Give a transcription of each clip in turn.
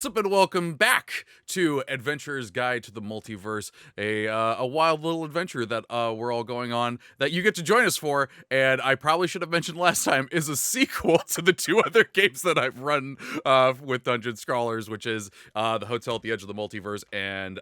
What's up and welcome back to Adventurer's Guide to the Multiverse, a wild little adventure that we're all going on that you get to join us for, and I probably should have mentioned last time, is a sequel to the two other games that I've run with Dungeon Scrawlers, which is The Hotel at the Edge of the Multiverse and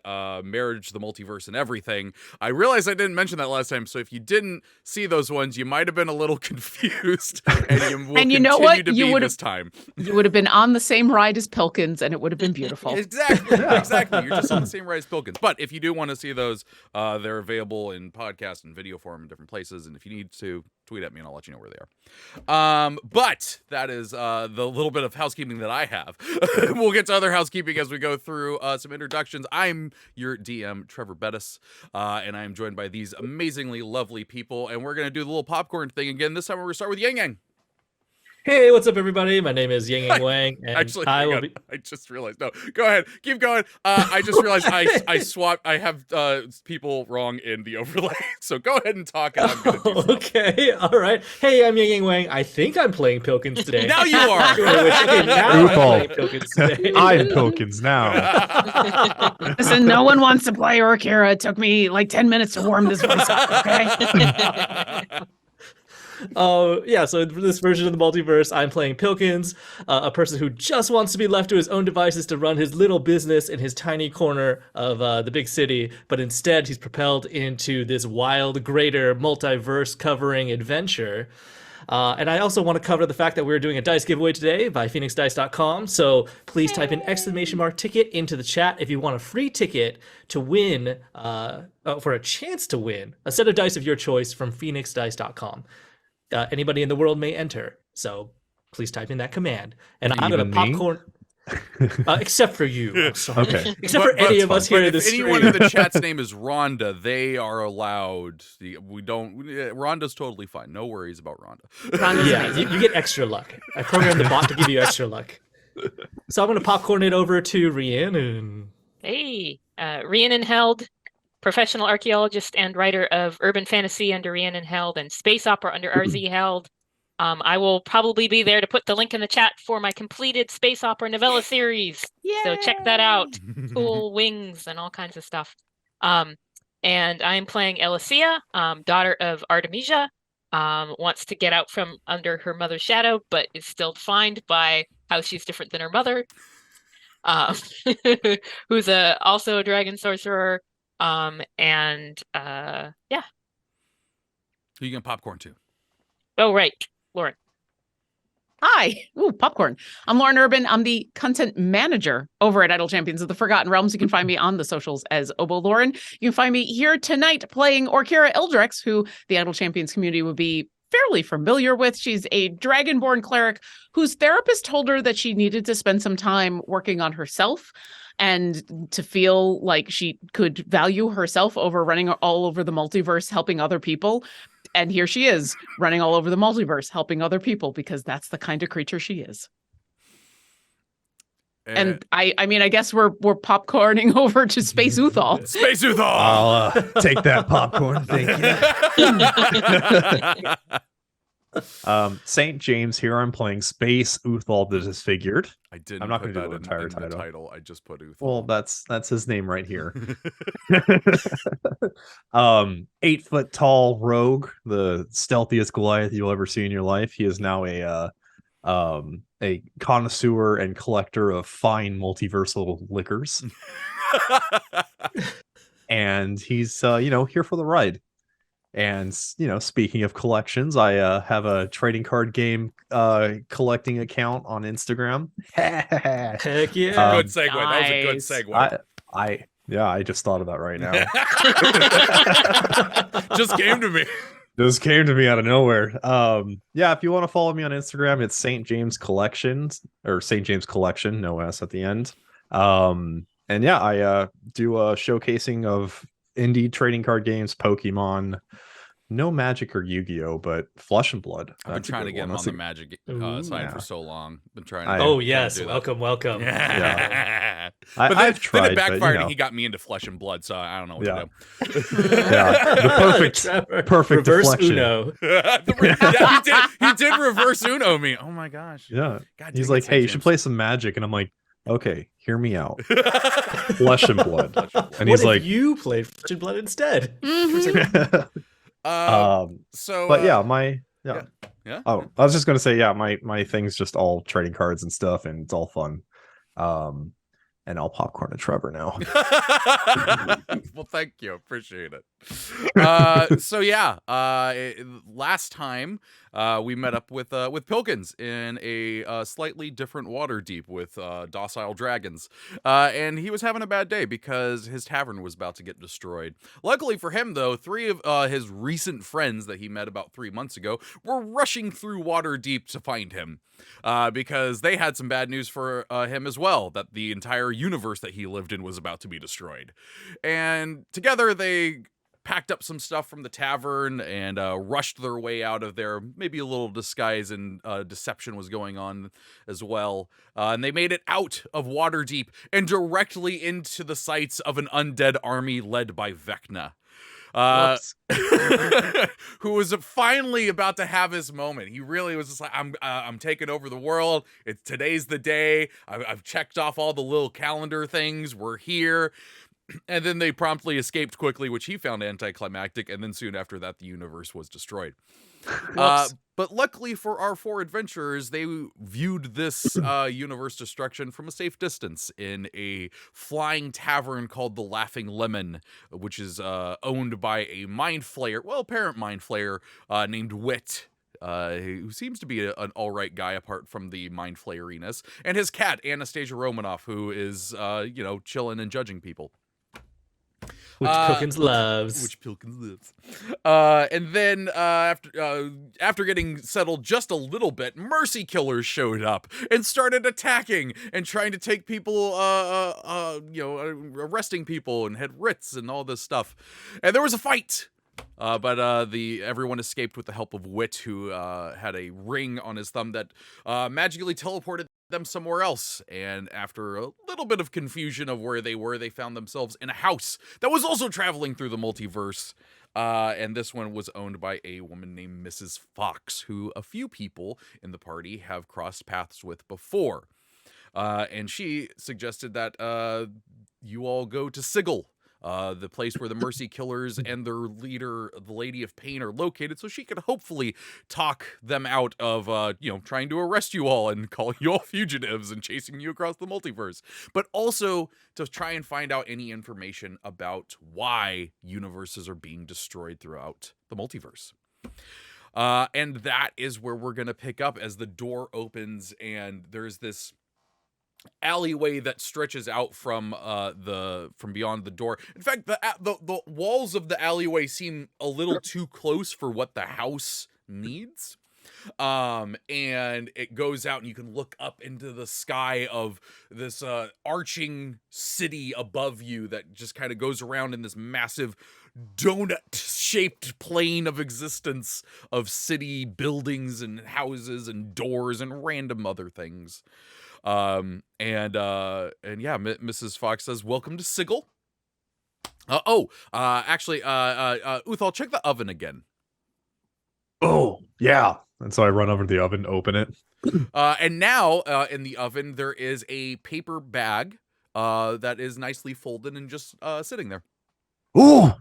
Marriage, the Multiverse, and Everything. I realized I didn't mention that last time, so if you didn't see those ones, you might have been a little confused, and you will and you know what? to be this time. You would have been on the same ride as Pilkins, and it would have been beautiful. Exactly. You're just on the same ride as Pilkins. But if you do want to see those, they're available in podcast and video form in different places. And if you need to, tweet at me and I'll let you know where they are. But that is the little bit of housekeeping that I have. We'll get to other housekeeping as we go through some introductions. I'm your DM, Trevor Bettis, and I am joined by these amazingly lovely people. And we're going to do the little popcorn thing again. This time we're going to start with Yang Yang. Hey, what's up, everybody? My name is Yang Yang Wang, and Actually, I just realized. No, go ahead. Keep going. I just realized I swapped. I have people wrong in the overlay. So go ahead and talk. And I'm gonna do okay, all right. Hey, I'm Yang Yang Wang. I think I'm playing Pilkins today. Now you are. Now I'm playing Pilkins today. I'm Pilkins now. Listen, no one wants to play Arcana. It took me like 10 minutes to warm this voice up, okay? Yeah, so for this version of the multiverse, I'm playing Pilkins, a person who just wants to be left to his own devices to run his little business in his tiny corner of the big city, but instead he's propelled into this wild, greater, multiverse-covering adventure. And I also want to cover the fact that we're doing a dice giveaway today by phoenixdice.com, so please type in !ticket into the chat if you want a free ticket to win, for a chance to win, a set of dice of your choice from phoenixdice.com. Anybody in the world may enter, so please type in that command. And I'm going to popcorn... except for you. I'm sorry. Okay. Except for any of us here in the stream. If anyone in the chat's name is Rhonda, they are allowed. Rhonda's totally fine. No worries about Rhonda. Yeah, you get extra luck. I programmed the bot to give you extra luck. So I'm going to popcorn it over to Rhiannon. Hey, Rhiannon Held, professional archaeologist and writer of urban fantasy under Rhiannon Held and space opera under RZ Held. I will probably be there to put the link in the chat for my completed space opera novella series. Yay! So check that out. Cool wings and all kinds of stuff. And I'm playing Elisea, daughter of Artemisia. Wants to get out from under her mother's shadow, but is still defined by how she's different than her mother. Who's also a dragon sorcerer. Yeah. Who you gonna popcorn to? Oh, right. Lauren. Hi. Ooh, popcorn. I'm Lauren Urban. I'm the content manager over at Idle Champions of the Forgotten Realms. You can find me on the socials as Obo Lauren. You can find me here tonight playing Orkira Eldrex, who the Idle Champions community would be fairly familiar with. She's a dragonborn cleric whose therapist told her that she needed to spend some time working on herself and to feel like she could value herself over running all over the multiverse, helping other people. And here she is running all over the multiverse, helping other people, because that's the kind of creature she is. And I mean, I guess we're popcorning over to Space Uthal. Space Uthal! I'll take that popcorn. Thank you. St. James here. I'm playing Space Uthal the Disfigured. I didn't. I'm not put going to that do the entire in the title. title. I just put Uthal. Well, that's his name right here. 8-foot tall rogue, the stealthiest Goliath you'll ever see in your life. He is now a connoisseur and collector of fine multiversal liquors. And he's here for the ride. And speaking of collections, I have a trading card game collecting account on Instagram. Heck yeah. Good segue. That was a good segue. I just thought of that right now. Just came to me. This came to me out of nowhere. If you want to follow me on Instagram, it's St. James Collections, or St. James Collection, no S at the end. I do a showcasing of indie trading card games, Pokemon, no Magic or Yu-Gi-Oh, but Flesh and Blood. I've been trying to get him on the Magic side for so long. Been trying. Yes, welcome. Yeah. But I've tried. Then it backfired, and he got me into Flesh and Blood. So I don't know what to do. The perfect reverse deflection. Uno. He did reverse Uno me. Oh my gosh. Yeah. God, he's like, hey, you should play some Magic, and I'm like, okay, hear me out. Flesh and blood. And what he's if like, you played Flesh and Blood instead? So, but yeah, yeah. Oh, I was just gonna say, yeah, my thing's just all trading cards and stuff, and it's all fun. And I'll popcorn to Trevor now. Well, thank you. Appreciate it. So yeah, last time we met up with Pilkins in a slightly different water deep with docile dragons, and he was having a bad day because his tavern was about to get destroyed. Luckily for him, though, 3 of his recent friends that he met about 3 months ago were rushing through water deep to find him, because they had some bad news for him as well, that the entire universe that he lived in was about to be destroyed. And together they packed up some stuff from the tavern and rushed their way out of there. Maybe a little disguise and deception was going on as well. And they made it out of Waterdeep and directly into the sights of an undead army led by Vecna. Who was finally about to have his moment. He really was just like, I'm taking over the world. Today's the day. I've checked off all the little calendar things. We're here. And then they promptly escaped quickly, which he found anticlimactic. And then soon after that, the universe was destroyed. But luckily for our 4 adventurers, they viewed this universe destruction from a safe distance in a flying tavern called the Laughing Lemon, which is owned by a mind flayer, apparent mind flayer named Wit, who seems to be an all-right guy apart from the mind flayeriness, and his cat, Anastasia Romanoff, who is, chilling and judging people. Which Pilkins loves. And then after getting settled just a little bit, mercy killers showed up and started attacking and trying to take people, arresting people and had writs and all this stuff. And there was a fight. But everyone escaped with the help of Wit, who had a ring on his thumb that magically teleported them somewhere else. And after a little bit of confusion of where they were, they found themselves in a house that was also traveling through the multiverse. And this one was owned by a woman named Mrs. Fox, who a few people in the party have crossed paths with before. And she suggested that you all go to Sigil, the place where the mercy killers and their leader, the Lady of Pain, are located, so she could hopefully talk them out of, trying to arrest you all and call you all fugitives and chasing you across the multiverse. But also to try and find out any information about why universes are being destroyed throughout the multiverse. And that is where we're going to pick up as the door opens and there's this alleyway that stretches out from beyond the door. In fact, the walls of the alleyway seem a little too close for what the house needs. And it goes out and you can look up into the sky of this arching city above you that just kind of goes around in this massive donut-shaped plane of existence of city buildings and houses and doors and random other things. And yeah, Mrs. Fox says, "Welcome to Sigil." Actually, Uthal, check the oven again. Oh, yeah. And so I run over to the oven, open it. And now, in the oven, there is a paper bag, that is nicely folded and just, sitting there. Ooh!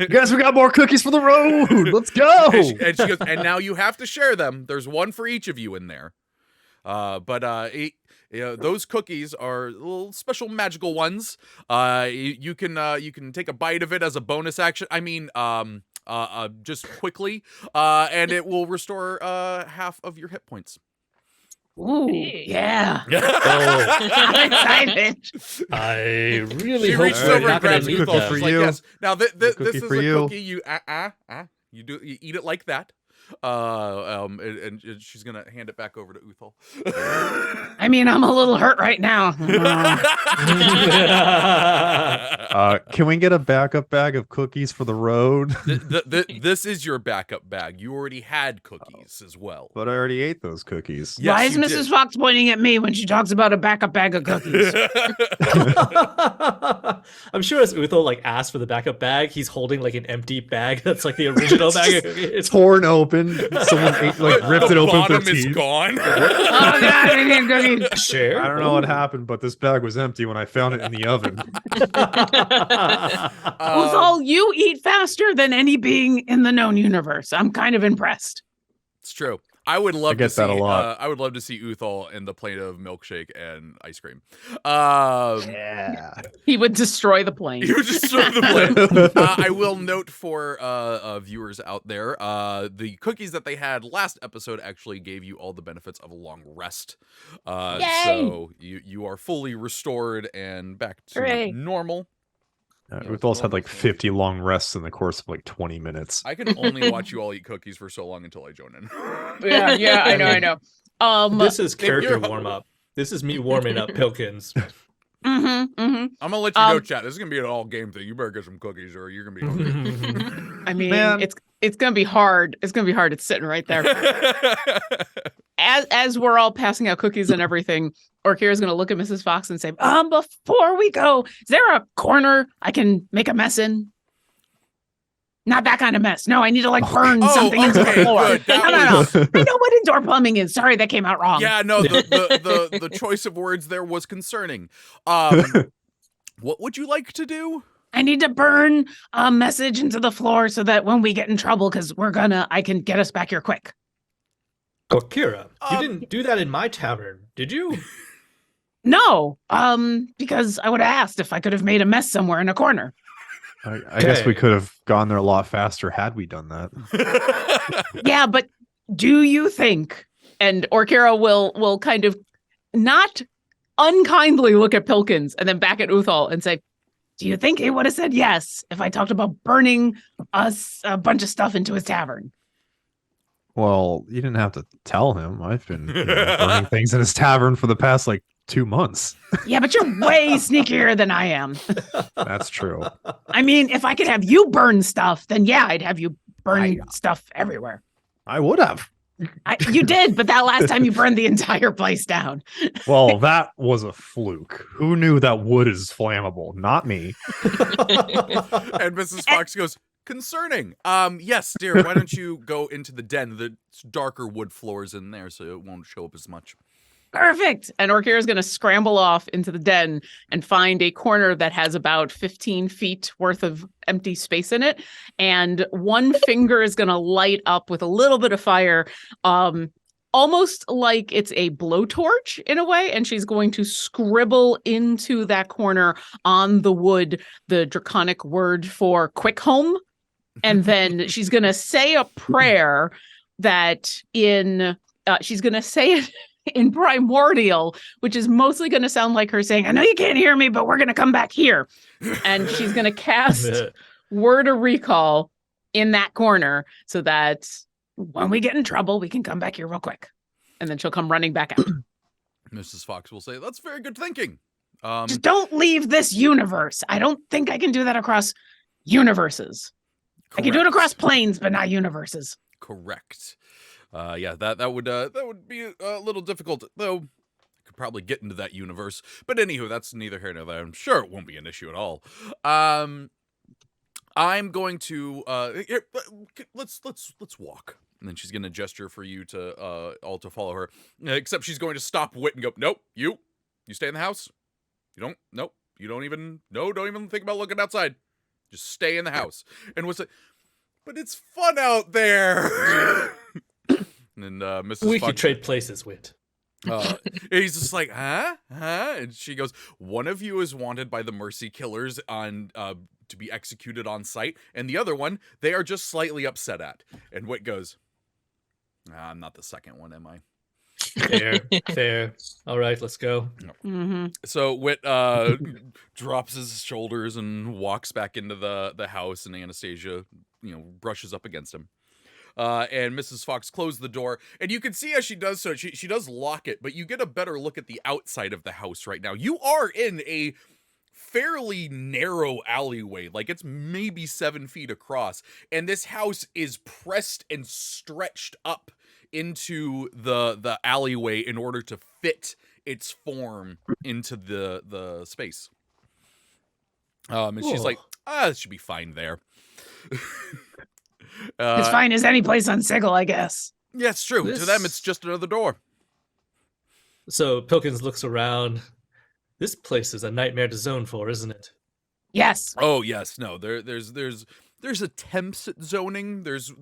Guys, we got more cookies for the road. Let's go. And she goes, and now you have to share them. There's one for each of you in there. Those cookies are little special magical ones. You can take a bite of it as a bonus action. I mean, just quickly, and it will restore half of your hit points. Ooh, yeah. Oh, I'm excited. I really She hope reaches we're over and not gonna grabs need Uthal. that. for She's like, you. yes. Now this Cookie is a for you. cookie. You eat it like that. And she's gonna hand it back over to Uthal. I mean, I'm a little hurt right now. Can we get a backup bag of cookies for the road? This is your backup bag. You already had cookies as well. But I already ate those cookies. Yes, Why is you Mrs. did. Fox pointing at me when she talks about a backup bag of cookies? I'm sure as Uthal like asked for the backup bag, he's holding like an empty bag that's like the original bag. It's torn open. Someone ripped it open with their Bottom is teeth. gone. Oh God, I need cookies. Share. I don't know what happened, but this bag was empty when I found it in the oven. Uthal, you eat faster than any being in the known universe. I'm kind of impressed. It's true. I would love get to see that a lot. I would love to see Uthal in the plate of milkshake and ice cream. Yeah. He would destroy the plane. You just throw the plate. I will note for viewers out there, the cookies that they had last episode actually gave you all the benefits of a long rest. Yay! So you are fully restored and back to Hooray. normal. We've also had like 50 long rests in the course of like 20 minutes. I can only watch you all eat cookies for so long until I join in. Yeah, I know. This is if character you're- warm up. This is me warming up Pilkins. I'm gonna let you know, chat. This is gonna be an all game thing. You better get some cookies, or you're gonna be hungry. I mean, Man. it's gonna be hard. It's gonna be hard. It's sitting right there. As we're all passing out cookies and everything, Orkira's gonna look at Mrs. Fox and say, before we go, is there a corner I can make a mess in? Not that kind of mess. No, I need to like burn something into the okay, floor. good. That No. was- I know what indoor plumbing is. Sorry, that came out wrong. Yeah, no, the choice of words there was concerning. What would you like to do? I need to burn a message into the floor so that when we get in trouble, because I can get us back here quick. Kokira, you didn't do that in my tavern, did you? No, because I would have asked if I could have made a mess somewhere in a corner. I guess we could have gone there a lot faster had we done that. Yeah, but do you think? And Orkira will kind of not unkindly look at Pilkins and then back at Uthal and say, "Do you think he would have said yes if I talked about burning us a bunch of stuff into his tavern?" Well, you didn't have to tell him. I've been burning things in his tavern for the past like 2 months. Yeah, but you're way sneakier than I am. That's true. I mean, if I could have you burn stuff, then yeah, I'd have you burn stuff everywhere. I would have. You did, but that last time you burned the entire place down. Well, that was a fluke. Who knew that wood is flammable? Not me. And Mrs. Fox goes, concerning. Yes, dear, why don't you go into the den? The darker wood floors in there, so it won't show up as much. Perfect. And Orkira is going to scramble off into the den and find a corner that has about 15 feet worth of empty space in it. And one finger is going to light up with a little bit of fire, almost like it's a blowtorch in a way. And she's going to scribble into that corner on the wood the draconic word for quick home. And then she's going to say a prayer that she's going to say it in primordial, which is mostly going to sound like her saying, "I know you can't hear me, but we're going to come back here." And she's going to cast word of recall in that corner so that when we get in trouble, we can come back here real quick. And then she'll come running back out. Mrs. Fox will say, that's very good thinking. Just don't leave this universe. I don't think I can do that across universes. I can do it across planes, but not universes. Correct. Yeah, that would be a little difficult, though. I could probably get into that universe. But anywho, that's neither here nor there. I'm sure it won't be an issue at all. I'm going to here, let's walk. And then she's going to gesture for you to all to follow her. Except she's going to stop Wit and go, "Nope, you stay in the house. Don't even think about looking outside. Just stay in the house." And what's it? But it's fun out there. And Mrs. We Fox, could trade places, Wit. he's just like, huh? And she goes, "One of you is wanted by the Mercy Killers on to be executed on sight, and the other one they are just slightly upset at." And Wit goes, "I'm not the second one, am I?" Fair. All right, let's go. Mm-hmm. So Wit drops his shoulders and walks back into the house, and Anastasia, brushes up against him. And Mrs. Fox closed the door, and you can see as she does so, she does lock it, but you get a better look at the outside of the house right now. You are in a fairly narrow alleyway. Like, it's maybe 7 feet across, and this house is pressed and stretched up into the alleyway in order to fit its form into the space. And she's like, it should be fine there. It's fine as any place on Sigil, I guess. Yeah, it's true. To them, it's just another door. So Pilkins looks around. This place is a nightmare to zone for, isn't it? Yes. Oh yes, no. There's attempts at zoning. There's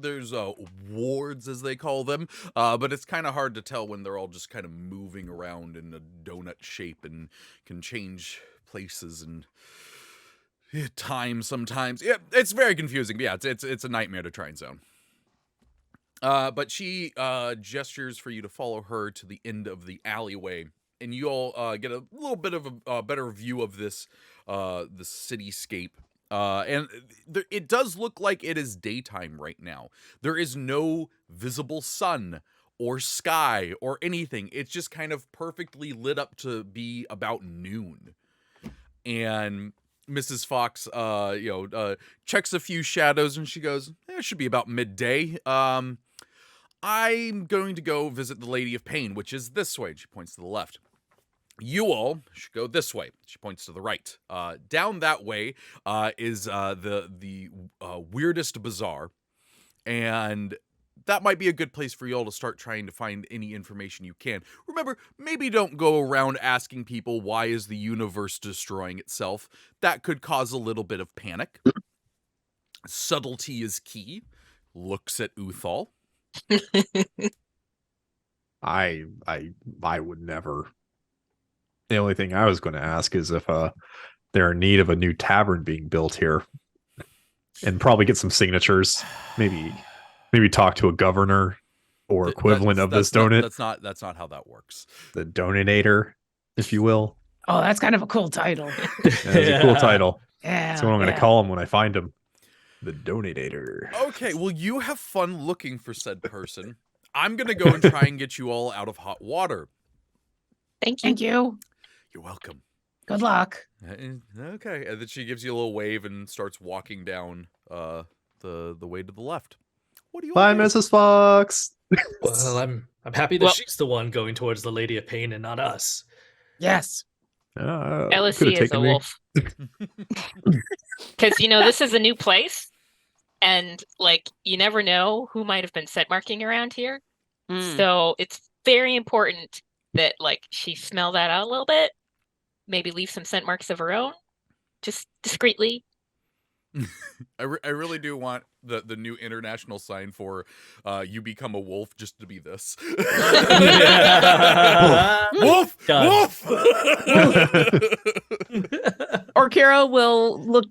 wards, as they call them. But it's kind of hard to tell when they're all just kind of moving around in a donut shape and can change places and time sometimes. Yeah, it's very confusing. But yeah, it's a nightmare to try and zone. But she gestures for you to follow her to the end of the alleyway, and you all get a little bit of a better view of this the cityscape. And it does look like it is daytime right now. There is no visible sun or sky or anything. It's just kind of perfectly lit up to be about noon. And Mrs. Fox, checks a few shadows, and she goes, it should be about midday. I'm going to go visit the Lady of Pain, which is this way. She points to the left. You all should go this way. She points to the right. Down that way is the weirdest bazaar, and that might be a good place for you all to start trying to find any information you can. Remember, maybe don't go around asking people why is the universe destroying itself. That could cause a little bit of panic. Subtlety is key. Looks at Uthal. I would never. The only thing I was going to ask is if they're in need of a new tavern being built here, and probably get some signatures. Maybe talk to a governor or equivalent of this donut. That's not how that works. The doninator, if you will. Oh, that's kind of a cool title. That's a cool title. Yeah. That's what I'm going to call him when I find him. The doninator. Okay, well, you have fun looking for said person. I'm going to go and try and get you all out of hot water. Thank you. Thank you. You're welcome. Good luck. Okay, and then she gives you a little wave and starts walking down the way to the left. What do you Bye, want to do? Mrs. Fox. Well, I'm happy that she's the one going towards the Lady of Pain and not us. Yes. LSE is a wolf. Because, this is a new place. And, you never know who might have been scent marking around here. So it's very important that, she smell that out a little bit. Maybe leave some scent marks of her own. Just discreetly. I really do want the new international sign for you become a wolf just to be this. Wolf! Wolf! Or Kira will look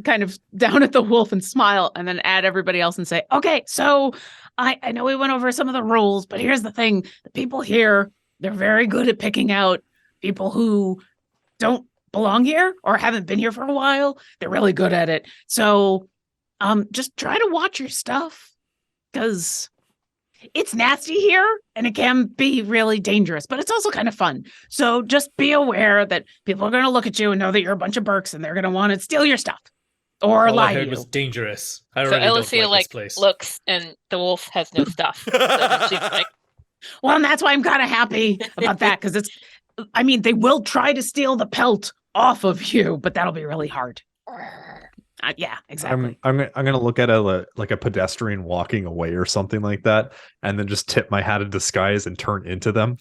kind of down at the wolf and smile, and then add everybody else and say, okay, so I know we went over some of the rules, but here's the thing. The people here, they're very good at picking out people who don't belong here or haven't been here for a while. They're really good at it. So just try to watch your stuff, because it's nasty here and it can be really dangerous, but it's also kind of fun. So just be aware that people are going to look at you and know that you're a bunch of Burks, and they're going to want to steal your stuff or All lie I to heard you. was dangerous. I So already don't Alicia like this place. looks, and the wolf has no stuff. So she's like, Well, and that's why I'm kind of happy about that, because they will try to steal the pelt off of you, but that'll be really hard. Yeah, exactly. I'm gonna look at a pedestrian walking away or something like that, and then just tip my hat of disguise and turn into them,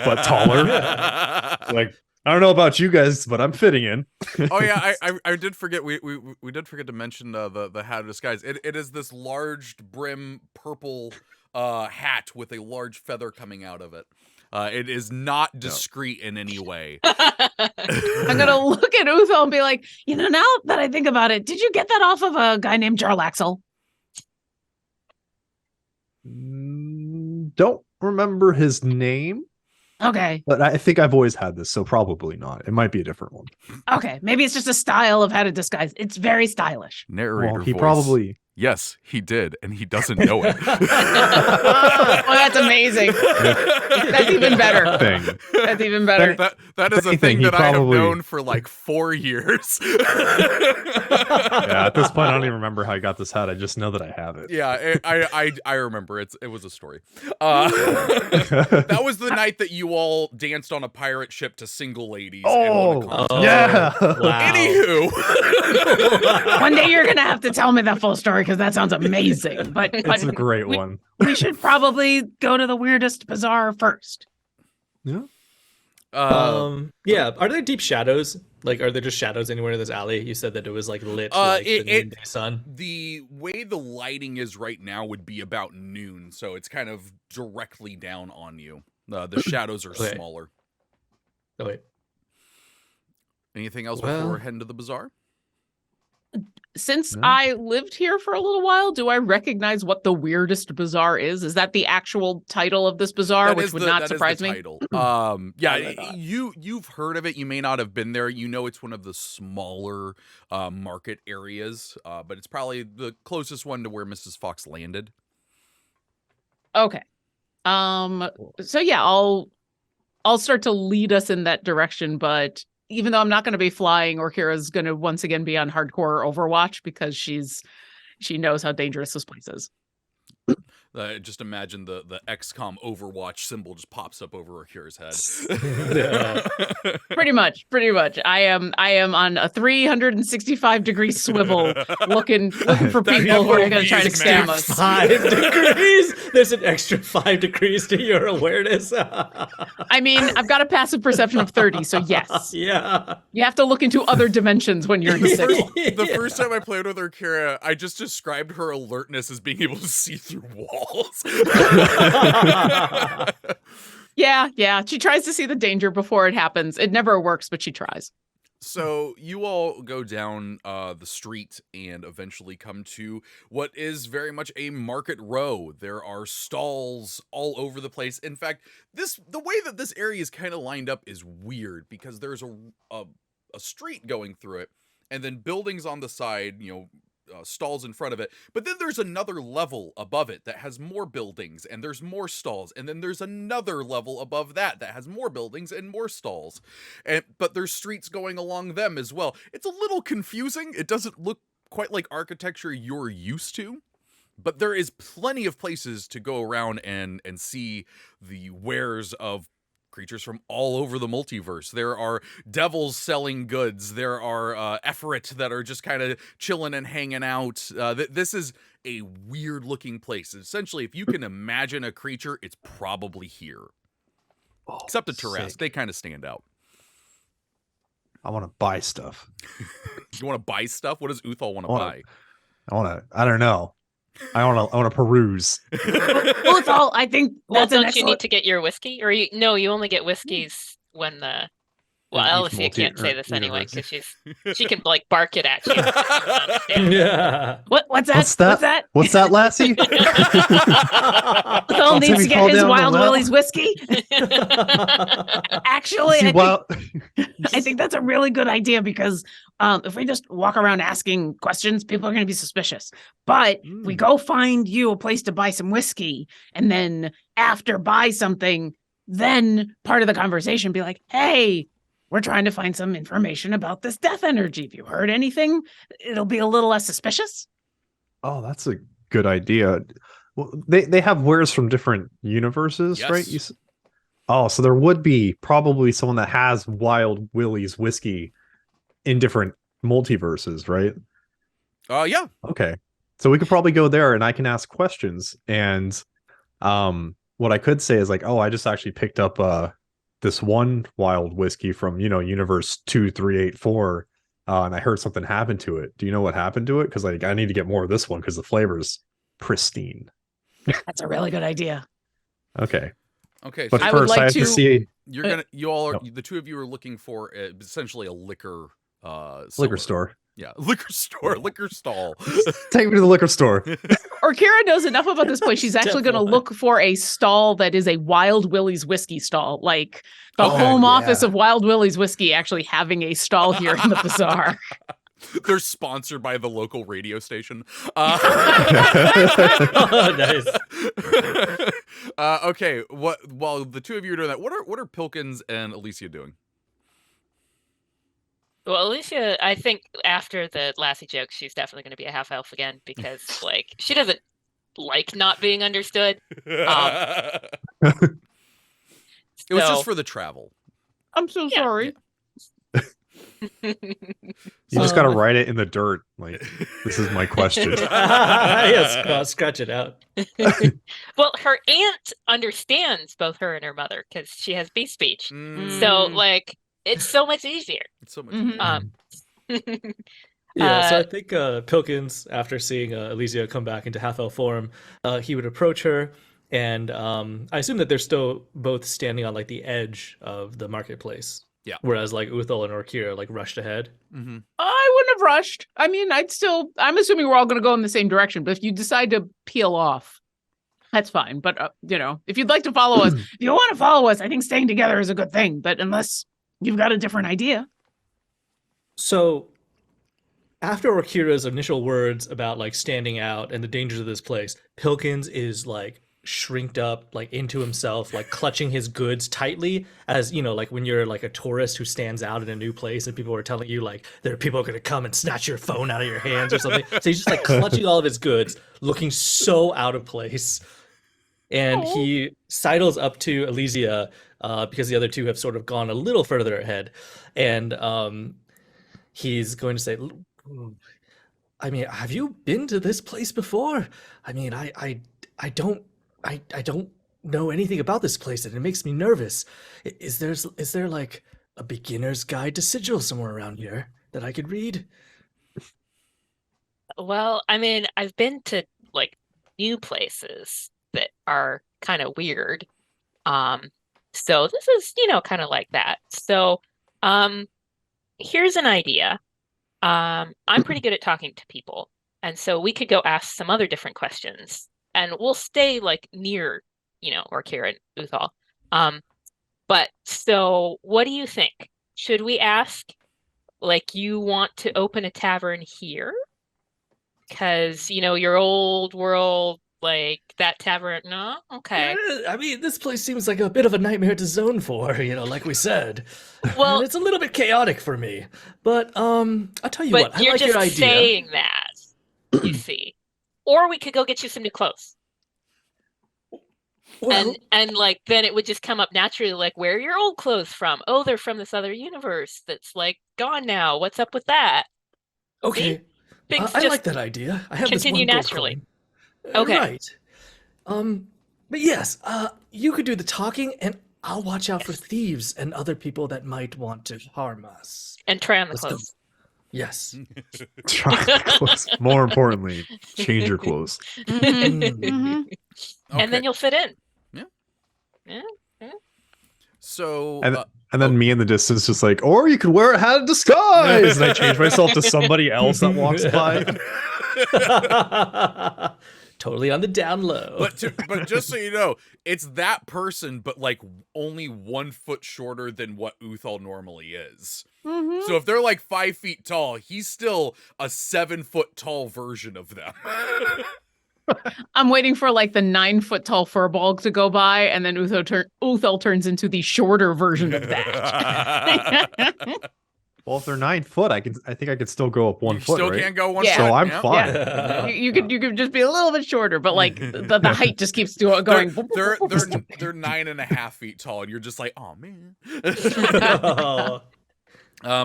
but taller. Like, I don't know about you guys, but I'm fitting in. Oh yeah, I did forget. We did forget to mention the hat of disguise. It is this large brim purple hat with a large feather coming out of it. It is not discreet in any way. I'm gonna look at Uthal and be like, now that I think about it, did you get that off of a guy named Jarlaxle? Don't remember his name. Okay. But I think I've always had this, so probably not. It might be a different one. Okay. Maybe it's just a style of how to disguise. It's very stylish. Narrator Well, he voice. probably Yes, he did, and he doesn't know it. Oh, that's amazing. That's even better. Thing. That's even better. That is a thing that I have known for like 4 years. Yeah, at this point, I don't even remember how I got this hat. I just know that I have it. Yeah, I remember. It was a story. That was the night that you all danced on a pirate ship to single ladies. And won a contest. Yeah. Wow. Anywho, One day you're gonna have to tell me the full story because that sounds amazing. But It's a great one. we should probably go to the weirdest bazaar first. Yeah. Yeah. Are there deep shadows? Like, are there just shadows anywhere in this alley? You said that it was like lit like the noonday sun. The way the lighting is right now would be about noon, so it's kind of directly down on you. The shadows are Okay. smaller. Oh wait. Anything else Well- before heading to the bazaar? Since No. I lived here for a little while, do I recognize what the weirdest bazaar is? Is that the actual title of this bazaar, That which is would the- not that is the surprise me? title. I Yeah, thought. you've heard of it. You may not have been there. You know, it's one of the smaller market areas, but it's probably the closest one to where Mrs. Fox landed. Okay. So yeah, I'll start to lead us in that direction, but even though I'm not going to be flying, Orkira's going to once again be on hardcore Overwatch because she knows how dangerous this place is. Just imagine the XCOM Overwatch symbol just pops up over Akira's head. Pretty much. I am on a 365-degree swivel looking for That people who are going to FOV try to is scam max. us. 5 degrees. There's an extra 5 degrees to your awareness. I mean, I've got a passive perception of 30, so yes. Yeah. You have to look into other dimensions when you're in a signal. The first time I played with Akira, I just described her alertness as being able to see through walls. Yeah. She tries to see the danger before it happens. It never works, but she tries. So you all go down the street and eventually come to what is very much a market row. There are stalls all over the place. In fact, the way that this area is kind of lined up is weird because there's a street going through it, and then buildings on the side, stalls in front of it, but then there's another level above it that has more buildings, and there's more stalls, and then there's another level above that has more buildings and more stalls, but there's streets going along them as well. It's a little confusing. It doesn't look quite like architecture you're used to, but there is plenty of places to go around and see the wares of creatures from all over the multiverse. There are devils selling goods. There are Eferet that are just kind of chilling and hanging out. This is a weird looking place. Essentially, if you can imagine a creature, it's probably here. Except the Tarrasque. sick. They kind of stand out. I want to buy stuff. You want to buy stuff? What does Uthal want to I buy? wanna. I don't know. I want to peruse. Uthal, I think Well, that's an don't you excellent... need to get your whiskey? Or you only get whiskeys when the... Well, In each Alicia can't say this anyway universe. because she can like bark it at you. You don't understand. Yeah. What's that? What's that? What's that? What's that, lassie? Uthal needs Timmy to get fall his down the Wild well? Willie's whiskey. Actually, See, I think that's a really good idea because if we just walk around asking questions, people are going to be suspicious. But if we go find you a place to buy some whiskey, and then after buy something, then part of the conversation be like, hey, we're trying to find some information about this death energy. If you heard anything, it'll be a little less suspicious. Oh, that's a good idea. Well, they have wares from different universes, right? Yes. Oh, so there would be probably someone that has Wild Willie's whiskey in different multiverses, right? Yeah. Okay. So we could probably go there and I can ask questions. And what I could say is like, oh, I just actually picked up this one wild whiskey from, universe 2384. And I heard something happened to it. Do you know what happened to it? Because like I need to get more of this one because the flavor's pristine. That's a really good idea. Okay. Okay. But So I would first like I have to to- see the two of you are looking for essentially a liquor liquor cellar. store. Yeah, liquor store, liquor stall. Take me to the liquor store. Or Kira knows enough about this place. She's actually going to Definitely. look for a stall that is a Wild Willie's whiskey stall, like the Oh, home yeah. office of Wild Willie's whiskey actually having a stall here in the bazaar. They're sponsored by the local radio station. Oh, nice. Okay, while the two of you are doing that, what are Pilkins and Alicia doing? Well, Alicia, I think after the Lassie joke, she's definitely going to be a half elf again because, like, she doesn't like not being understood. It was just for the travel. I'm so sorry. You just gotta write it in the dirt. Like, this is my question. Yes, scratch it out. Well, her aunt understands both her and her mother because she has beast speech. Mm, So, like, it's so much easier. it's so much. Mhm. Yeah, so I think Pilkins, after seeing Alicia come back into half-elf form, he would approach her, and I assume that they're still both standing on like the edge of the marketplace. Yeah. Whereas like Uthal and Orkira like rushed ahead. Mm-hmm. I wouldn't have rushed. I mean, I'm assuming we're all going to go in the same direction, but if you decide to peel off, that's fine. But, if you'd like to follow us, if you want to follow us, I think staying together is a good thing. But unless you've got a different idea. So after Orkira's initial words about like standing out and the dangers of this place, Pilkins is like shrinked up like into himself, like clutching his goods tightly, as like when you're like a tourist who stands out in a new place and people are telling you like there are people going to come and snatch your phone out of your hands or something. So he's just like clutching all of his goods, looking so out of place. And he sidles up to Alicia because the other two have sort of gone a little further ahead, and he's going to say, I mean, have you been to this place before? I mean, I don't know anything about this place, and it makes me nervous. Is there like a beginner's guide to sigil somewhere around here that I could read? Well, I mean, I've been to like new places that are kind of weird. So this is, kind of like that. So, here's an idea. I'm pretty good at talking to people, and so we could go ask some other different questions, and we'll stay like near, Orkira and Uthal. But so what do you think? Should we ask, like, you want to open a tavern here? Because, your old world, like that tavern, no? Okay. I mean, this place seems like a bit of a nightmare to zone for, like we said. Well, and it's a little bit chaotic for me. But I'll tell you what, I you're like just your idea. saying that, you see. Or we could go get you some new clothes. Well, And like then it would just come up naturally, like, where are your old clothes from? Oh, they're from this other universe that's like gone now. What's up with that? okay. Things I just like that idea. I have continue this one gold naturally. coin. Okay. Right. But yes, you could do the talking, and I'll watch out for thieves and other people that might want to harm us. And try on the Let's go. clothes. Yes. Try the clothes. More importantly, change your clothes. Mhm. And then you'll fit in. So And then me in the distance, just like, or you could wear a hat of disguise, and I change myself to somebody else that walks by. Totally on the down low. but just so you know, it's that person, but like only 1 foot shorter than what Uthal normally is. Mhm. So if they're like 5 feet tall, he's still a 7 foot tall version of them. I'm waiting for like the 9 foot tall furball to go by, and then Uthal turns into the shorter version of that. Well, if they're 9 foot, I think I could still go up 1 You foot. still right? can't go 1 Yeah. foot. So I'm yeah. fine. Yeah. You could just be a little bit shorter, but like the height just keeps going. They're 9.5 feet tall, and you're just like, oh man.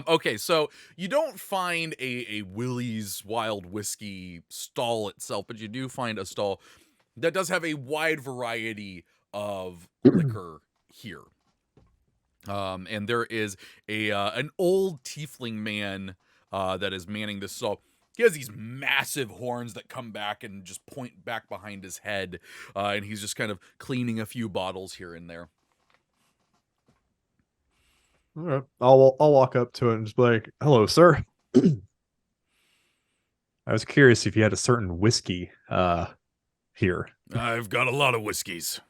Okay, so you don't find a Willie's Wild Whiskey stall itself, but you do find a stall that does have a wide variety of liquor here. And there is an old tiefling man that is manning this stall. He has these massive horns that come back and just point back behind his head, and he's just kind of cleaning a few bottles here and there. All right. I'll walk up to it and just be like, hello, sir. I was curious if you had a certain whiskey here. I've got a lot of whiskeys.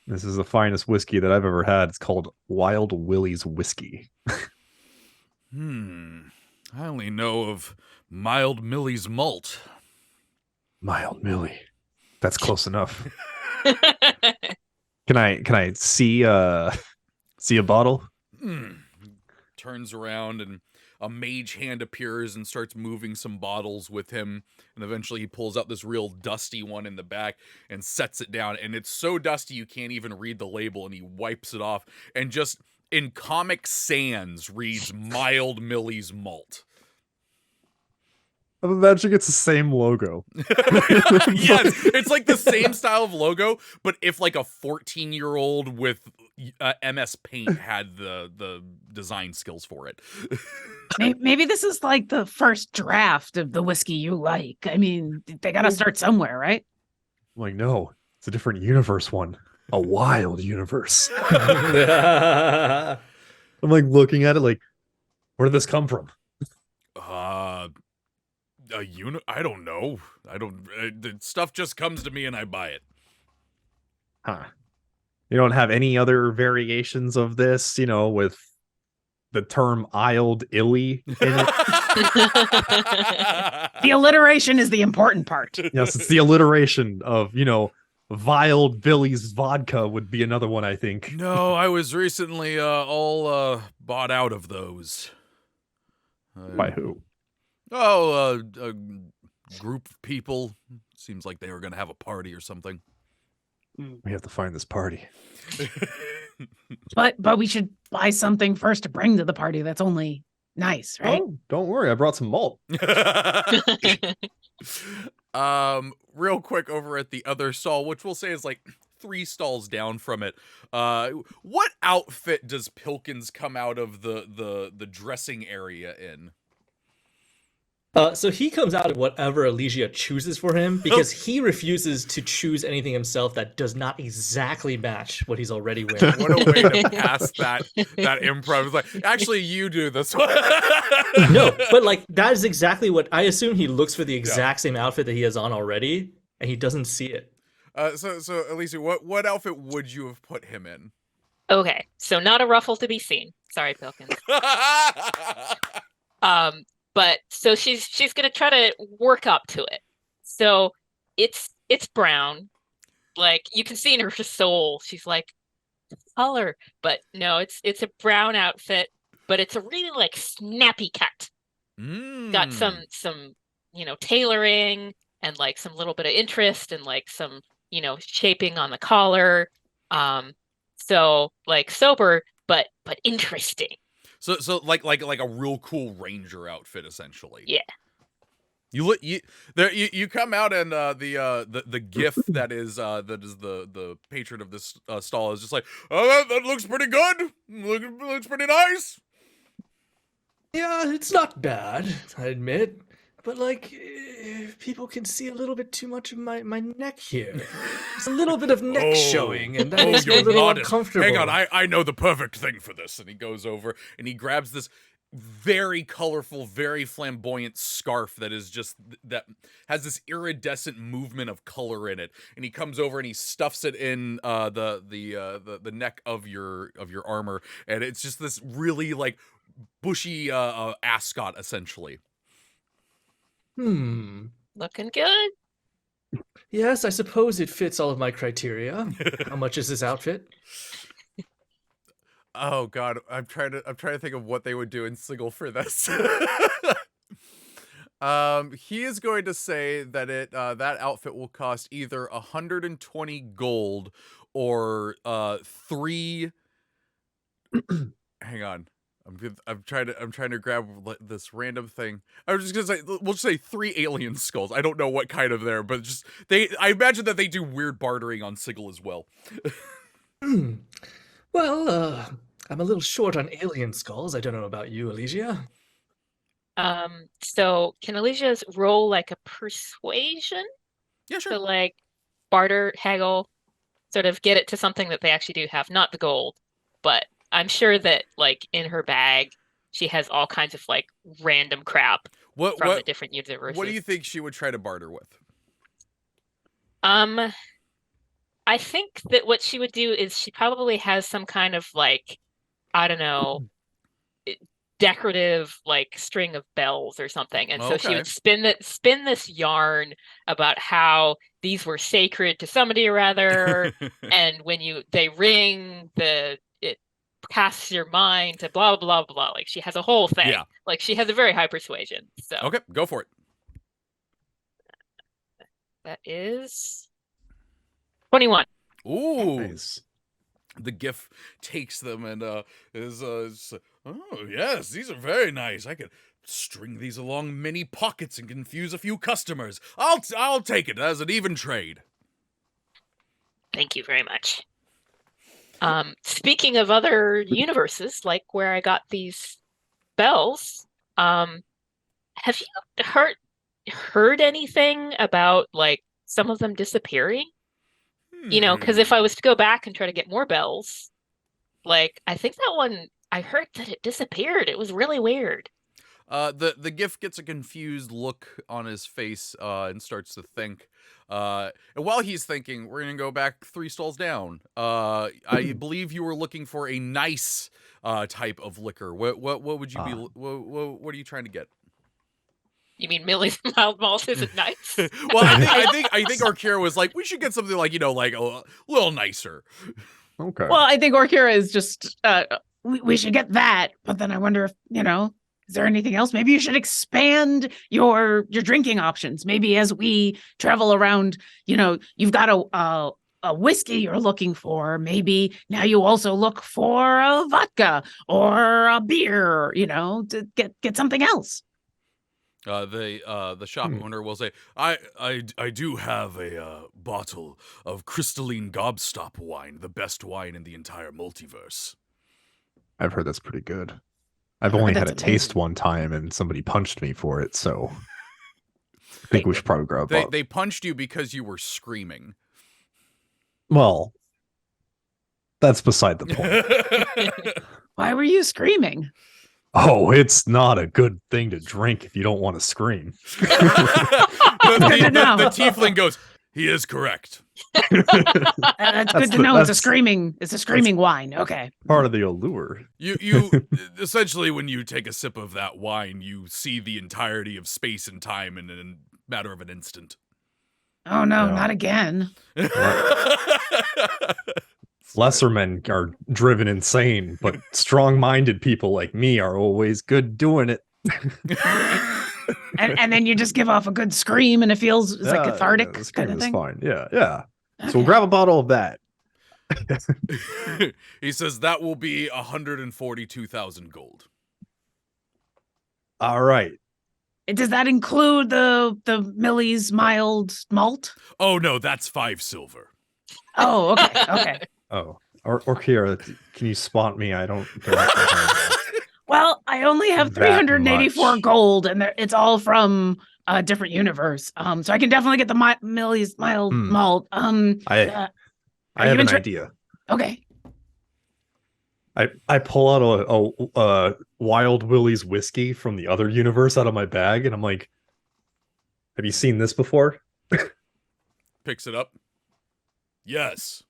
This is the finest whiskey that I've ever had. It's called Wild Willie's Whiskey. I only know of Mild Millie's malt. Mild Millie. That's close enough. Can I see see a bottle? Turns around and a mage hand appears and starts moving some bottles with him, and eventually he pulls out this real dusty one in the back and sets it down, and it's so dusty you can't even read the label, and he wipes it off and just in Comic Sans reads Mild Millie's malt. I'm imagining it's the same logo. Yes, it's like the same style of logo, but if like a 14-year-old with MS Paint had the design skills for it. Maybe this is like the first draft of the whiskey you like. I mean, they got to start somewhere, right? I'm like, no, it's a different universe one. A wild universe. Yeah. I'm like looking at it like, where did this come from? I don't know. The stuff just comes to me and I buy it. Huh. You don't have any other variations of this, with the term "iled illy" in it? The alliteration is the important part. Yes, it's the alliteration of, Viled Billy's vodka would be another one, I think. No, I was recently all bought out of those. By who? Oh, a group of people. Seems like they were going to have a party or something. We have to find this party. But we should buy something first to bring to the party that's only nice, right? Oh, don't worry, I brought some malt. Real quick over at the other stall, which we'll say is like 3 stalls down from it. What outfit does Pilkins come out of the dressing area in? So he comes out of whatever Alesia chooses for him because he refuses to choose anything himself that does not exactly match what he's already wearing. What a way to pass that improv. It's like, actually, you do this one. No, but like that is exactly what I assume. He looks for the exact same outfit that he has on already, and he doesn't see it. So Alicia, what outfit would you have put him in? Okay, so not a ruffle to be seen. Sorry, Pilkins. But so she's gonna try to work up to it. So it's brown, like you can see in her soul. She's like color, but no, it's a brown outfit, but it's a really like snappy cut. Got some tailoring and like some little bit of interest and like some shaping on the collar. So like sober, but interesting. So like a real cool ranger outfit, essentially. Yeah. You come out and the gif that is the patron of this stall is just like, oh, that looks pretty good. Looks pretty nice. Yeah, it's not bad, I admit. But like, people can see a little bit too much of my neck here. There's a little bit of neck showing, and that makes me a little uncomfortable. Hang on, I know the perfect thing for this. And he goes over and he grabs this very colorful, very flamboyant scarf that has this iridescent movement of color in it. And he comes over and he stuffs it in the neck of your armor, and it's just this really like bushy ascot, essentially. Looking good. Yes, I suppose it fits all of my criteria. How much is this outfit? Oh God, I'm trying to think of what they would do in Sigil for this. He is going to say that that outfit will cost either 120 gold or 3. Hang on. I'm trying to grab this random thing. I was just gonna say, we'll just say 3 alien skulls. I don't know what kind of there, but just I imagine that they do weird bartering on Sigil as well. Well, I'm a little short on alien skulls. I don't know about you, Alesia. So can Alesia's roll like a persuasion? Yeah, sure. So like barter, haggle, sort of get it to something that they actually do have, not the gold, but I'm sure that like in her bag she has all kinds of like random crap from the different universes. What do you think she would try to barter with? I think that what she would do is she probably has some kind of like, I don't know, decorative like string of bells or something. And so she Okay. would spin this yarn about how these were sacred to somebody or other, and when they ring, it casts your mind to blah blah blah. Like she has a whole thing. Yeah. Like she has a very high persuasion. So Okay, go for it. that is 21. Ooh. Nice. The GIF takes them and is oh yes, these are very nice. I could string these along many pockets and confuse a few customers. I'll take it as an even trade. Thank you very much. Speaking of other universes, like where I got these bells, have you heard anything about like some of them disappearing? You know, because if I was to go back and try to get more bells, like I think that one, I heard that it disappeared. It was really weird. The GIF gets a confused look on his face and starts to think. And while he's thinking, we're gonna go back 3 stalls down. I believe you were looking for a nice type of liquor. What would you be? What are you trying to get? You mean Millie's mild malt isn't nice? Well, I think Orkira was like, we should get something like like a little nicer. Okay. Well, I think Orkira is just we should get that, but then I wonder if, is there anything else? Maybe you should expand your drinking options. Maybe as we travel around, you've got a whiskey you're looking for. Maybe now you also look for a vodka or a beer, to get something else. The shop owner will say, I do have a bottle of crystalline gobstop wine, the best wine in the entire multiverse. I've heard that's pretty good. I've only had a that's taste amazing. one time and somebody punched me for it, so I think we should probably grab a bottle. They punched you because you were screaming. Well, that's beside the point. Why were you screaming? Oh, it's not a good thing to drink if you don't want to scream. Good to know. The tiefling goes, he is correct. That's good to know. It's a screaming wine. Okay. Part of the allure. You essentially, when you take a sip of that wine, you see the entirety of space and time in a matter of an instant. Oh no, Yeah. not again. Lesser men are driven insane, but strong-minded people like me are always good doing it. and then you just give off a good scream and it feels it's like cathartic the kind scream of is thing. fine. Yeah. So Okay. we'll grab a bottle of that. He says that will be 142,000 gold. All right. Does that include the Millie's mild malt? Oh no, that's 5 silver. Oh, okay. Oh, or Kira, can you spot me? I don't. Well, I only have That 384 much. gold, and it's all from a different universe. So I can definitely get the Millie's mild malt. I Are have you an inter- idea. Okay. I pull out a Wild Willie's whiskey from the other universe out of my bag, and I'm like, "Have you seen this before?" Picks it up. Yes.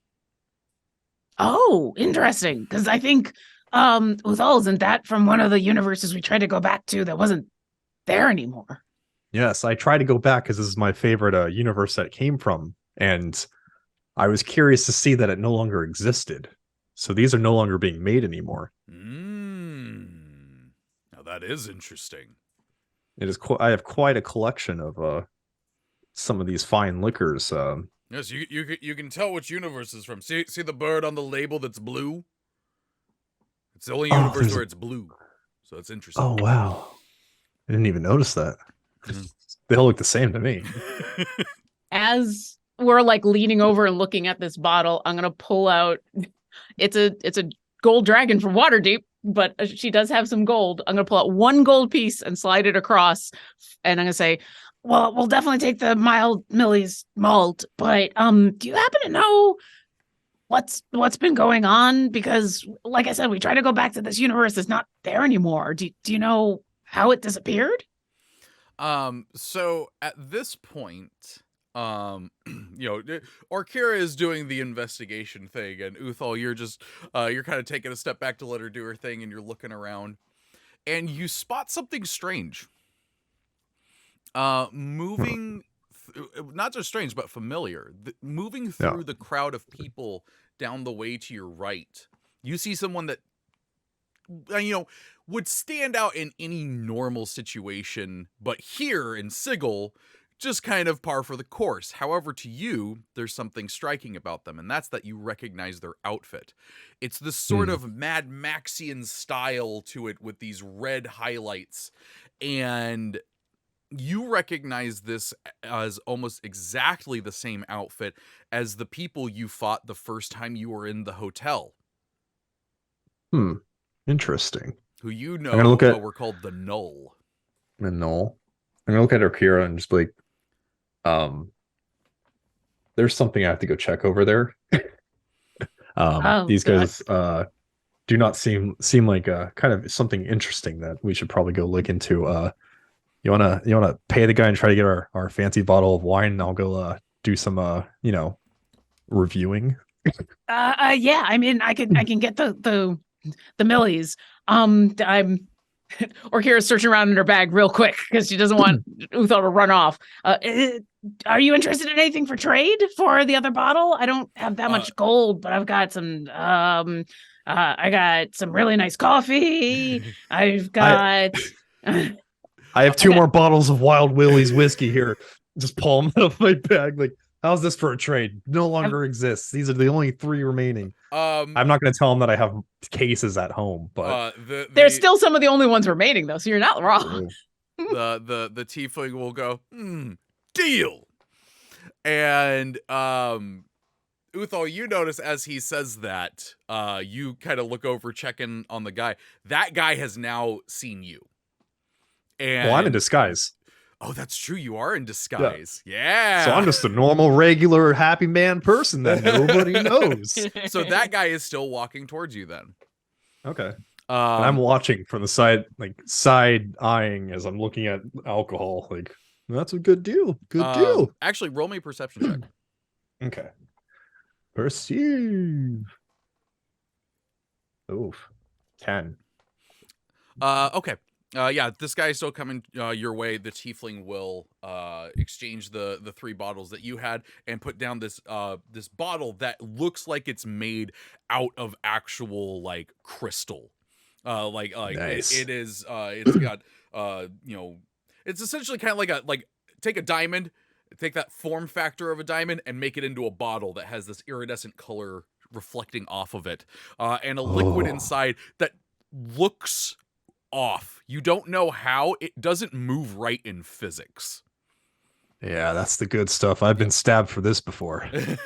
Oh, interesting. Because I think Uthal, isn't that from one of the universes we tried to go back to that wasn't there anymore? Yes, I try to go back because this is my favorite universe that it came from, and I was curious to see that it no longer existed. So these are no longer being made anymore. Now that is interesting. It is. I have quite a collection of some of these fine liquors. Yes, you can tell which universe is from. See the bird on the label that's blue? It's the only universe there's where it's blue. So it's interesting. Oh wow, I didn't even notice that. Mhm. They all look the same to me. As we're like leaning over and looking at this bottle, I'm gonna pull out. It's a gold dragon from Waterdeep, but she does have some gold. I'm gonna pull out 1 gold piece and slide it across, and I'm gonna say, "Well, we'll definitely take the mild Millie's malt, but do you happen to know what's been going on? Because, like I said, we try to go back to this universe that's not there anymore. Do you know how it disappeared?" So at this point, Orkira is doing the investigation thing, and Uthal, you're just you're kind of taking a step back to let her do her thing, and you're looking around. and you spot something strange. Moving, not just strange, but familiar. Moving through the crowd of people down the way to your right, you see someone that, would stand out in any normal situation, but here in Sigil, just kind of par for the course. However, to you, there's something striking about them, and that's that you recognize their outfit. It's this sort of Mad Maxian style to it with these red highlights, and you recognize this as almost exactly the same outfit as the people you fought the first time you were in the hotel. Interesting. Who I'm gonna look at were called the Null. the Null. I'm gonna look at Arcana and just be like, there's something I have to go check over there. These guys do not seem like kind of something interesting that we should probably go look into. You wanna pay the guy and try to get our fancy bottle of wine, and I'll go do some reviewing. Yeah, I mean, I can get the millies. I'm Orkira's searching around in her bag real quick because she doesn't want Uthal to run off. Are you interested in anything for trade for the other bottle? I don't have that much gold, but I've got some. I got some really nice coffee. I've got. I have two more bottles of Wild Willie's whiskey here. Just pull them out of my bag. Like, how's this for a trade? No longer exists. These are the only 3 remaining. I'm not going to tell them that I have cases at home, but there's still some of the only ones remaining, though. So you're not wrong. the tiefling will go, deal. And Uthal, you notice as he says that, you kind of look over, checking on the guy. That guy has now seen you. And I'm in disguise. Oh, that's true. You are in disguise. Yeah. So I'm just a normal, regular, happy man person that nobody knows. So that guy is still walking towards you then. Okay. And I'm watching from the side, like side eyeing as I'm looking at alcohol. Like, that's a good deal. Good deal. Actually, roll me a perception check. Okay. Perceive. Oof. 10. Okay. Yeah, this guy is still coming your way. The tiefling will exchange the 3 bottles that you had and put down this this bottle that looks like it's made out of actual like crystal. Nice. It is. It's got it's essentially kind of like take a diamond, take that form factor of a diamond, and make it into a bottle that has this iridescent color reflecting off of it, and a liquid inside that looks off. You don't know how. It doesn't move right in physics. Yeah, that's the good stuff. I've been stabbed for this before. And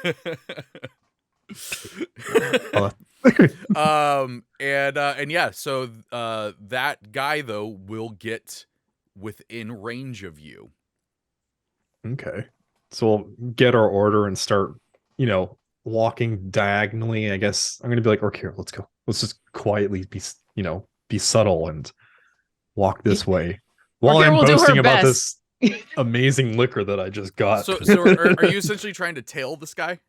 yeah, so that guy though will get within range of you. Okay. So we'll get our order and start, walking diagonally. I guess I'm gonna be like, okay, let's go. Let's just quietly be subtle and walk this way while I'm boasting about this amazing liquor that I just got. So are you essentially trying to tail this guy?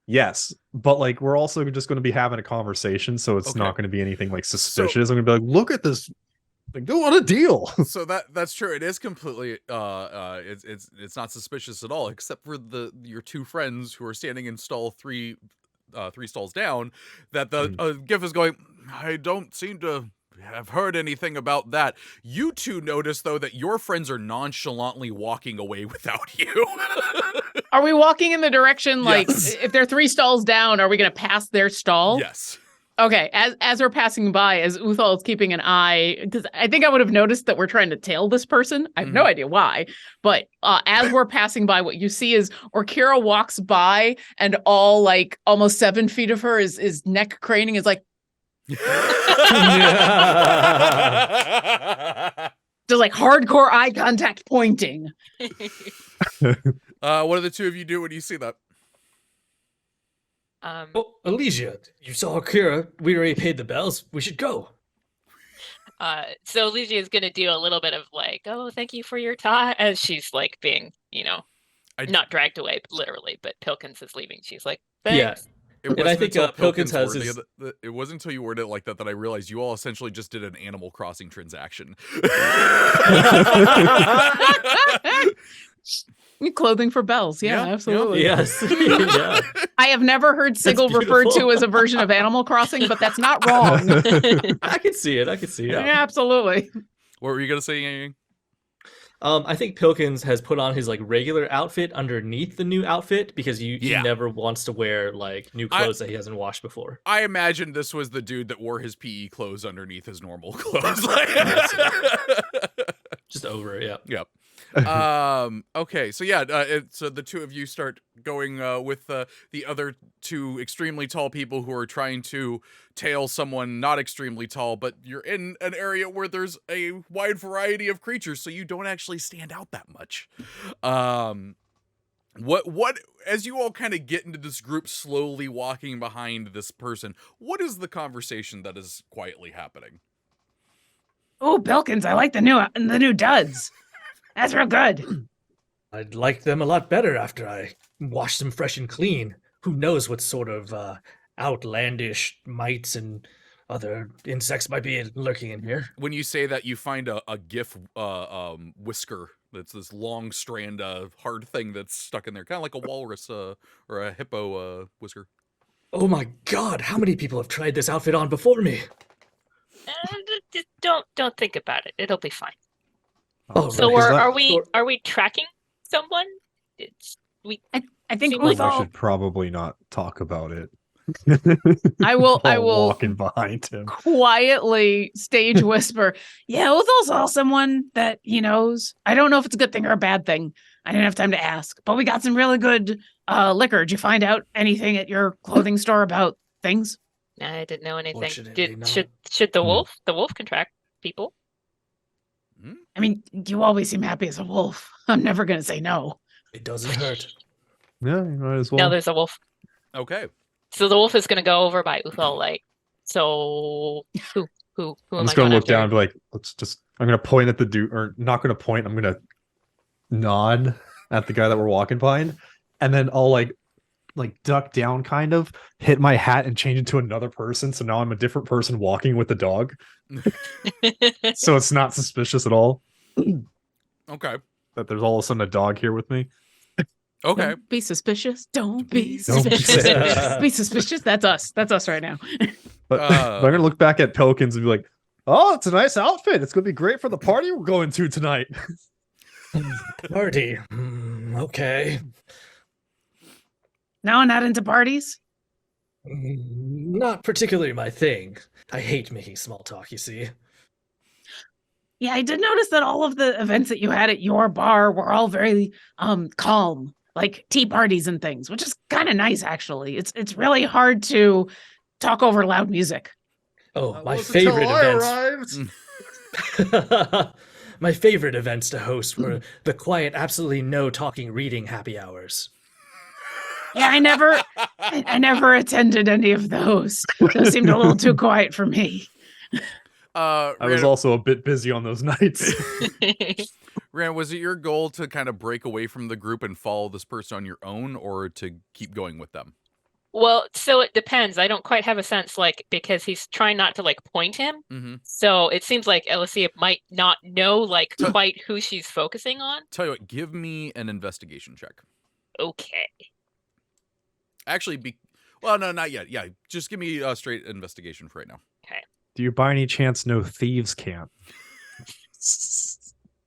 Yes, but like we're also just going to be having a conversation, so it's not going to be anything like suspicious. I'm going to be like, look at this, like, go on a deal. So that's true. It is completely it's not suspicious at all, except for your 2 friends who are standing in stall 3 stalls down. That the GIF is going, I don't seem to have heard anything about that. You 2 notice though that your friends are nonchalantly walking away without you. Are we walking in the direction, like, Yes. if they're 3 stalls down, are we going to pass their stall? Yes. Okay, as we're passing by, as Uthal is keeping an eye, because I think I would have noticed that we're trying to tail this person. I have no idea why, but as we're passing by, what you see is Orkira walks by, and all like almost 7 feet of her is neck craning, is like, just like hardcore eye contact pointing. What do the 2 of you do when you see that? Oh, Alicia, you saw Akira. We already paid the bells. We should go. So Alicia is going to do a little bit of like, oh, thank you for your time, as she's like being, not dragged away literally, but Pilkins is leaving. She's like, thanks. It And I wasn't think until Pilkins has worded his. it wasn't until you worded it like that that I realized you all essentially just did an Animal Crossing transaction. Clothing for bells. Yeah, Yeah, absolutely. Yes. Yeah. I have never heard Sigil referred to beautiful. as a version of Animal Crossing, but that's not wrong. I can see it. I can see it. Yeah, absolutely. What were you gonna say, Yang Yang? I think Pilkins has put on his like regular outfit underneath the new outfit because he never wants to wear like new clothes that he hasn't washed before. I imagine this was the dude that wore his PE clothes underneath his normal clothes. Just over it, yeah. Yep. Okay, so yeah, so the two of you start going with the other two extremely tall people who are trying to tail someone not extremely tall, but you're in an area where there's a wide variety of creatures, so you don't actually stand out that much. What as you all kind of get into this group slowly walking behind this person, what is the conversation that is quietly happening? Oh, Pilkins, I like the new duds. That's real good. I'd like them a lot better after I wash them fresh and clean. Who knows what sort of outlandish mites and other insects might be lurking in here. When you say that, you find a GIF whisker. That's this long strand of hard thing that's stuck in there, kind of like a walrus or a hippo whisker. Oh my god, how many people have tried this outfit on before me? Don't think about it. It'll be fine. Oh, So right. are we tracking someone? I think Seem like- I Uthal, should probably not talk about it. I will walking behind him. quietly stage whisper, yeah, Uthal's all someone that he knows. I don't know if it's a good thing or a bad thing. I didn't have time to ask, but we got some really good liquor. Did you find out anything at your clothing store about things? I didn't know anything. Fortunately not. Should the wolf? The wolf can track people. I mean, you always seem happy as a wolf. I'm never going to say no. It doesn't hurt. Yeah, you might as well. No, there's a wolf. Okay. So the wolf is going to go over by Uthal, like, so who I'm am just I gonna going look after? down and be like, I'm gonna point at the dude, or not gonna point, I'm gonna nod at the guy that we're walking behind, and then I'll like duck down, kind of hit my hat and change into another person, so now I'm a different person walking with the dog. So it's not suspicious at all Okay. that there's all of a sudden a dog here with me. Okay. Don't be suspicious. Don't be Don't be suspicious. Be suspicious. That's us. That's us right now. But I'm gonna look back at Pilkins and be like, oh, it's a nice outfit. It's gonna be great for the party we're going to tonight. Party. Okay. No, I'm not into parties. Not particularly my thing. I hate making small talk, you see. Yeah, I did notice that all of the events that you had at your bar were all very calm, like tea parties and things, which is kind of nice actually. It's really hard to talk over loud music. Oh, my favorite events. My favorite events to host were the quiet, absolutely no talking, reading happy hours. Yeah, I never attended any of those. Those seemed a little too quiet for me. I was also a bit busy on those nights. Rand, was it your goal to kind of break away from the group and follow this person on your own, or to keep going with them? Well, so it depends. I don't quite have a sense, like, because he's trying not to, like, point him. Mm-hmm. So it seems like Alicia might not know, like, quite who she's focusing on. Tell you what, give me an investigation check. Okay. Actually, well, no, not yet. Yeah, just give me a straight investigation for right now. Do you by any chance know thieves' camp?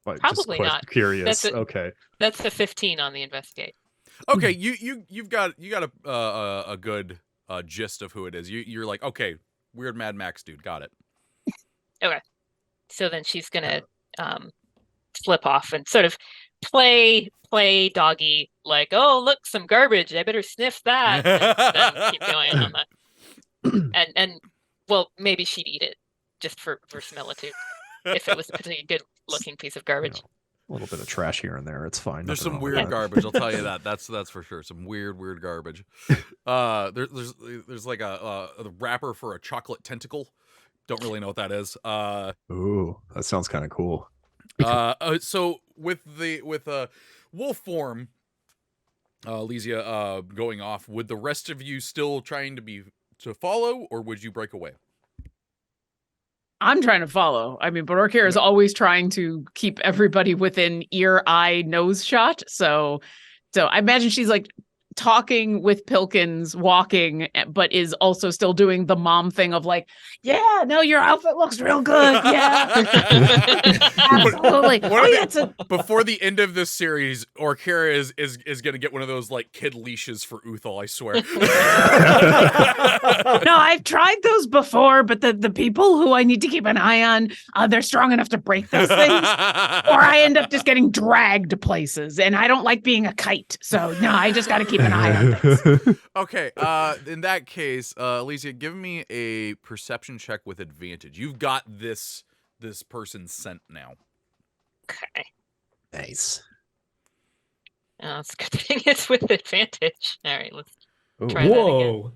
Probably not. Curious. Okay. That's the 15 on the investigate. Okay, you've got a good gist of who it is. You're like, okay, weird Mad Max dude, got it. Okay. So then she's gonna slip off and sort of play doggy, like, oh look, some garbage. I better sniff that. And then keep going on that. And well, maybe she'd eat it just for verisimilitude if it was a particularly good looking piece of garbage. A little bit of trash here and there. It's fine. There's Nothing some wrong with weird that. garbage. I'll tell you that. That's for sure. Some weird garbage. There's like a wrapper for a chocolate tentacle. Don't really know what that is. Ooh, that sounds kind of cool. So with wolf form, Elysia going off, would the rest of you still trying to follow, or would you break away? I'm trying to follow. I mean, but Orkira is always trying to keep everybody within ear, eye, nose shot. So I imagine she's like talking with Pilkins, walking, but is also still doing the mom thing of like, yeah, no, your outfit looks real good. Yeah, absolutely. Before the end of this series, Orkira is going to get one of those like kid leashes for Uthal, I swear. No, I've tried those before, but the people who I need to keep an eye on, they're strong enough to break those things, or I end up just getting dragged places, and I don't like being a kite. So no, I just got to keep an eye on things. Okay, in that case, Elysia, give me a perception check with advantage. You've got this person's scent now. Okay. Nice. Oh, it's a good thing it's with advantage. All right, let's try Whoa.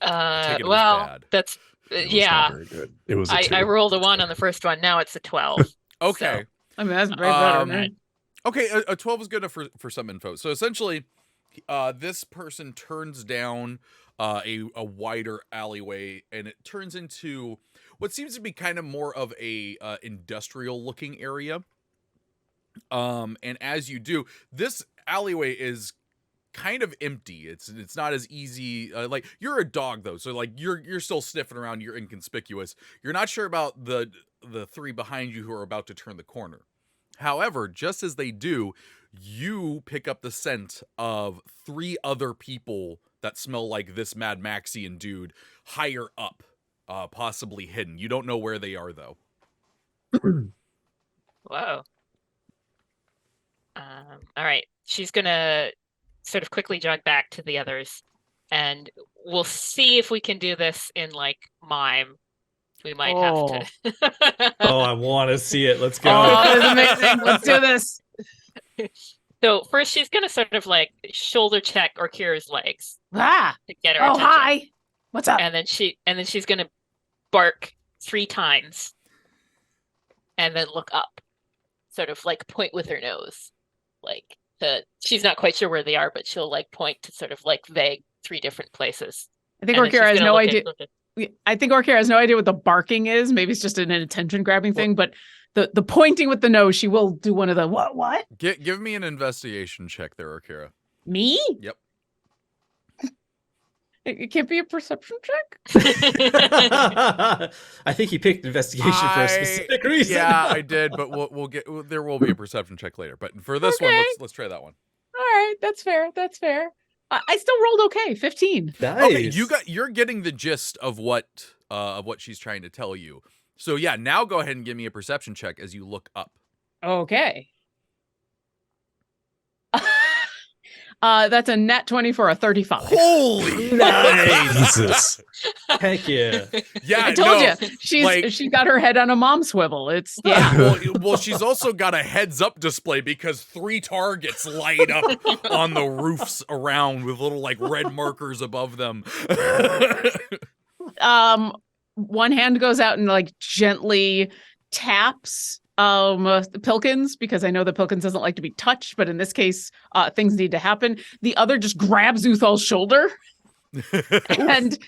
that again. Take it as Well, bad. that's It was yeah. not very good. It was. A 2. I rolled a 1 on the first one. Now it's a 12. Okay. I mean, that's very better. Um, Right? Okay, a 12 is good enough for some info. So essentially, this person turns down a wider alleyway, and it turns into what seems to be kind of more of a industrial looking area. And as you do, this alleyway is kind of empty. It's not as easy. Like, you're a dog though, so like you're still sniffing around. You're inconspicuous. You're not sure about the three behind you who are about to turn the corner. However, just as they do, you pick up the scent of 3 other people that smell like this Mad Maxian dude higher up, possibly hidden. You don't know where they are, though. Whoa. All right. She's gonna sort of quickly jog back to the others, and we'll see if we can do this in like mime. We might have to. Oh, I want to see it. Let's go. Oh, this is amazing. Let's do this. So first, she's gonna sort of like shoulder check Orkira's legs Ah. to get her Oh, attention. hi. What's up? And then she's gonna bark 3 times, and then look up, sort of like point with her nose, like she's not quite sure where they are, but she'll like point to sort of like vague 3 different places. I think And then she's Orkira has gonna no look idea. I think Orkira has no idea what the barking is. Maybe it's just an attention grabbing thing, but the pointing with the nose, she will do one of the what? Give me an investigation check there, Orkira. Me? Yep. It can't be a perception check? I think he picked investigation for a specific reason. Yeah, I did, but there will be a perception check later. But for this one, let's try that one. All right, that's fair. That's fair. I still rolled okay, 15. Nice. Okay, you're getting the gist of what she's trying to tell you. So yeah, now go ahead and give me a perception check as you look up. Okay. That's a net 20 for a 35. Holy Nice. Jesus. Heck yeah. Yeah, I told no, you, she got her head on a mom swivel. It's well, she's also got a heads-up display because 3 targets light up on the roofs around with little like red markers above them. One hand goes out and like gently taps Pilkins, because I know that Pilkins doesn't like to be touched, but in this case, things need to happen. The other just grabs Uthal's shoulder and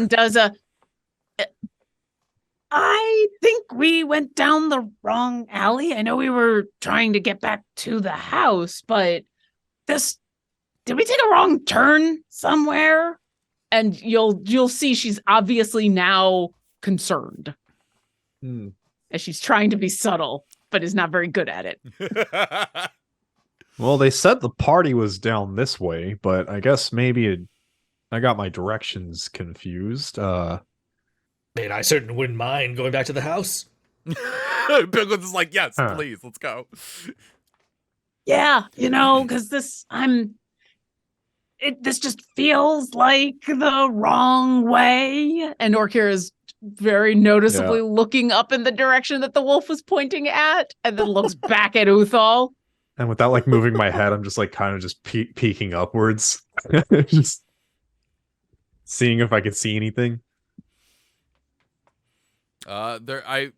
does a. I think we went down the wrong alley. I know we were trying to get back to the house, but did we take a wrong turn somewhere? And you'll see she's obviously now concerned. As she's trying to be subtle, but is not very good at it. Well, they said the party was down this way, but I guess maybe I got my directions confused. Man, I certainly wouldn't mind going back to the house. Pilgrim's is like, yes, please, let's go. Yeah, because this just feels like the wrong way. And Orkira is very noticeably looking up in the direction that the wolf was pointing at, and then looks back at Uthal. And without like moving my head, I'm just like kind of just peeking upwards, just seeing if I could see anything. Okay.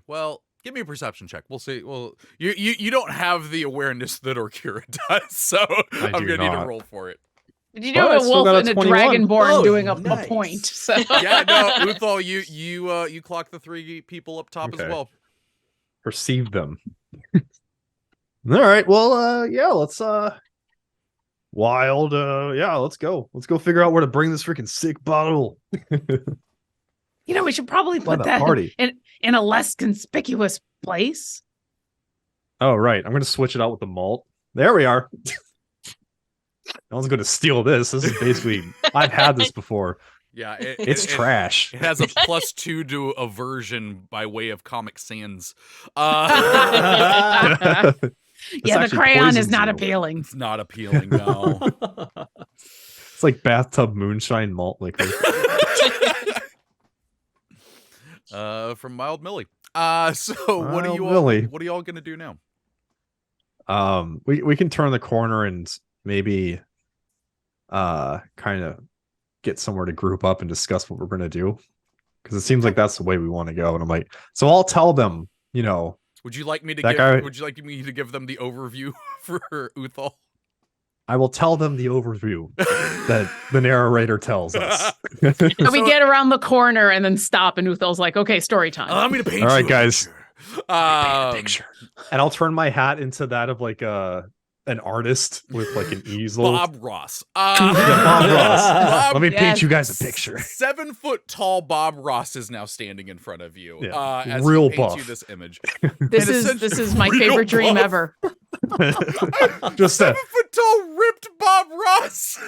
Well, Give me a perception check. We'll see. Well, you don't have the awareness that Orkira does, so I'm do gonna need to not. roll for it. Did you do Well, I a still wolf got a and a 21. dragonborn Oh, doing a nice. point? So Yeah, no, Uthal, you clock the 3 people up top as Okay. well. Perceive them. All right. Well, yeah, let's wild. Yeah, let's go. Let's go figure out where to bring this freaking sick bottle. we should probably By put the that party. in a less conspicuous place. Oh, right. I'm gonna switch it out with the malt. There we are. No one's gonna steal this. This is basically I've had this before. Yeah, It's trash. It has a +2 to aversion by way of Comic Sans. This Yeah, the actually crayon is poisons not you. appealing. It's not appealing, no. It's like bathtub moonshine malt liquor. From Mild Millie. So what are Mild you all? Millie. What are y'all gonna do now? We can turn the corner and maybe kind of get somewhere to group up and discuss what we're gonna do, because it seems like that's the way we want to go. And I'm like, so I'll tell them, Would you like me to That guy- Would you like me to give them the overview for Uthal? I will tell them the overview that the narrator tells us. And we So- get around the corner and then stop, and Uthal's like, "Okay, story time." Allow me to paint All right, you a guys. picture. And I'll turn my hat into that of like an artist with like an easel. Bob Ross. Yeah, Bob Ross. Bob- Let me Yes. paint you guys a picture. 7 foot tall Bob Ross is now standing in front of you. Yeah, As real he paints you buff. this image. This And is my real favorite dream buff. ever. Just 7 foot tall ripped Bob Ross.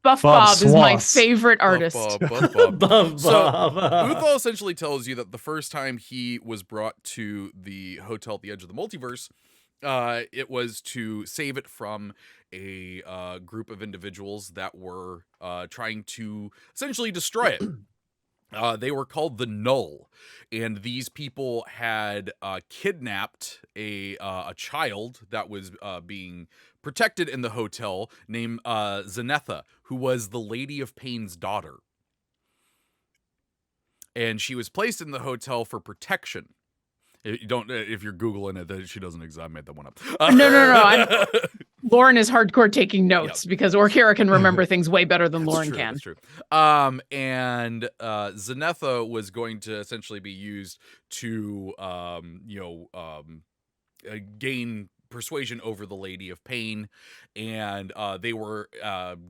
Buff Bob Bob is my Sloss. favorite artist. Buff Bob. Bob, So, Bob. Uthal essentially tells you that the first time he was brought to the hotel at the edge of the multiverse, it was to save it from a group of individuals that were trying to essentially destroy it. They were called the Null, and these people had kidnapped a child that was being protected in the hotel named Zenetha, who was the Lady of Pain's daughter. And she was placed in the hotel for protection. If you're Googling it, that she doesn't exist. I made that one up. No. Lauren is hardcore taking notes because Orkira can remember things way better than Lauren can. That's true. And Zenetha was going to essentially be used to, gain persuasion over the Lady of Pain, and they were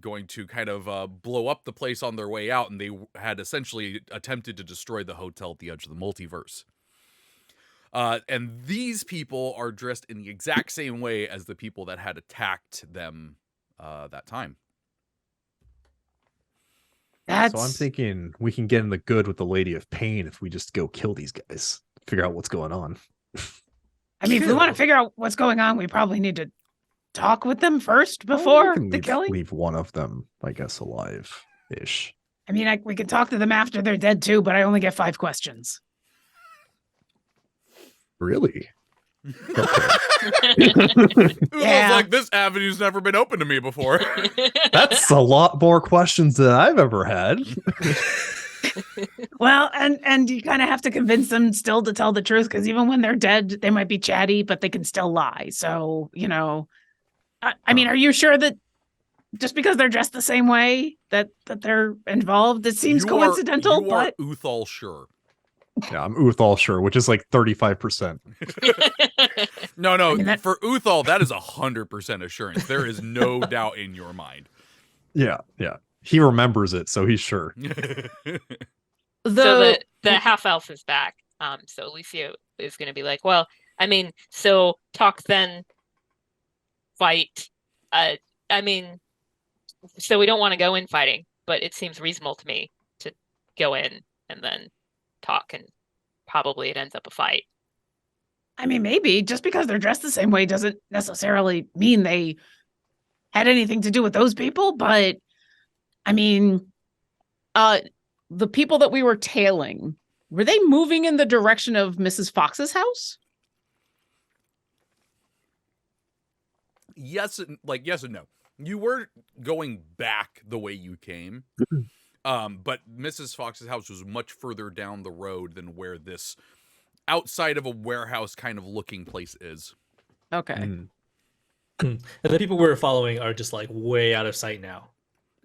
going to kind of blow up the place on their way out, and they had essentially attempted to destroy the hotel at the edge of the multiverse. And these people are dressed in the exact same way as the people that had attacked them that time. So I'm thinking we can get in the good with the Lady of Pain if we just go kill these guys, figure out what's going on. I mean, if we want to figure out what's going on, we probably need to talk with them first before We can the killing. leave one of them, I guess, alive-ish. I mean, we can talk to them after they're dead too, but I only get 5 questions. Really? It was Yeah. like, this avenue's never been open to me before. That's a lot more questions than I've ever had. Well, and you kind of have to convince them still to tell the truth, because even when they're dead, they might be chatty, but they can still lie. So, I mean, are you sure that just because they're dressed the same way that they're involved? It seems coincidental, you but are Uthal sure. Yeah, I'm Uthal sure, which is like 35%. No, I mean, for Uthal, that is 100% assurance. There is no doubt in your mind. Yeah. He remembers it, so he's sure. So the half elf is back. So Alicia is going to be like, well, I mean, so talk then, fight. I mean, so we don't want to go in fighting, but it seems reasonable to me to go in and then talk, and probably it ends up a fight. I mean, maybe just because they're dressed the same way doesn't necessarily mean they had anything to do with those people. But I mean, the people that we were tailing, were they moving in the direction of Mrs. Fox's house? Yes and no. You were going back the way you came. But Mrs. Fox's house was much further down the road than where this outside of a warehouse kind of looking place is. Okay. Mm. And the people we're following are just like way out of sight now.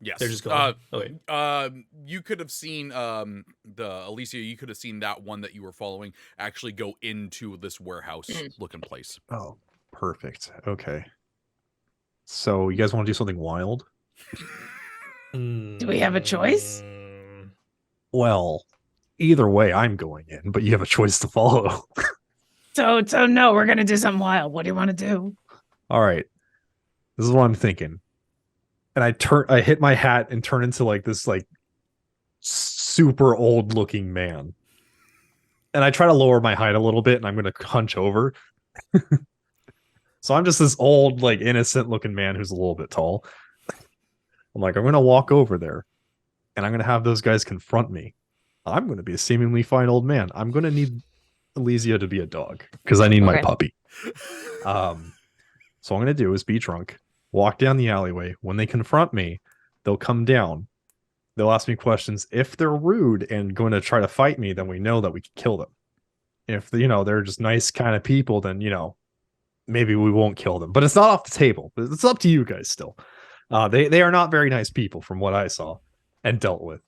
Yes. They're just going. Okay. You could have seen Alicia, you could have seen that one that you were following actually go into this warehouse looking place. Oh, perfect. Okay. So you guys want to do something wild? Do we have a choice? Well, either way, I'm going in, but you have a choice to follow. So no, we're gonna do something wild. What do you want to do? All right. This is what I'm thinking. And I hit my hat and turn into like this like super old looking man. And I try to lower my height a little bit and I'm going to hunch over. So I'm just this old, like innocent looking man who's a little bit tall. I'm like, I'm going to walk over there and I'm going to have those guys confront me. I'm going to be a seemingly fine old man. I'm going to need Elysia to be a dog because I need my puppy. So what I'm going to do is be drunk, walk down the alleyway. When they confront me, they'll come down. They'll ask me questions. If they're rude and going to try to fight me, then we know that we can kill them. If they're just nice kind of people, then maybe we won't kill them. But it's not off the table. It's up to you guys still. They are not very nice people from what I saw and dealt with.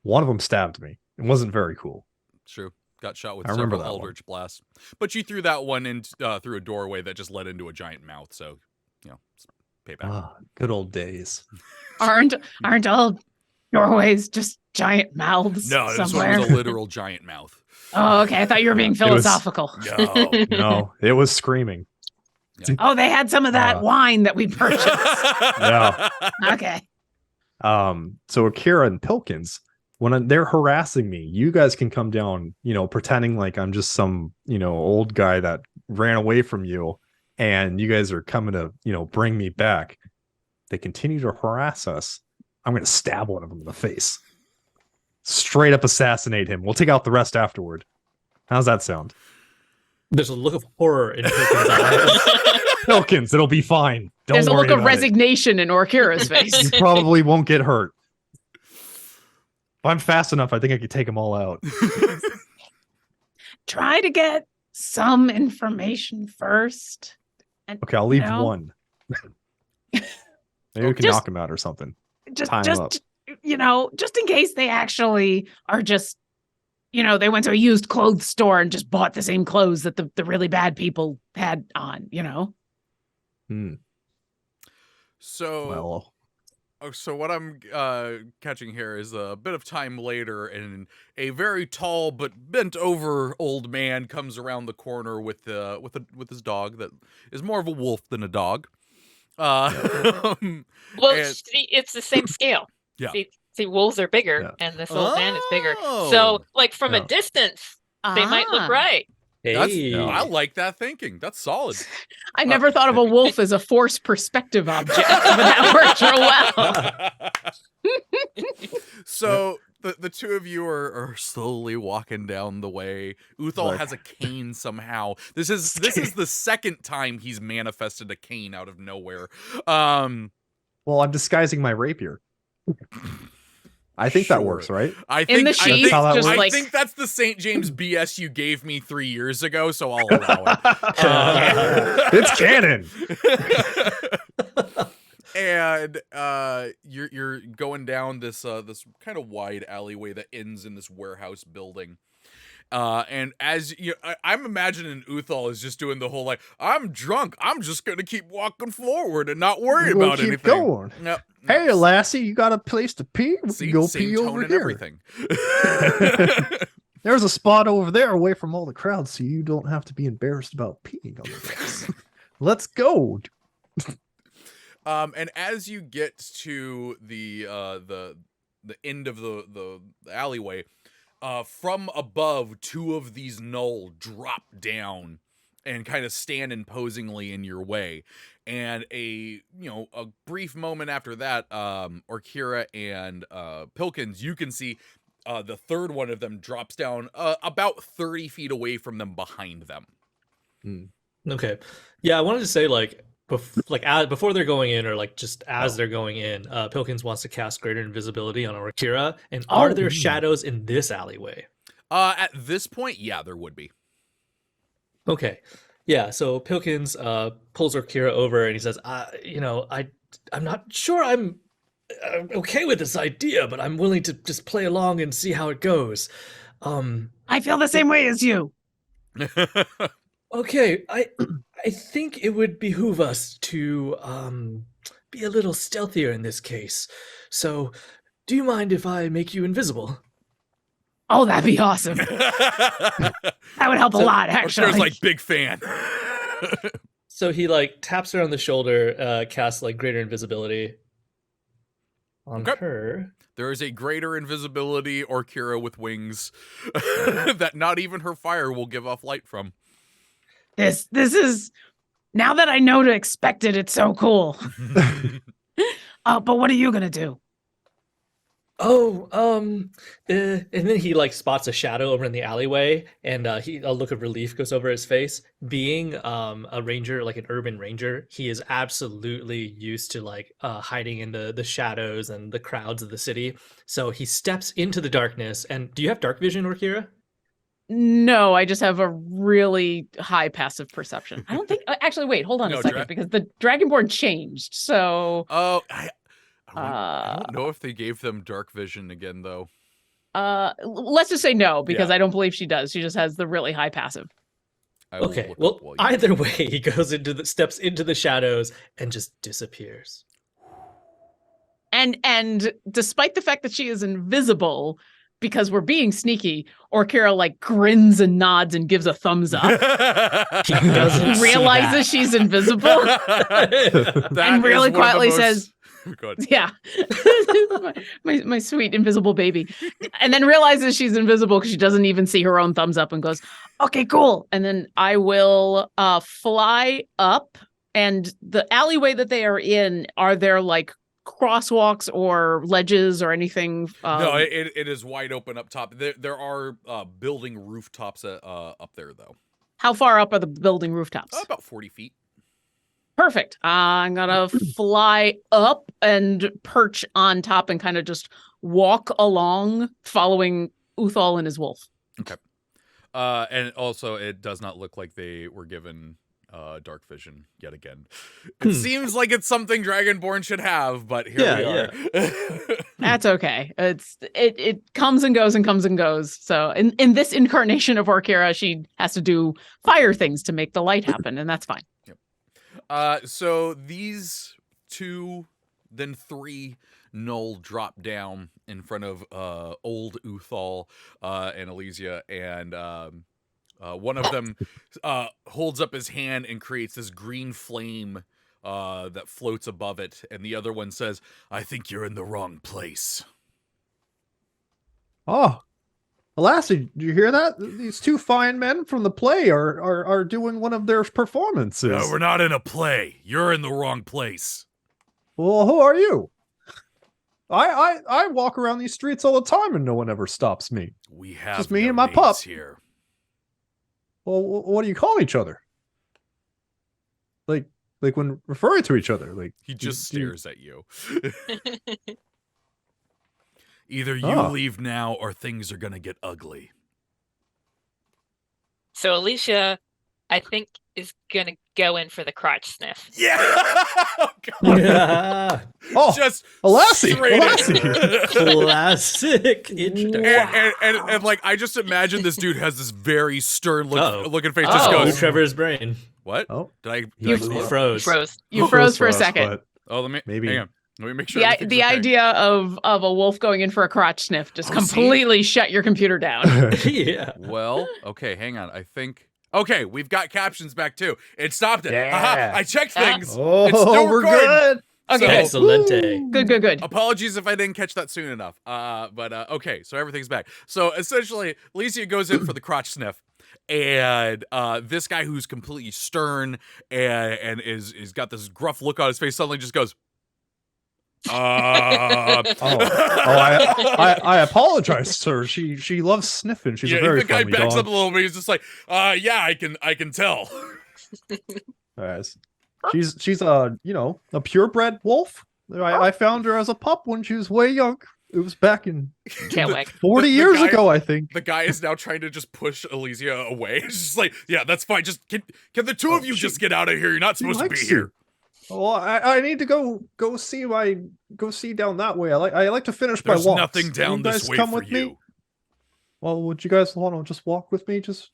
One of them stabbed me. It wasn't very cool. True. Got shot with I remember several that one. Eldritch blasts. But you threw that one in through a doorway that just led into a giant mouth. So, it's payback. Good old days. Aren't all doorways just giant mouths? No, this somewhere? one was a literal giant mouth. Oh, okay. I thought you were being philosophical. No, it was screaming. Oh, they had some of that wine that we purchased. Yeah. Okay. So Akira and Pilkins, when they're harassing me, you guys can come down, pretending like I'm just some, old guy that ran away from you, and you guys are coming to, bring me back. They continue to harass us. I'm going to stab one of them in the face. Straight up assassinate him. We'll take out the rest afterward. How's that sound? There's a look of horror in Pilkins' eyes. Pilkins, it'll be fine. Don't There's a worry look of about it. resignation in Orkira's face. You probably won't get hurt. If I'm fast enough, I think I could take them all out. Try to get some information first. And, Okay, I'll leave one. Maybe we can Just- knock him out or something. Just, Tie 'em up. just in case they actually are just, they went to a used clothes store and just bought the same clothes that the really bad people had on, So, so what I'm catching here is a bit of time later, and a very tall but bent over old man comes around the corner with his dog that is more of a wolf than a dog. Well, see, it's the same scale. Yeah. See, wolves are bigger, and this old man is bigger. So, like from a distance, they might look right. Hey. I like that thinking. That's solid. I never thought of a wolf as a forced perspective object, but that worked real well. So the two of you are slowly walking down the way. Uthal has a cane somehow. This is the second time he's manifested a cane out of nowhere. Well, I'm disguising my rapier. I think that works, right? I think In the sheath, I think that's the St. James BS you gave me 3 years ago, so I'll allow it. It's canon. And you're going down this kind of wide alleyway that ends in this warehouse building. And as I'm imagining Uthal is just doing the whole like, I'm drunk, I'm just gonna keep walking forward and not worry about anything. Going. Nope. Hey, lassie, you got a place to pee? We can go Same pee tone over and here. everything. There's a spot over there away from all the crowd, so you don't have to be embarrassed about peeing on the place. Let's go. And as you get to the end of the alleyway, from above, two of these gnoll drop down and kind of stand imposingly in your way. And a brief moment after that, Orkira and Pilkins, you can see the third one of them drops down about 30 feet away from them behind them. Okay. Yeah, I wanted to say before they're going in, or like just as they're going in, Pilkins wants to cast greater invisibility on Orkira. And are there shadows in this alleyway? At this point, yeah, there would be. Okay. Yeah, so Pilkins pulls Orkira over and he says, I'm not sure I'm okay with this idea, but I'm willing to just play along and see how it goes. I feel the same way as you. Okay, I think it would behoove us to be a little stealthier in this case. So, do you mind if I make you invisible? Oh, that'd be awesome. That would help a lot, actually. Orkira's like, big fan. So he like taps her on the shoulder, casts like greater invisibility on her. There is a greater invisibility Orkira with wings that not even her fire will give off light from. This is, now that I know to expect it, it's so cool. But what are you gonna do? And then he like spots a shadow over in the alleyway, and a look of relief goes over his face. Being a ranger, like an urban ranger, he is absolutely used to like hiding in the shadows and the crowds of the city. So he steps into the darkness. And do you have dark vision, Orkira? No, I just have a really high passive perception. I don't think. Actually, wait, hold on a second, because the Dragonborn changed. So. Oh, I don't know if they gave them dark vision again, though. Let's just say no, because I don't believe she does. She just has the really high passive. Okay, well, either way, he goes steps into the shadows and just disappears. And despite the fact that she is invisible, because we're being sneaky, Orkira like grins and nods and gives a thumbs up. He doesn't realizes she's invisible and really quietly says, yeah, my sweet invisible baby, and then realizes she's invisible because she doesn't even see her own thumbs up and goes, okay, cool. And then I will fly up, and the alleyway that they are in, are there like crosswalks or ledges or anything? No, it is wide open up top. There are building rooftops up there, though. How far up are the building rooftops? About 40 feet. Perfect. I'm gonna fly up and perch on top and kind of just walk along, following Uthal and his wolf. Okay. And also, it does not look like they were given dark vision yet again. It seems like it's something Dragonborn should have, but here we are. That's okay. It comes and goes and comes and goes. So in this incarnation of Orkira, she has to do fire things to make the light happen, and that's fine. Yep. So these two, then three Null drop down in front of old Uthal and Elysia, and one of them holds up his hand and creates this green flame that floats above it, and the other one says, I think you're in the wrong place. Oh, Lassie, did you hear that? These two fine men from the play are doing one of their performances. No, we're not in a play. You're in the wrong place. Well, who are you? I walk around these streets all the time and no one ever stops me. We have just me and my pup here. Well, what do you call each other? Like when referring to each other, like he just stares at you. Either you leave now or things are gonna get ugly. So Alicia, I think, is gonna go in for the crotch sniff. Yeah. Oh, just Lassie. Classic introduction. And like I just imagine this dude has this very stern looking face. Oh, Just goes Trevor's brain. What? Oh, did I? You froze. You froze for a second. Oh, let me maybe. Hang on. Let me make sure. The idea of a wolf going in for a crotch sniff just completely shut your computer down. Yeah. Well, okay, hang on. I think. Okay, we've got captions back too. It stopped it. Yeah. Aha, I checked things. Oh, it's still we're recording. good. Okay, Excelente. Good. Apologies if I didn't catch that soon enough. But okay, so everything's back. So essentially, Alicia goes in for the crotch sniff, and this guy who's completely stern and is got this gruff look on his face suddenly just goes. I apologize, sir. She loves sniffing. She's a very the guy friendly backs dog. up a little bit. He's just like, yeah, I can tell. Yes. She's a purebred wolf. I found her as a pup when she was way young. It was back in Can't wait. 40 the years guy- ago, I think. The guy is now trying to just push Elysia away. It's just like, yeah, that's fine. Just can the two of you just get out of here? You're not supposed to be likes here. you. Well, I need to go see down that way. I like to finish There's my walks. nothing down You this guys way come for with you. me? Well, would you guys want to just walk with me just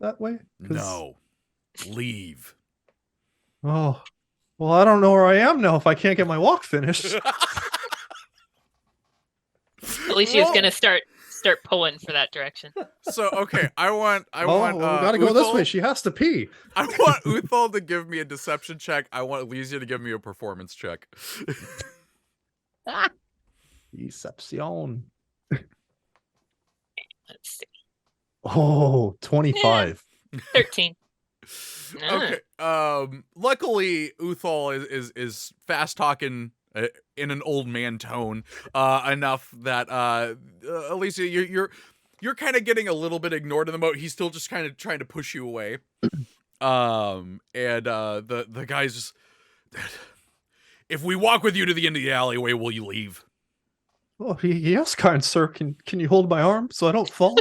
that way? 'Cause- No. Leave. Oh, well, I don't know where I am now if I can't get my walk finished. Alicia's Whoa. gonna start pulling for that direction. So okay, I want well, we gotta go this way. She has to pee. I want Uthal to give me a deception check. I want Elysia to give me a performance check. Deception. Let's see. Oh, 25. 13. Ah. Okay. Luckily, Uthal is fast talking in an old man tone enough that Elysia, you're kind of getting a little bit ignored in the moat. He's still just kind of trying to push you away. And the guy's just, if we walk with you to the end of the alleyway, will you leave? Oh, yes, kind sir. Can you hold my arm so I don't fall?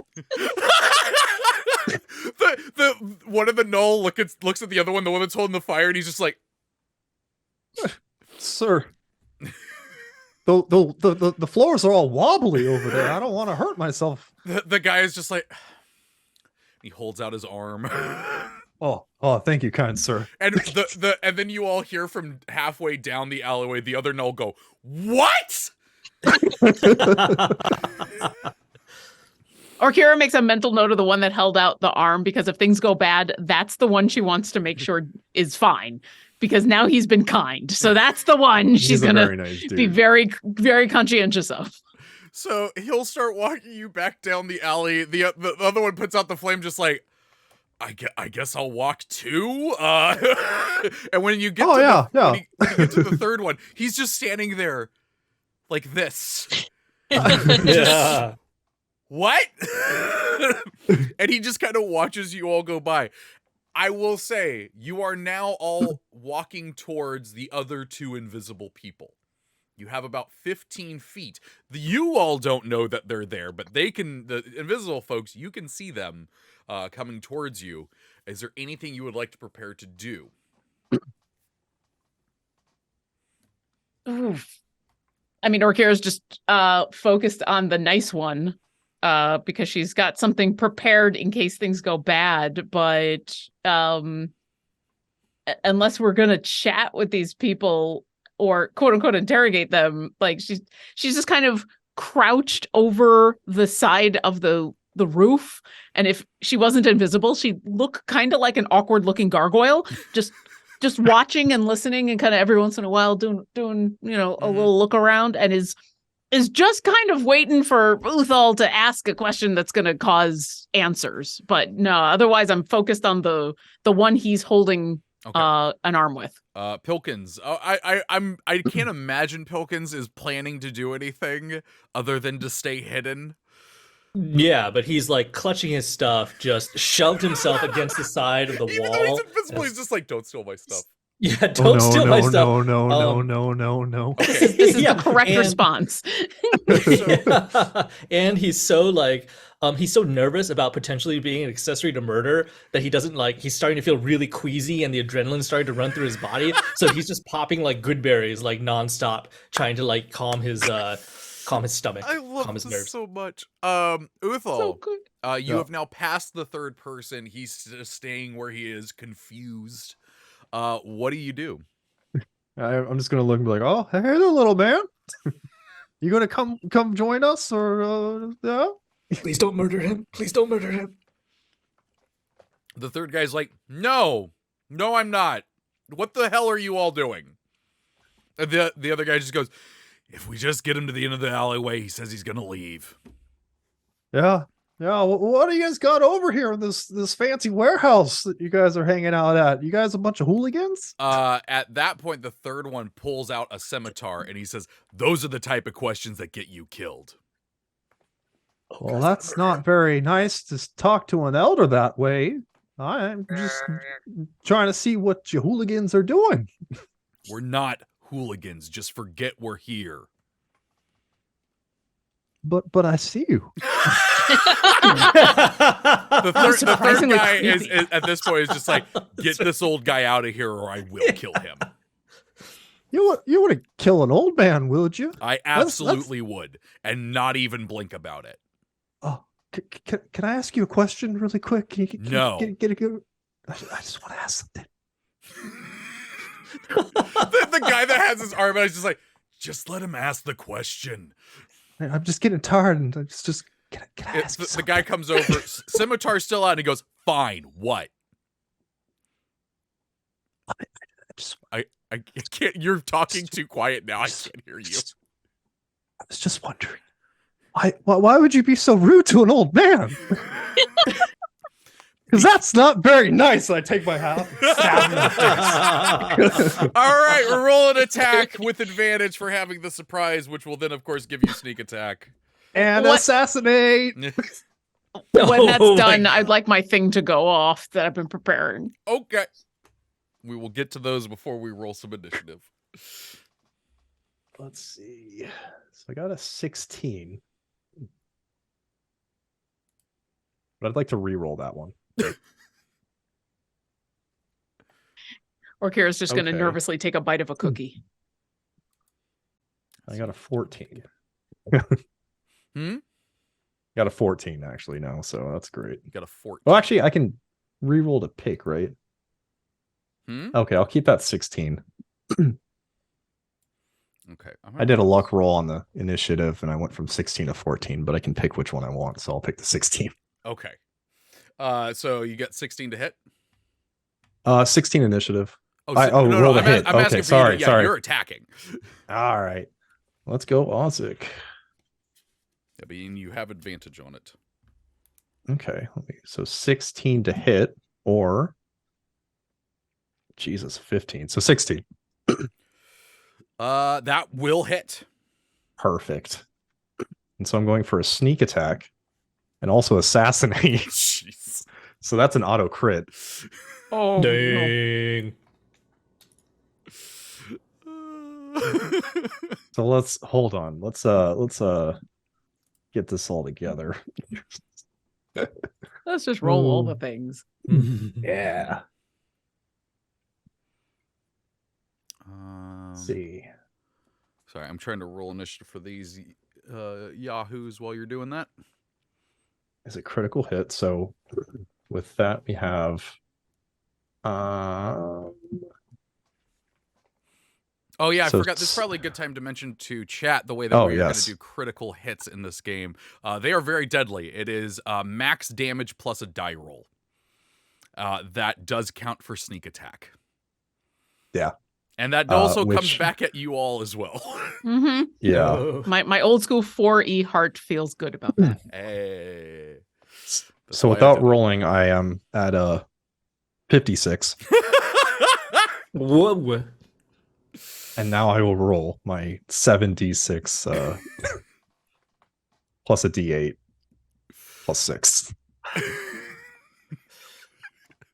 the one of the Null looks at the other one, the one that's holding the fire, and he's just like, Sir. The floors are all wobbly over there. I don't want to hurt myself. the guy is just like, he holds out his arm. Oh, thank you, kind sir. And and then you all hear from halfway down the alleyway, the other Null go, "What?" Orkira makes a mental note of the one that held out the arm because if things go bad, that's the one she wants to make sure is fine because now he's been kind. So that's the one she's He's a going very to nice dude. be very, very conscientious of. So he'll start walking you back down the alley. The other one puts out the flame, just like, I guess I'll walk too. And when you get when you get to the third one, he's just standing there like this. Yeah. What? And he just kind of watches you all go by. I will say, you are now all walking towards the other two invisible people. You have about 15 feet. You all don't know that they're there, but they can, the invisible folks, you can see them coming towards you. Is there anything you would like to prepare to do? Oof. I mean, Orkira's just focused on the nice one because she's got something prepared in case things go bad. But unless we're going to chat with these people or quote unquote interrogate them, like she's just kind of crouched over the side of the roof. And if she wasn't invisible, she'd look kind of like an awkward looking gargoyle, just watching and listening and kind of every once in a while doing a little look around and is just kind of waiting for Uthal to ask a question that's going to cause answers. But no, otherwise I'm focused on the one he's holding an arm with. Pilkins. I can't imagine Pilkins is planning to do anything other than to stay hidden. Yeah, but he's like clutching his stuff, just shoved himself against the side of the Even wall. though he's invisible, he's just like, don't steal my stuff. Yeah, don't steal my stuff. No. Okay. This is the correct response. Yeah. And he's so he's so nervous about potentially being an accessory to murder that he doesn't he's starting to feel really queasy and the adrenaline's starting to run through his body. So he's just popping like good berries like nonstop, trying to calm his stomach. I love calm his this nerves. so much. Uthal, So good. you have now passed the third person. He's just staying where he is, confused. What do you do? I'm just gonna look and be like, oh, hey there, little man. You gonna come join us or yeah? Please don't murder him. Please don't murder him. The third guy's like, no, I'm not. What the hell are you all doing? And the other guy just goes, if we just get him to the end of the alleyway, he says he's gonna leave. Yeah. What do you guys got over here in this fancy warehouse that you guys are hanging out at? You guys a bunch of hooligans? At that point, the third one pulls out a scimitar and he says, those are the type of questions that get you killed. Well, that's not very nice to talk to an elder that way. I'm just trying to see what you hooligans are doing. We're not hooligans. Just forget we're here. but I see you. The third Surprisingly guy creepy. is at this point is just like, get this old guy out of here, or I will kill him. You want to kill an old man, would you? I absolutely would, and not even blink about it. Oh, can I ask you a question really quick? Can you No. I just want to ask something. The guy that has his arm out is just like, just let him ask the question. I'm just getting tired, and I'm just can I ask you The something? guy comes over, scimitar's still out, and he goes, fine, what? I can't, you're talking too quiet now, I can't hear you. I was just wondering, why would you be so rude to an old man? Because that's not very nice. I take my hat, stab him in the face. All right, we're rolling attack with advantage for having the surprise, which will then, of course, give you sneak attack. And What? assassinate. When Oh that's my done, God. I'd like my thing to go off that I've been preparing. Okay. We will get to those before we roll some initiative. Let's see. So I got a 16. But I'd like to re-roll that one. Or Kira's just going to Okay. nervously take a bite of a cookie. I got a 14. Hmm? Got a 14 actually now, so that's great. You got a 14. Well, actually, I can re-roll to pick, right? Hmm? Okay, I'll keep that 16. Okay. I did a luck roll on the initiative, and I went from 16 to 14, but I can pick which one I want, so I'll pick the 16. Okay. So you got 16 to hit? 16 initiative. Oh, no, roll the hit. I'm Okay, asking for sorry, you to, sorry. you're attacking. All right. Let's go Ozic. I mean, you have advantage on it. Okay, so 16 to hit, or Jesus, 15. So 16. That will hit. Perfect. And so I'm going for a sneak attack and also assassinate. Jeez. So that's an auto crit. Oh, no. Dang. So let's hold on. Let's get this all together. Let's just roll all Ooh. the things. Yeah. Um, Let's see. Sorry, I'm trying to roll initiative for these yahoos while you're doing that. Is a critical hit. So with that we have Oh yeah, I So forgot. This is s- probably a good time to mention to chat the way that Oh, we're going yes. to do critical hits in this game. They are very deadly. It is max damage plus a die roll. That does count for sneak attack. Yeah. And that also comes which- back at you all as well. Mm-hmm. yeah. Oh. My old school 4E heart feels good about that. Hey. That's So why I without did it. rolling, I am at 56. Whoa. And now I will roll my 7d6 plus a d8 plus 6.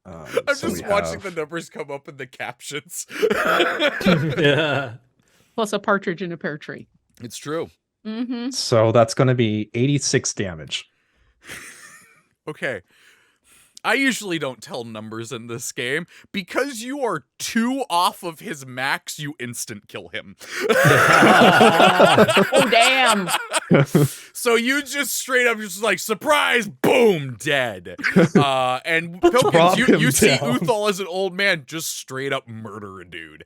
I'm so just we watching have- the numbers come up in the captions. Yeah. Plus a partridge in a pear tree. It's true. Mm-hmm. So that's going to be 86 damage. Okay. I usually don't tell numbers in this game. Because you are 2 off of his max, you instant kill him. Oh, damn. So you just straight up just like, surprise, boom, dead. And Pilkins, Drop you him see down. Uthal as an old man just straight up murder a dude.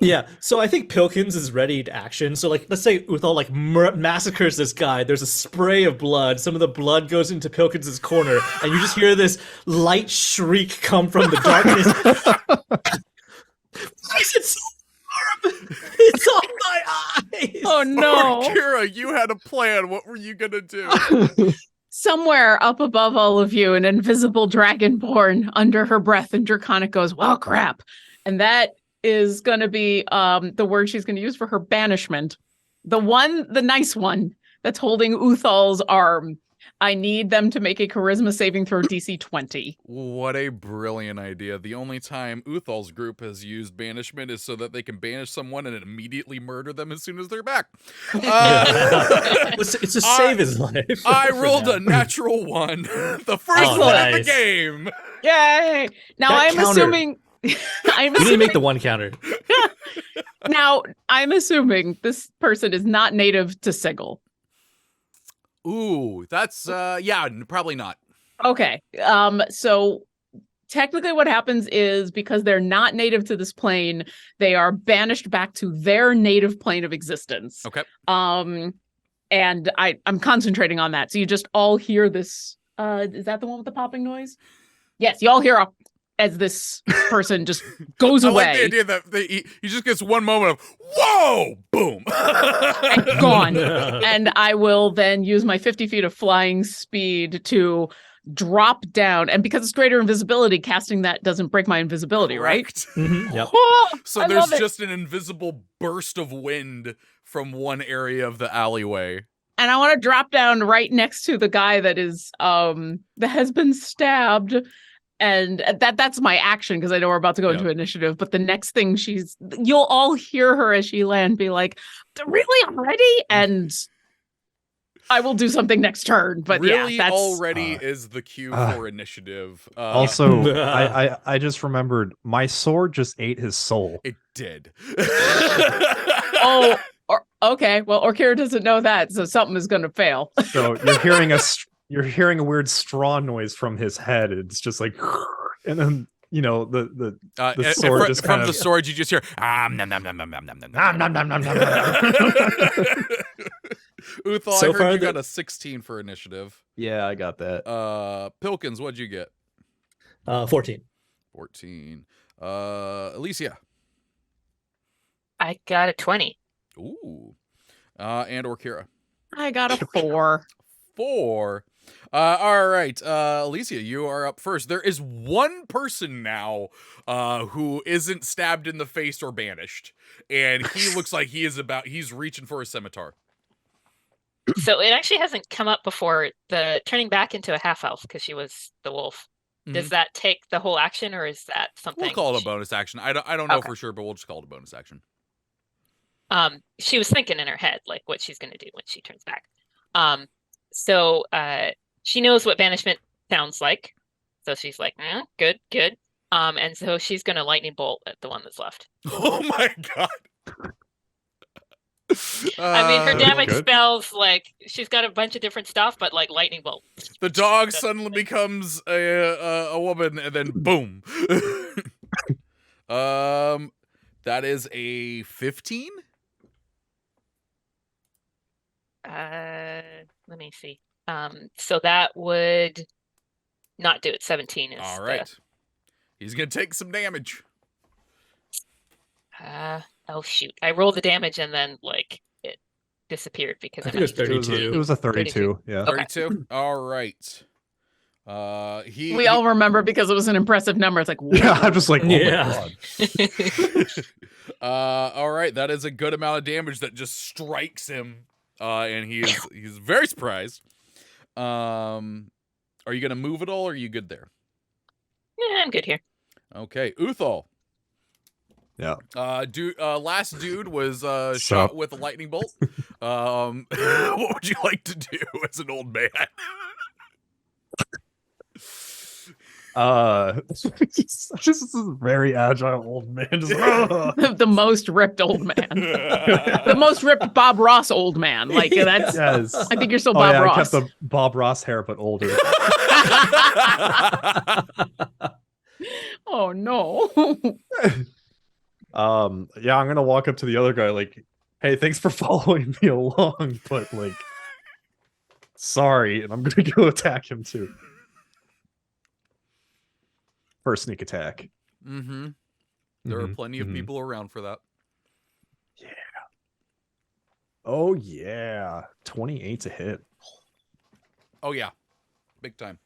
Yeah, so I think Pilkins is ready to action. So, like, let's say Uthal like massacres this guy. There's a spray of blood. Some of the blood goes into Pilkins's corner, and you just hear this light shriek come from the darkness. Why is it so warm? It's on my eyes. Oh, no. Kira, you had a plan. What were you gonna do? Somewhere up above all of you, an invisible dragonborn under her breath, and Draconic goes, well, crap. And that is going to be the word she's going to use for her banishment. The nice one that's holding Uthal's arm. I need them to make a charisma saving throw DC 20. What a brilliant idea. The only time Uthal's group has used banishment is so that they can banish someone and immediately murder them as soon as they're back. It's to save his life. I for rolled now. a natural 1. The first Oh, one of the nice. game. Yay! Now That I'm counter. assuming I'm You need to assuming make the one counter. now I'm assuming this person is not native to Sigil. Ooh, that's probably not. Okay. So technically what happens is because they're not native to this plane, they are banished back to their native plane of existence. Okay. And I'm concentrating on that. So you just all hear this. Is that the one with the popping noise? Yes, you all hear as this person just goes I away. like the idea that he just gets one moment of whoa, boom, And gone. And I will then use my 50 feet of flying speed to drop down. And because it's greater invisibility, casting that doesn't break my invisibility, right? Correct. Yep. Oh, So I there's love it. just an invisible burst of wind from one area of the alleyway. And I want to drop down right next to the guy that is that has been stabbed. And that's my action because I know we're about to go Yep. into initiative. But the next thing you'll all hear her as she lands be like, really already? And I will do something next turn. But really, yeah, that's already is the cue for initiative. Also, I just remembered my sword just ate his soul. It did. Okay. Well, Orkira doesn't know that, so something is going to fail. So you're hearing a weird straw noise from his head. It's just like, and then the sword just from kind the of sword, you just hear nom nom nom nom nom nom nom nom nom. nom nom nom nom nom. Uthal, So I far heard you the- got a 16 for initiative. Yeah, I got that. Pilkins, what'd you get? 14. 14. Alicia. I got a 20. Ooh. And Orkira. I got a 4. 4. All right, Alicia, you are up first. There is one person now who isn't stabbed in the face or banished, and he looks like he's reaching for a scimitar. So it actually hasn't come up before, the turning back into a half elf because she was the wolf. Does that take the whole action, or is that something? We'll call it a bonus action. I don't know Okay. for sure, but we'll just call it a bonus action. She was thinking in her head like what she's going to do when she turns back. So she knows what banishment sounds like. So she's like, good. And so she's going to lightning bolt at the one that's left. Oh my god. I mean, her damage good. spells, like, she's got a bunch of different stuff, but like lightning bolt. The dog suddenly becomes a woman, and then boom. That is a 15. Let me see. So that would not do it. 17 is All right. He's gonna take some damage. Oh shoot! I rolled the damage and then like it disappeared because I think it was 32. It was a 32. Yeah. Okay. 32. All right. We all remember because it was an impressive number. It's like, Yeah, I'm just like, oh Yeah. my god. All right, that is a good amount of damage that just strikes him, and he's very surprised. Are you gonna move at all, or are you good there? Yeah, I'm good here. Okay, Uthal. Yeah. Last dude was shot with a lightning bolt. What would you like to do as an old man? Just a very agile old man. Just, the most ripped old man. The most ripped Bob Ross old man. Like that's yes. I think you're still Oh Bob yeah, Ross. I kept the Bob Ross hair, but older. Oh no. Yeah, I'm gonna walk up to the other guy like, hey, thanks for following me along, but like, sorry, and I'm gonna go attack him too. First sneak attack. Mm-hmm. There are plenty of people around for that. Yeah. Oh yeah, 28 to hit. Oh yeah, big time.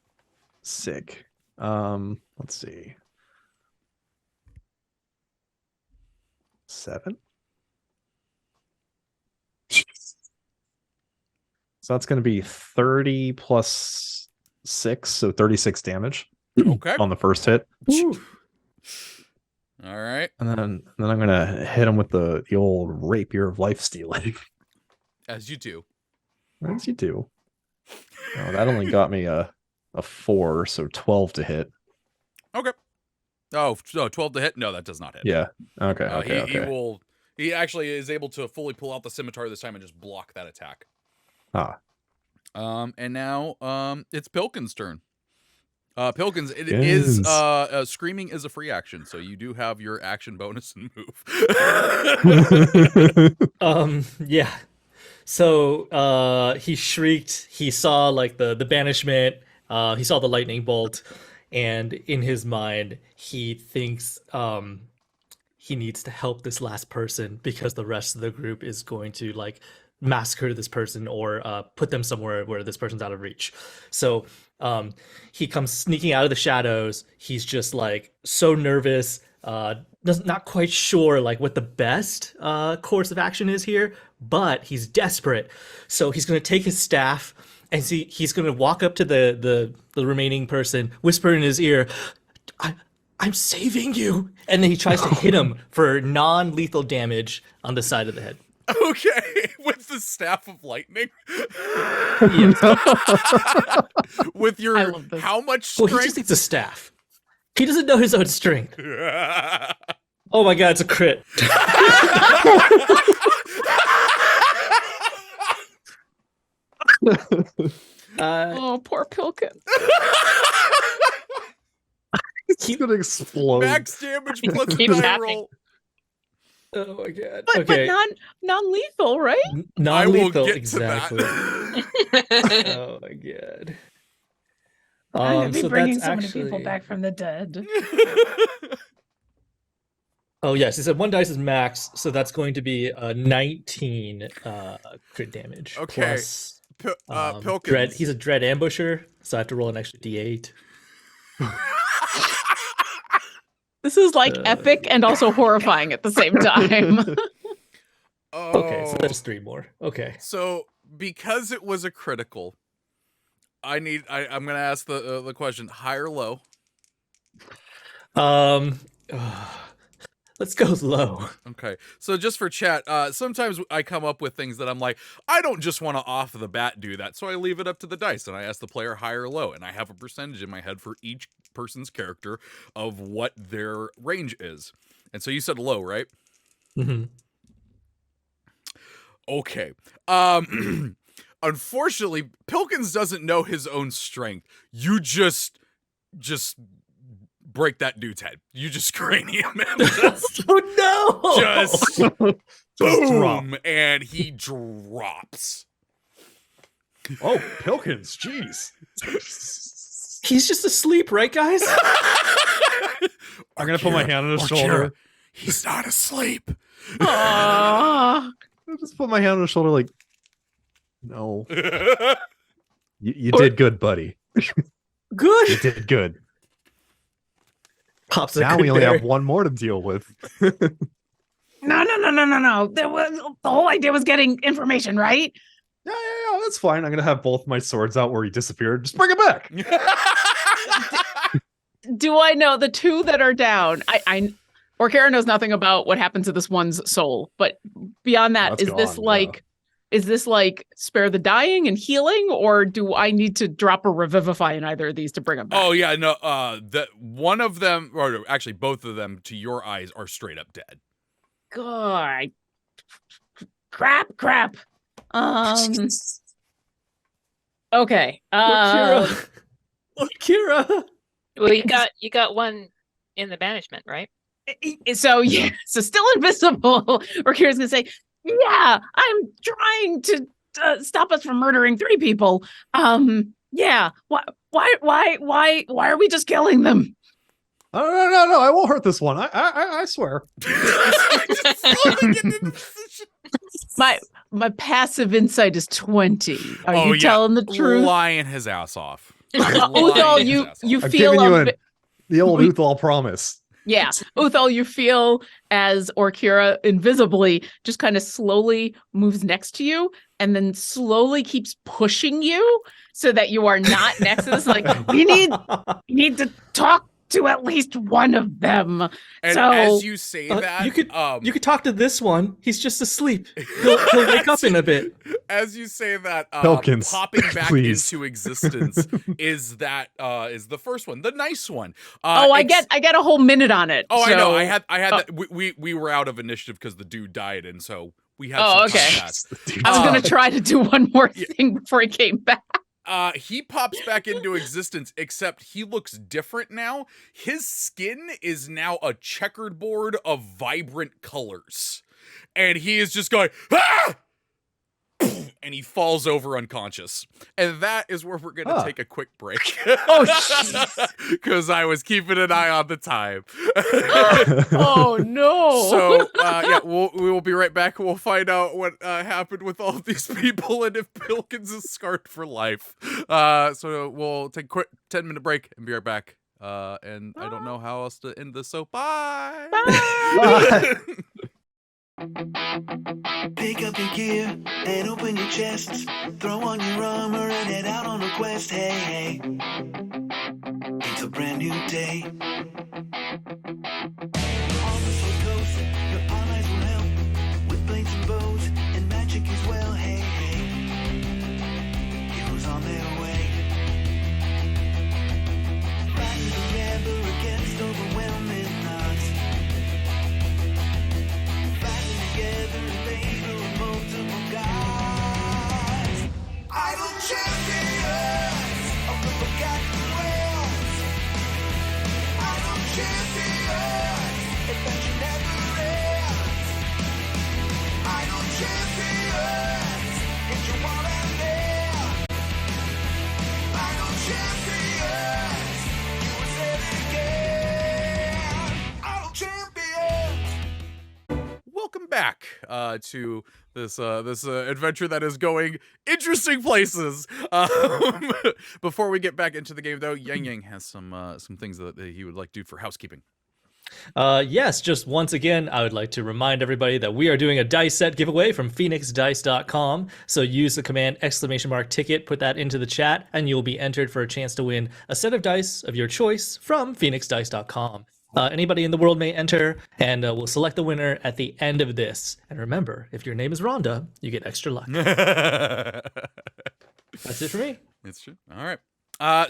Sick. Let's see. 7. So that's going to be 30 plus 6, so 36 damage Okay. on the first hit. All right. And then I'm going to hit him with the old rapier of life stealing. As you do. As you do. Oh, that only got me a 4, so 12 to hit. Okay. Oh, so 12 to hit? No, that does not hit. Yeah. Okay. He actually is able to fully pull out the scimitar this time and just block that attack. Ah. And now it's Pilkins' turn. Pilkins, it is screaming is a free action, so you do have your action bonus and move. Yeah. So he shrieked, he saw like the banishment, he saw the lightning bolt, and in his mind he thinks he needs to help this last person because the rest of the group is going to like massacre this person or put them somewhere where this person's out of reach. So he comes sneaking out of the shadows. He's just like so nervous, not quite sure like what the best course of action is here, but he's desperate. So he's going to take his staff and he's going to walk up to the remaining person, whisper in his ear, I'm saving you. And then he tries to hit him for non-lethal damage on the side of the head. Okay, with the staff of lightning. With your I love this. how much Well, strength? he just needs a staff. He doesn't know his own strength. Oh my god, it's a crit. Oh, poor Pilkins. He's going to explode. Max damage plus Keeps die happening. roll. Oh my god. But Okay. non-lethal, right? I will Non-lethal, get exactly. to that. Oh my god. I'm gonna be so bringing that's so many people actually- back from the dead. Oh yes, he said one dice is max, so that's going to be 19 crit damage. Okay. Plus, Pilkins. dread. He's a dread ambusher, so I have to roll an extra d8. This is like epic and also horrifying at the same time. Okay, so Oh. that's 3 more. Okay. So because it was a critical, I'm gonna ask the question: high or low? Let's go low. Okay, so just for chat, sometimes I come up with things that I'm like, I don't just want to off the bat do that, so I leave it up to the dice and I ask the player high or low, and I have a percentage in my head for each person's character of what their range is. And so you said low, right? Mm-hmm. Okay. Unfortunately, Pilkins doesn't know his own strength. You just break that dude's head. You just cranium him. Oh no! Just drop. boom, and he drops. Oh, Pilkins, jeez. He's just asleep, right, guys? I'm going to put my hand on his Orkira, shoulder. he's not asleep. Aww. I just put my hand on his shoulder like, no. You did good, buddy. You Good. did good. Pops a Now good we only berry. have one more to deal with. No. The whole idea was getting information, right? Yeah, that's fine. I'm going to have both my swords out where he disappeared. Just bring it back. Do I know the 2 that are down? Orkira knows nothing about what happened to this one's soul, but beyond that, That's is this gone, like, is this like spare the dying and healing, or do I need to drop a revivify in either of these to bring them back? Oh yeah, no. That one of them, or actually both of them, to your eyes, are straight up dead. God. Crap. Okay. Kira. Well, you got one in the banishment, right? So yeah, so still invisible. Orkira's gonna say, "Yeah, I'm trying to stop us from murdering 3 people. Yeah. Why are we just killing them?" Oh, no. I won't hurt this one. I swear. My passive insight is 20. Are Oh, you yeah. telling the truth? Lying his ass off. Uthal, Lying you his ass you off. I'm feel giving you a bit- the old Uthal promise. yeah. Uthal, you feel as Orkira invisibly just kind of slowly moves next to you, and then slowly keeps pushing you so that you are not next to this. Like, We need to talk to at least one of them. And So as you say that, you could talk to this one. He's just asleep. He'll wake up in a bit. As you say that, Pilkins, popping back please. into existence is the first one, the nice one. I get a whole minute on it. Oh, so... I know. I had that. We were out of initiative because the dude died, and so we had. Oh, some okay. time passed. I was gonna try to do one more thing before he came back. He pops back into existence, except he looks different now. His skin is now a checkered board of vibrant colors. And he is just going, ah! And he falls over unconscious. And that is where we're going to take a quick break. Because I was keeping an eye on the time. Oh, no. So, we will be right back. We'll find out what happened with all of these people and if Pilkins is scarred for life. So we'll take a quick 10-minute break and be right back. And I don't know how else to end this, so bye. Bye. Pick up your gear and open your chests. Throw on your armor and head out on a quest. Hey, hey. It's a brand new day. On the South Coast, your allies will help with blades and bows and magic as well. Hey, hey. Heroes on their way. Fighting together against overwhelming odds. Fighting together in favor of multiple gods. Idle champions of the forgotten realms. Idle champions, adventure never ends. Idle champions, hit your wall and there. Idle champions, you will say it again. Idle champions. Welcome back to this adventure that is going interesting places. Before we get back into the game, though, Yang Yang has some things that he would like to do for housekeeping. Yes, just once again, I would like to remind everybody that we are doing a dice set giveaway from phoenixdice.com. So use the command !ticket, put that into the chat, and you'll be entered for a chance to win a set of dice of your choice from phoenixdice.com. Anybody in the world may enter, and we'll select the winner at the end of this. And remember, if your name is Rhonda, you get extra luck. That's it for me. It's true. All right.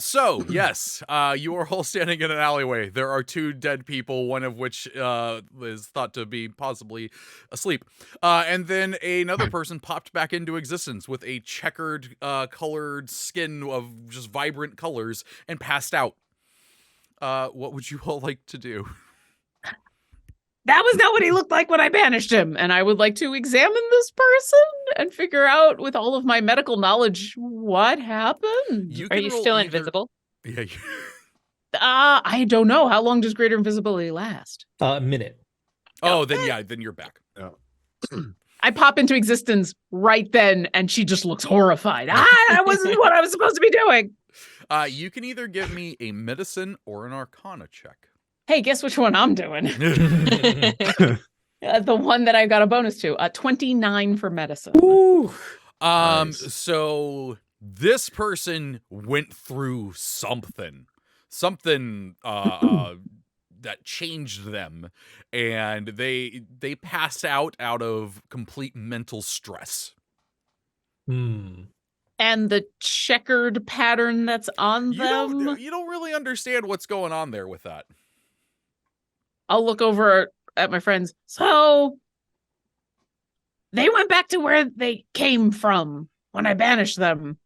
So, yes, you are all standing in an alleyway. There are two dead people, one of which is thought to be possibly asleep. And then another person popped back into existence with a checkered colored skin of just vibrant colors and passed out. What would you all like to do? That was not what he looked like when I banished him. And I would like to examine this person and figure out, with all of my medical knowledge, what happened. Are you still invisible? Yeah. I don't know. How long does greater invisibility last? A minute. Oh, then you're back. I pop into existence right then, and she just looks horrified. That wasn't what I was supposed to be doing. You can either give me a medicine or an Arcana check. Hey, guess which one I'm doing? The one that I got a bonus to. 29 for medicine. Ooh. Nice. So this person went through something that changed them, and they passed out of complete mental stress. And the checkered pattern that's on them. You don't really understand what's going on there with that. I'll look over at my friends. So they went back to where they came from when I banished them.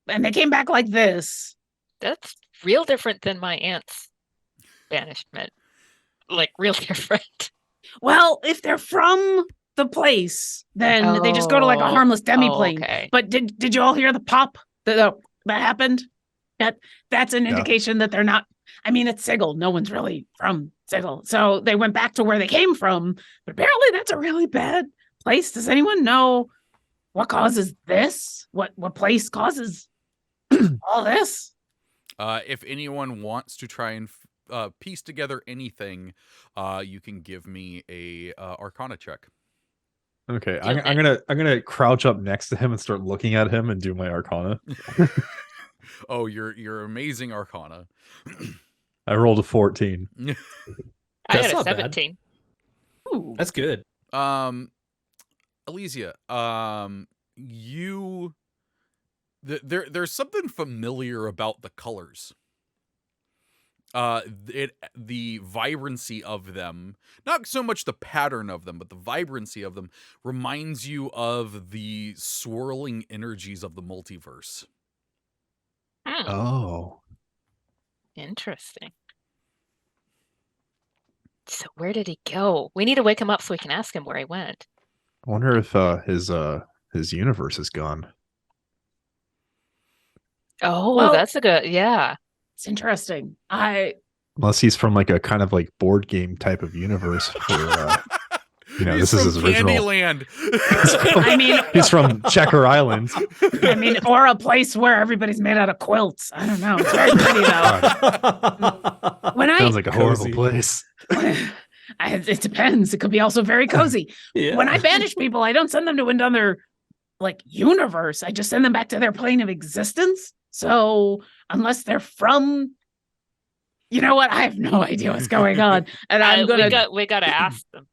And they came back like this. That's real different than my aunt's banishment. Like, real different. Well, if they're from the place, then they just go to like a harmless demiplane. Okay. But did you all hear the pop that happened? That's an indication that they're not. I mean, it's Sigil. No one's really from Sigil. So they went back to where they came from. But apparently that's a really bad place. Does anyone know what causes this? What place causes all this? If anyone wants to try and piece together anything, you can give me a Arcana check. Okay, Deal I'm gonna crouch up next to him and start looking at him and do my Arcana. Oh, your amazing Arcana. I rolled a 14. I That's got a not bad. 17. Ooh. That's good. Elysia, there's something familiar about the colors. The vibrancy of them, not so much the pattern of them, but the vibrancy of them reminds you of the swirling energies of the multiverse. Hmm, Oh. interesting. So where did he go? We need to wake him up so we can ask him where he went. I wonder if his universe is gone. Oh, Well- that's a good, yeah. It's interesting. Unless he's from like a kind of like board game type of universe where you know, He's this is from his original. Candyland. I mean, He's from Checker Island. I mean, or a place where everybody's made out of quilts. I don't know. It's very pretty though. When Sounds like a horrible Cozy. place. it depends. It could be also very cozy. Yeah. When I banish people, I don't send them to another like universe. I just send them back to their plane of existence. So unless they're from, you know what? I have no idea what's going on, and I'm gonna. we gotta ask them.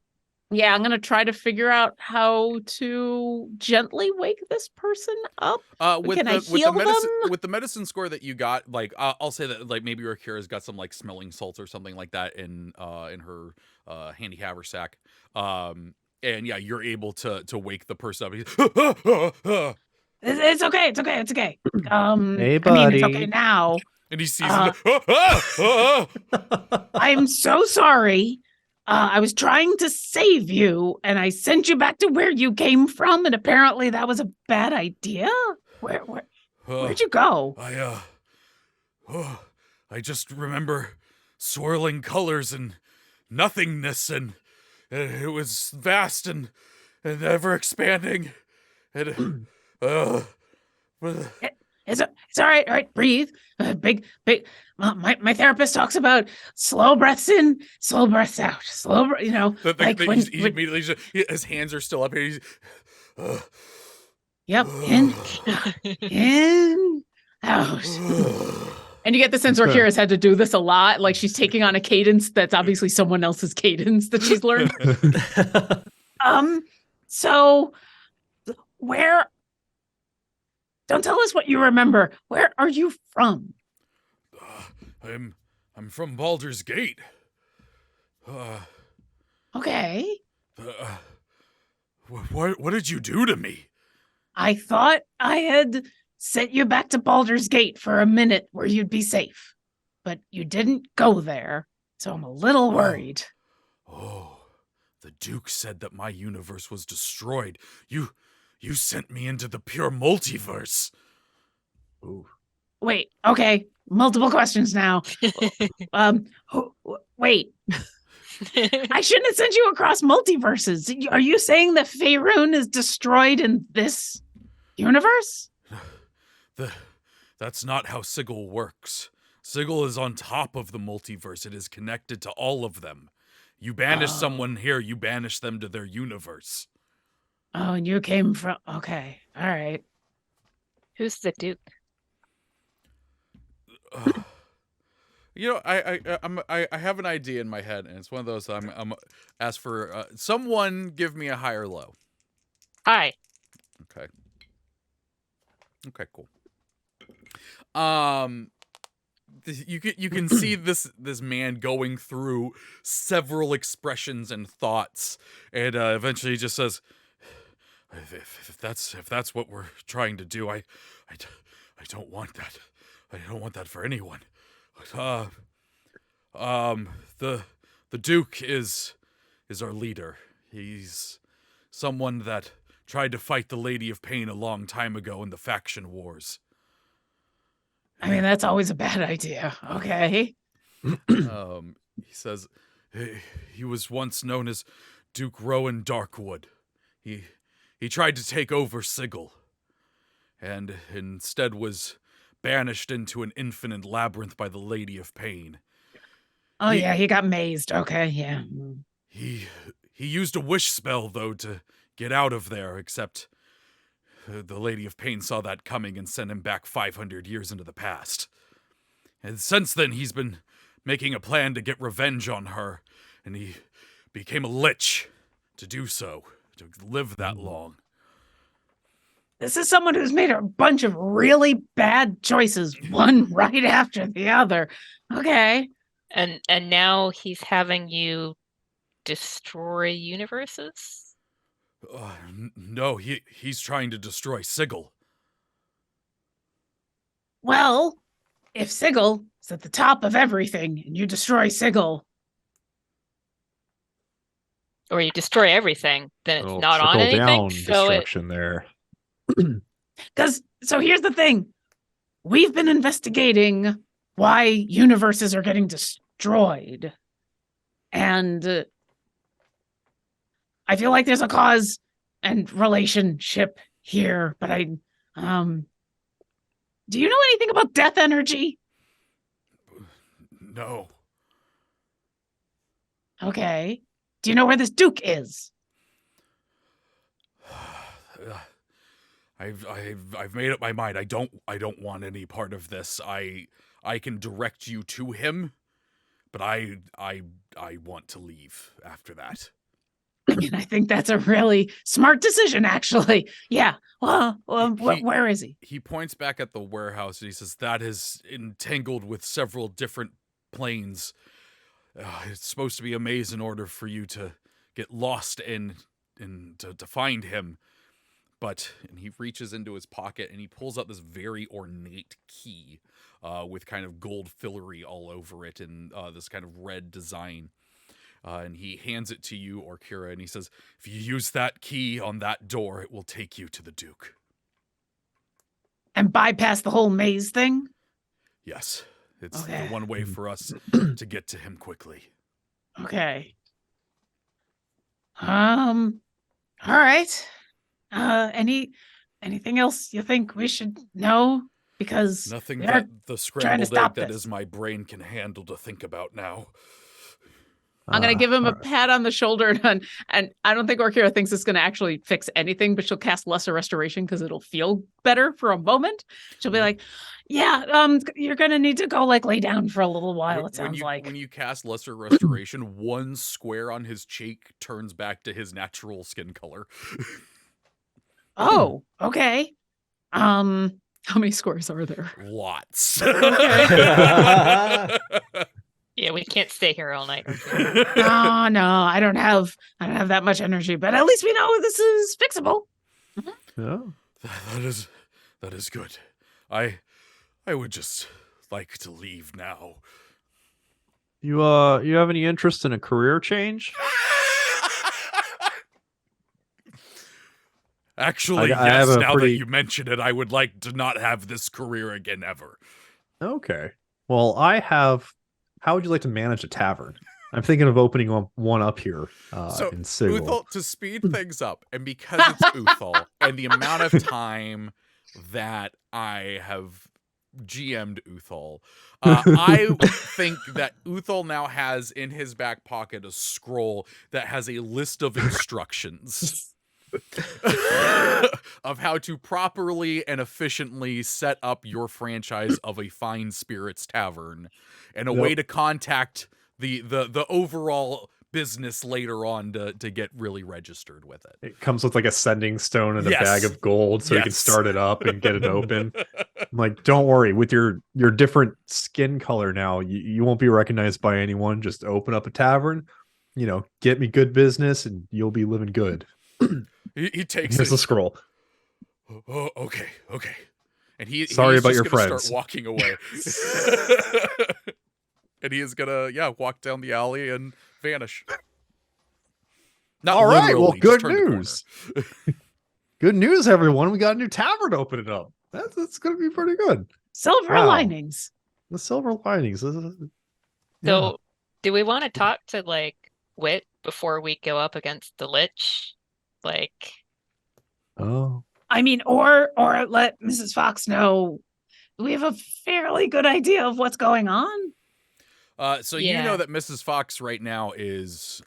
Yeah, I'm gonna try to figure out how to gently wake this person up. Can I heal them? With the medicine score that you got, like I'll say that like maybe Rakira's got some like smelling salts or something like that in her handy haversack. And yeah, you're able to wake the person up. He's, It's okay. It's okay. It's okay. Hey, I mean, it's buddy. okay now. and he sees I'm so sorry. I was trying to save you, and I sent you back to where you came from, and apparently that was a bad idea. Where'd you go? I just remember swirling colors and nothingness, and it was vast and ever expanding. And It's all right. All right, breathe. Big. My therapist talks about slow breaths in, slow breaths out. You know, like when, he immediately his hands are still up here. He's, yep, in, out. And you get the sense where Kira's had to do this a lot. Like she's taking on a cadence that's obviously someone else's cadence that she's learned. So where? Don't tell us what you remember. Where are you from? I'm from Baldur's Gate. Okay. What did you do to me? I thought I had sent you back to Baldur's Gate for a minute where you'd be safe, but you didn't go there, so I'm a little worried. Oh, the Duke said that my universe was destroyed. You sent me into the pure multiverse. Ooh. Wait, okay, multiple questions now. Wait, I shouldn't have sent you across multiverses. Are you saying that Faerun is destroyed in this universe? That's not how Sigil works. Sigil is on top of the multiverse. It is connected to all of them. You banish someone here, you banish them to their universe. Oh, and you came from... Okay, all right. Who's the Duke? You know, I have an idea in my head, and it's one of those I'm ask for someone give me a high or low. Hi. Okay. Okay, cool. You can see this man going through several expressions and thoughts, and eventually he just says, "If that's what we're trying to do, I don't want that. I don't want that for anyone. The Duke is our leader. He's someone that tried to fight the Lady of Pain a long time ago in the faction wars." I mean, that's always a bad idea. Okay. He says he was once known as Duke Rowan Darkwood. He tried to take over Sigil, and instead was banished into an infinite labyrinth by the Lady of Pain. Oh, yeah, he got mazed. Okay, yeah. He used a wish spell, though, to get out of there, except the Lady of Pain saw that coming and sent him back 500 years into the past. And since then, he's been making a plan to get revenge on her, and he became a lich to do so, to live that long. This is someone who's made a bunch of really bad choices, one right after the other. Okay. And now he's having you destroy universes? No, he's trying to destroy Sigil. Well, if Sigil is at the top of everything and you destroy Sigil, Or you destroy everything, then it's Little not on anything. trickle-down So it, destruction there. so here's the thing. We've been investigating why universes are getting destroyed. And I feel like there's a cause and relationship here, but do you know anything about death energy? No. Okay. Do you know where this Duke is? I've made up my mind. I don't want any part of this. I can direct you to him, but I want to leave after that. I mean, I think that's a really smart decision, actually. Yeah. Well, where is he? He points back at the warehouse and he says, that is entangled with several different planes. It's supposed to be a maze in order for you to get lost in to find him. But, and he reaches into his pocket and he pulls out this very ornate key with kind of gold filigree all over it and this kind of red design. And he hands it to you, Orkira, and he says, if you use that key on that door, it will take you to the Duke. And bypass the whole maze thing? Yes. It's Okay. the one way for us to get to him quickly. Okay. All right. Anything else you think we should know? Because Nothing we that are the trying to scrambled stop egg that this. is my brain can handle to think about now. I'm going to give him a all right. pat on the shoulder, and I don't think Orkira thinks it's going to actually fix anything, but she'll cast Lesser Restoration because it'll feel better for a moment. She'll be like, yeah, you're gonna need to go lay down for a little while, it sounds like. When you cast Lesser Restoration, one square on his cheek turns back to his natural skin color. Oh, okay. how many squares are there? Lots. yeah, we can't stay here all night. No, I don't have that much energy, but at least we know this is fixable. Yeah. That is good. I would just like to leave now. You have any interest in a career change? Actually, I yes, have a now pretty- that you mention it, I would like to not have this career again ever. Okay. Well, how would you like to manage a tavern? I'm thinking of opening one up here in Sigil. Uthal, to speed things up, and because it's Uthal, and the amount of time that I have GM'd Uthal, I think that Uthal now has in his back pocket a scroll that has a list of instructions of how to properly and efficiently set up your franchise of a Fine Spirits Tavern, and a way to contact the overall business later on to get really registered with it. It comes with like a sending stone and a Yes. bag of gold so you can Yes. start it up and get it open. I'm like, don't worry, with your different skin color now, you won't be recognized by anyone. Just open up a tavern, get me good business and you'll be living good. He takes Here's it. the scroll. Oh, okay. And Sorry he's about just your gonna friends. Start walking away. And he is gonna, walk down the alley and vanish. Not All right, well, literally, just good turn the corner. news. Good news, everyone. We got a new tavern opening up. That's going to be pretty good. Silver Wow. linings. The silver linings. So, Yeah. do we want to talk to Wit before we go up against the Lich? Oh. I mean, or let Mrs. Fox know we have a fairly good idea of what's going on. So Yeah. you know that Mrs. Fox right now is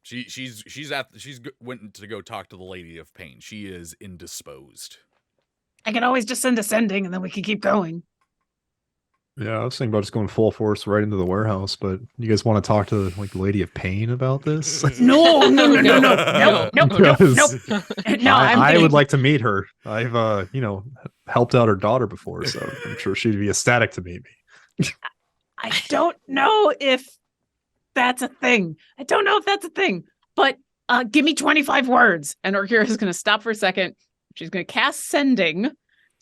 She's went to go talk to the Lady of Pain. She is indisposed. I can always just send a sending and then we can keep going. Yeah, I was thinking about just going full force right into the warehouse, but you guys want to talk to like the Lady of Pain about this? No. Nope. Because No, I would like to meet her. I've helped out her daughter before, so I'm sure she'd be ecstatic to meet me. I don't know if that's a thing. But give me 25 words. And Orkira is going to stop for a second. She's going to cast sending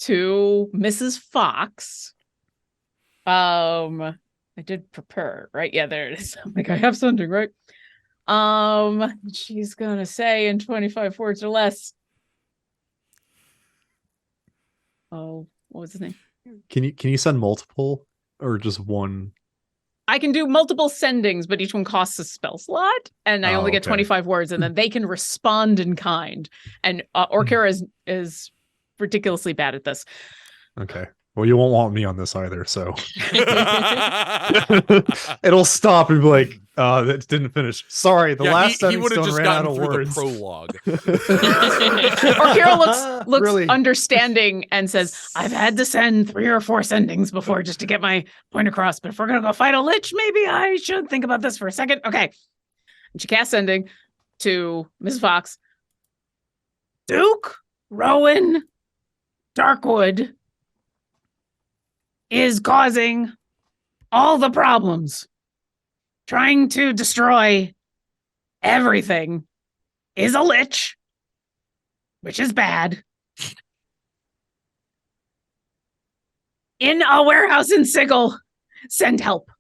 to Mrs. Fox. I did prepare, right? Yeah, there it is. I'm like, I have sending, right? She's going to say in 25 words or less. Oh, what was his name? Can you send multiple or just one? I can do multiple sendings, but each one costs a spell slot, and I only get okay. 25 words, and then they can respond in kind. And Orkira is ridiculously bad at this. Okay. Well, you won't want me on this either, so it'll stop and be like, that didn't finish. Sorry, the last he sending would have stone just ran out gotten of through words. the prologue. Orkira looks Really? understanding and says, I've had to send 3 or 4 sendings before just to get my point across. But if we're going to go fight a lich, maybe I should think about this for a second. Okay. And she casts sending to Mrs. Fox. Duke Rowan Darkwood is causing all the problems. Trying to destroy everything is a lich, which is bad. In a warehouse in Sigil, send help.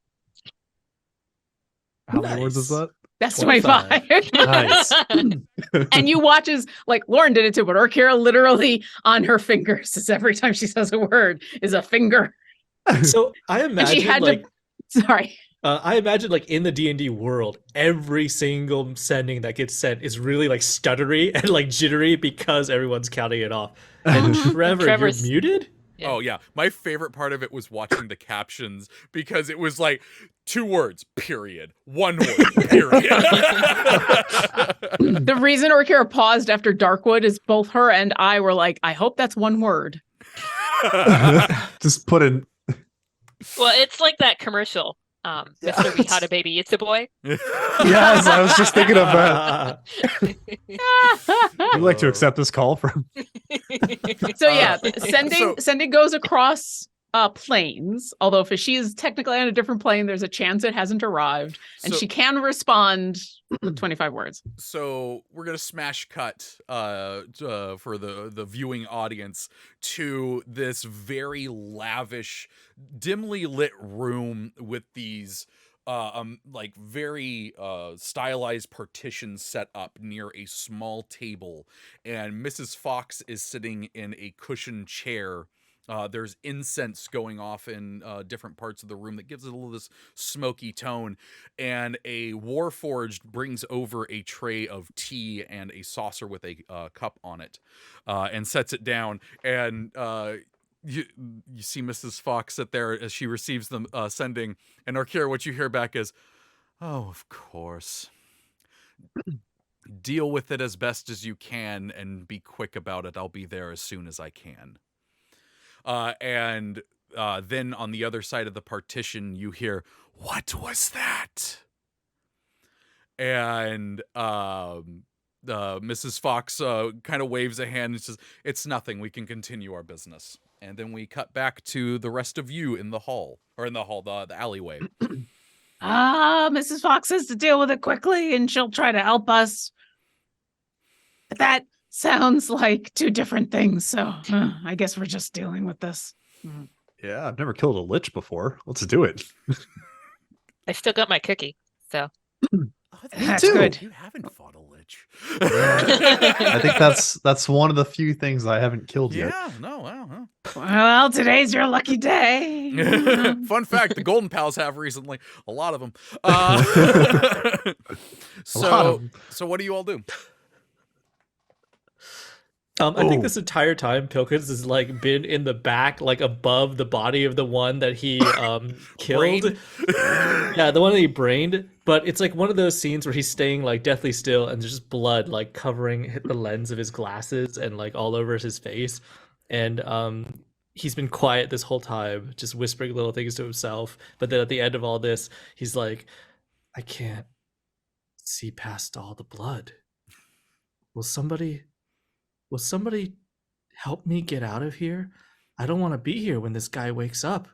How many words is that? That's 25. 25. Nice. And you watch as, like, Lauren did it too, but Orkira literally on her fingers, is every time she says a word, is a finger. So I And imagine she had like to. Sorry. I imagine like in the D&D world, every single sending that gets sent is really like stuttery and like jittery because everyone's counting it off. And Trevor, Trevor's- you're muted? Yeah. Oh yeah, my favorite part of it was watching the captions because it was like 2 words, period. 1 word, period. The reason Orkira paused after Darkwood is both her and I were like, I hope that's 1 word. Just put in. Well, it's like that commercial. Mr. We Had a Baby, It's a Boy. Yes, I was just thinking of that. Would you like to accept this call from? So yeah, so- sending goes across planes. Although if she is technically on a different plane, there's a chance it hasn't arrived, and So- she can respond with 25 words. So we're gonna smash cut for the viewing audience to this very lavish, dimly lit room with these like very stylized partitions set up near a small table, and Mrs. Fox is sitting in a cushioned chair. There's incense going off in different parts of the room that gives it a little this smoky tone, and a Warforged brings over a tray of tea and a saucer with a cup on it, and sets it down, and you see Mrs. Fox sit there as she receives the sending, and Orkira, what you hear back is, "Oh, of course. Deal with it as best as you can and be quick about it. I'll be there as soon as I can." And then on the other side of the partition, you hear, "What was that?" And Mrs. Fox kind of waves a hand and says, "It's nothing. We can continue our business." And then we cut back to the rest of you in the hall, or in the hall, the alleyway. Mrs. Fox has to deal with it quickly and she'll try to help us. But that sounds like 2 different things, so I guess we're just dealing with this. Yeah, I've never killed a lich before. Let's do it. I still got my cookie, so. That's good. You haven't fought a lich. I think that's one of the few things I haven't killed yet. Yeah, no, wow. Well, today's your lucky day. Fun fact, the Golden Pals have recently. A lot of them. A lot of 'em. So what do you all do? I think this entire time Pilkins has like been in the back, like above the body of the one that he killed. Brained? Yeah, the one that he brained. But it's like one of those scenes where he's staying like deathly still, and there's just blood like covering the lens of his glasses and like all over his face. And he's been quiet this whole time, just whispering little things to himself. But then at the end of all this, he's like, I can't see past all the blood. Will somebody help me get out of here? I don't want to be here when this guy wakes up.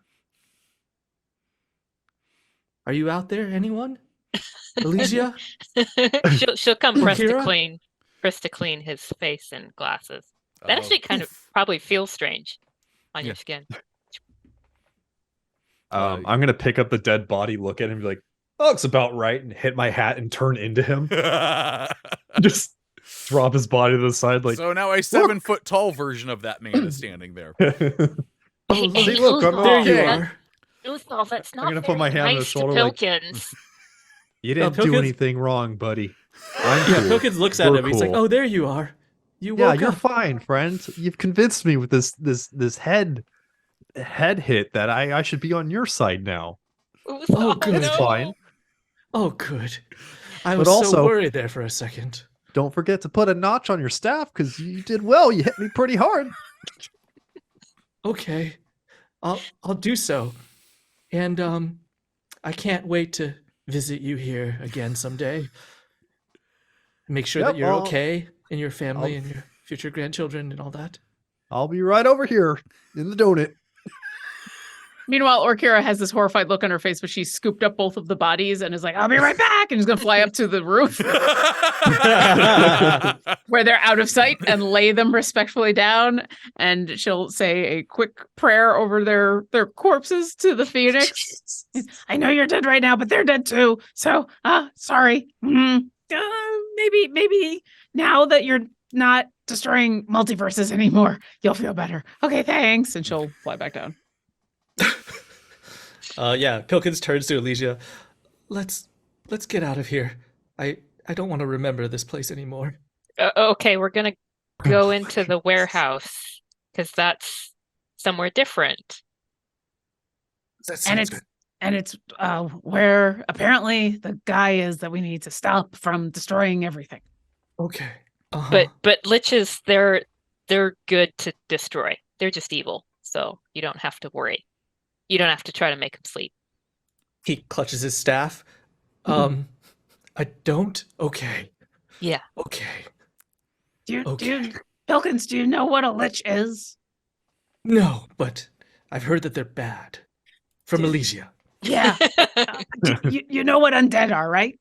Are you out there, anyone? Alicia? she'll come press to Kira? clean his face and glasses. That actually kind of probably feels strange on your skin. I'm gonna pick up the dead body, look at him, and be like, "Oh, looks about right," and hit my hat and turn into him. Just drop his body to the side, like. So now a 7-foot tall version of that man is standing there. Oh, See, look, I'm there you okay. are. Uthal, that's not I'm gonna put very my hand on his nice to shoulder, like, Pilkins. You didn't do Pilkins- anything wrong, buddy. I'm Yeah, cool. Pilkins looks at We're him. He's like, cool. "Oh, there you are. You Yeah, woke you're up." fine, friend. You've convinced me with this head hit that I should be on your side now. Uthal, good. It's no. fine. Oh, good. I But was so also- worried there for a second. Don't forget to put a notch on your staff because you did well. You hit me pretty hard. Okay, I'll do so. And I can't wait to visit you here again someday. Make sure Yep, that you're I'll- okay, and your family I'll- and your future grandchildren and all that. I'll be right over here in the donut. Meanwhile, Orkira has this horrified look on her face, but she's scooped up both of the bodies and is like, I'll be right back. And is going to fly up to the roof where they're out of sight and lay them respectfully down. And she'll say a quick prayer over their corpses to the Phoenix. I know you're dead right now, but they're dead too. So, sorry. Maybe now that you're not destroying multiverses anymore, you'll feel better. Okay, thanks. And she'll fly back down. Yeah, Pilkins turns to Alicia. Let's get out of here. I don't want to remember this place anymore. Okay, we're gonna go into the warehouse because that's somewhere different. That And sounds it's where apparently the guy is that we need to stop from destroying everything. good. Okay. Uh-huh. But liches, they're good to destroy. They're just evil, so you don't have to worry. You don't have to try to make them sleep. He clutches his staff. I don't. Okay. Yeah. Okay. Pilkins, do you know what a lich is? No, but I've heard that they're bad. From Alicia. Yeah. You know what undead are, right?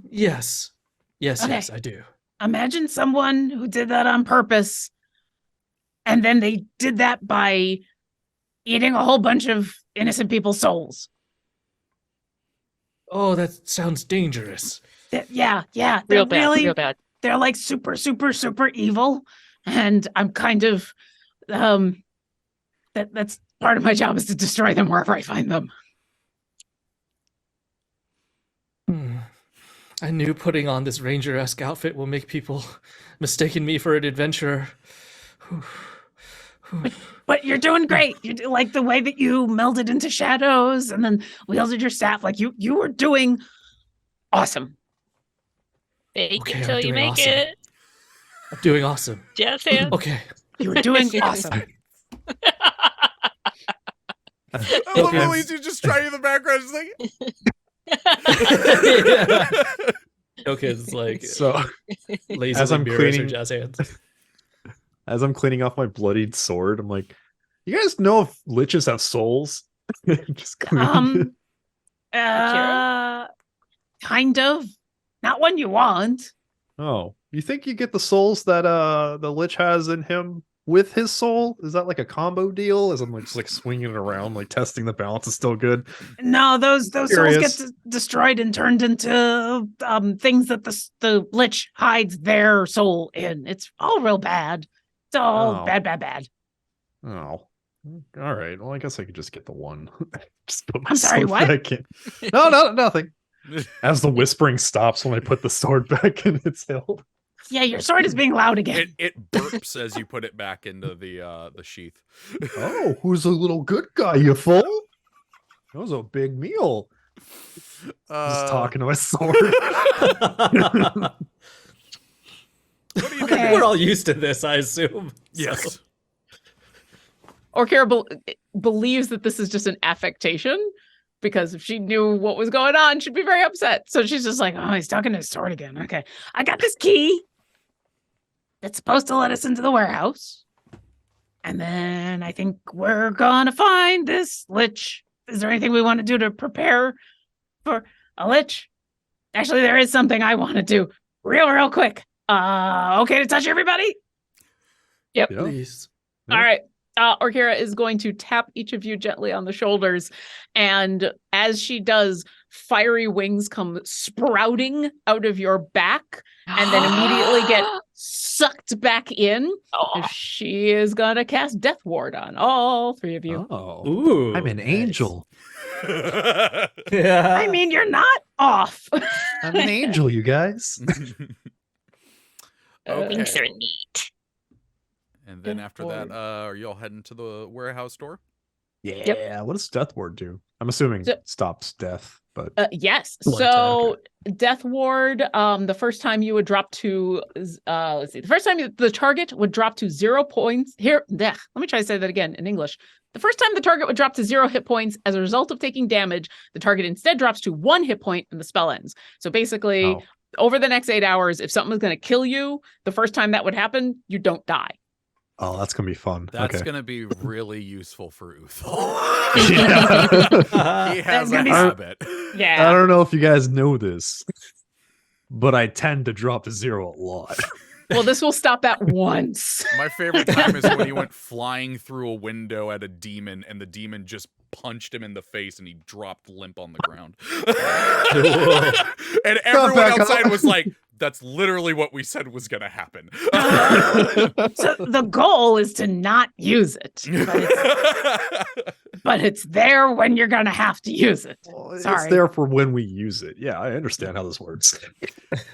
Yes. Yes, Okay. yes, I do. Imagine someone who did that on purpose, and then they did that by eating a whole bunch of innocent people's souls. Oh, that sounds dangerous. Yeah. They're Real bad. really, Real bad. they're like super, super, super evil. And I'm kind of, that's part of my job is to destroy them wherever I find them. I knew putting on this ranger-esque outfit will make people mistaken me for an adventurer. But you're doing great. You do like the way that you melded into shadows and then wielded your staff. Like you were doing awesome. Fake Okay, it I'm till you doing make awesome. it. I'm doing awesome. Jazz hands. Okay. You were doing awesome. I love Okay. Luigi just trying in the background. Just like, Okay, it's like So lazy as I'm mirrors or cleaning- jazz hands. as I'm cleaning off my bloodied sword, I'm like, you guys know if liches have souls? Just clean. Kind of. Not one you want. Oh, you think you get the souls that the lich has in him with his soul? Is that like a combo deal? As I'm like just like swinging it around, like testing the balance is still good. No, those souls Curious. get destroyed and turned into things that the lich hides their soul in. It's all real bad. It's all Oh. bad. Oh, all right. Well, I guess I could just get the one. Just put my I'm sorry, sword what? back in. No, nothing. As the whispering stops when I put the sword back in its hilt. Yeah, your sword is being loud again. It burps as you put it back into the sheath. Oh, who's a little good guy, you fool? That was a big meal. Just talking to my sword. What do you Okay. do? We're all used to this, I assume. Yes. So- Orkira believes that this is just an affectation, because if she knew what was going on, she'd be very upset. So she's just like, Oh, he's talking to his sword again. Okay. I got this key that's supposed to let us into the warehouse. And then I think we're gonna find this lich. Is there anything we want to do to prepare for a lich? Actually, there is something I want to do real quick. Okay to touch everybody? Yep. Yeah. Please. Yeah. All right. Orkira is going to tap each of you gently on the shoulders. And as she does, fiery wings come sprouting out of your back and then immediately get sucked back in. Oh, She is going to cast Death Ward on all three of you. Oh, Ooh. I'm an nice. angel. Yeah. I mean, you're not off. I'm an angel, you guys. Okay. wings are neat. And then Death after that, Ward. are you all heading to the warehouse door? Yeah. What does Death Ward do? I'm assuming So- stops death, but Yes. Blunt So Death Ward, the first time you would drop to, let's see, the first time the target would drop to 0 points. Here, let me try to say that again in English. The first time the target would drop to 0 hit points as a result of taking damage, the target instead drops to 1 hit point and the spell ends. So basically, oh, over the next 8 hours, if something was going to kill you, the first time that would happen, you don't die. oh, that's gonna be fun. That's okay. gonna be really useful for Uthal. Yeah. He has a gonna be- habit. I Yeah. don't know if you guys know this, but I tend to drop to 0 a lot. Well, this will stop that once. My favorite time is when he went flying through a window at a demon, and the demon just punched him in the face, and he dropped limp on the ground. And everyone back outside up. was like, "That's literally what we said was gonna happen." So the goal is to not use it, but it's there when you're gonna have to use it. Well, it's Sorry. there for when we use it. Yeah, I understand how this works.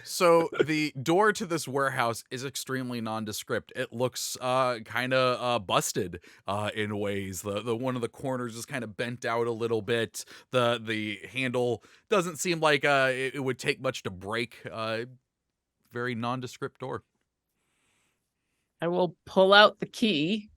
So the door to this warehouse is extremely nondescript. It looks kind of busted in ways. The one of the corners is kind of bent out a little bit. The handle doesn't seem like it would take much to break. Very nondescript door. I will pull out the key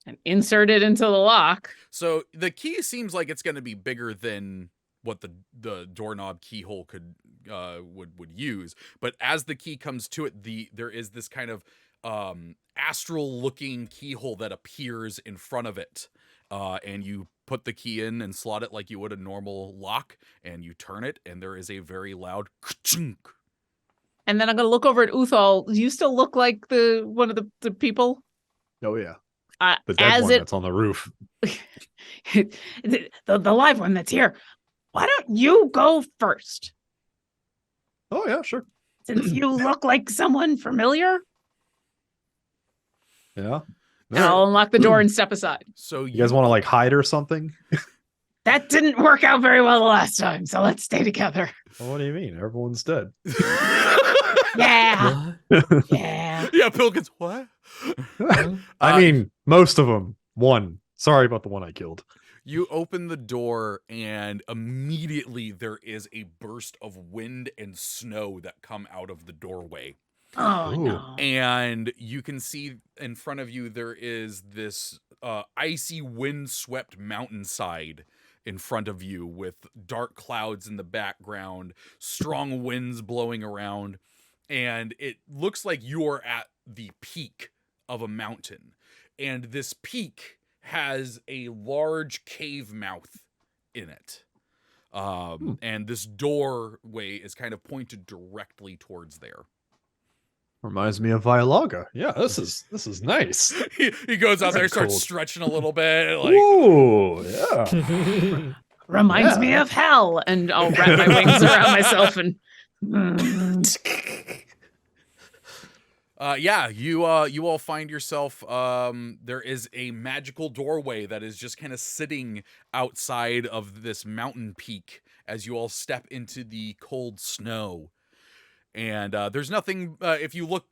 and insert it into the lock. So the key seems like it's going to be bigger than what the doorknob keyhole could would use. But as the key comes to it, there is this kind of astral looking keyhole that appears in front of it, and you put the key in and slot it like you would a normal lock, and you turn it, and there is a very loud ka-chunk. And then I'm going to look over at Uthal. Do you still look like one of the people? Oh yeah, the dead As one it that's on the roof. the live one that's here. Why don't you go first? Oh yeah, sure. Since you look like someone familiar. Yeah. And I'll unlock the door and step aside. So You guys want to like hide or something? That didn't work out very well the last time, so let's stay together. Well, what do you mean? Everyone's dead. Yeah. What? Yeah. Yeah, Pilkins, what? I mean, most of them. One. Sorry about the one I killed. You open the door, and immediately there is a burst of wind and snow that come out of the doorway. Oh Ooh. no. And you can see in front of you there is this icy wind-swept mountainside in front of you with dark clouds in the background, strong winds blowing around, and it looks like you are at the peak of a mountain. And this peak has a large cave mouth in it. And this doorway is kind of pointed directly towards there. Reminds me of Vialaga. Yeah, this is nice. He goes out Very there, starts cool. stretching a little bit, like Ooh, yeah. Reminds Yeah. me of Hell, and I'll wrap my wings around myself and yeah, you all find yourself there is a magical doorway that is just kind of sitting outside of this mountain peak as you all step into the cold snow. And there's nothing. If you look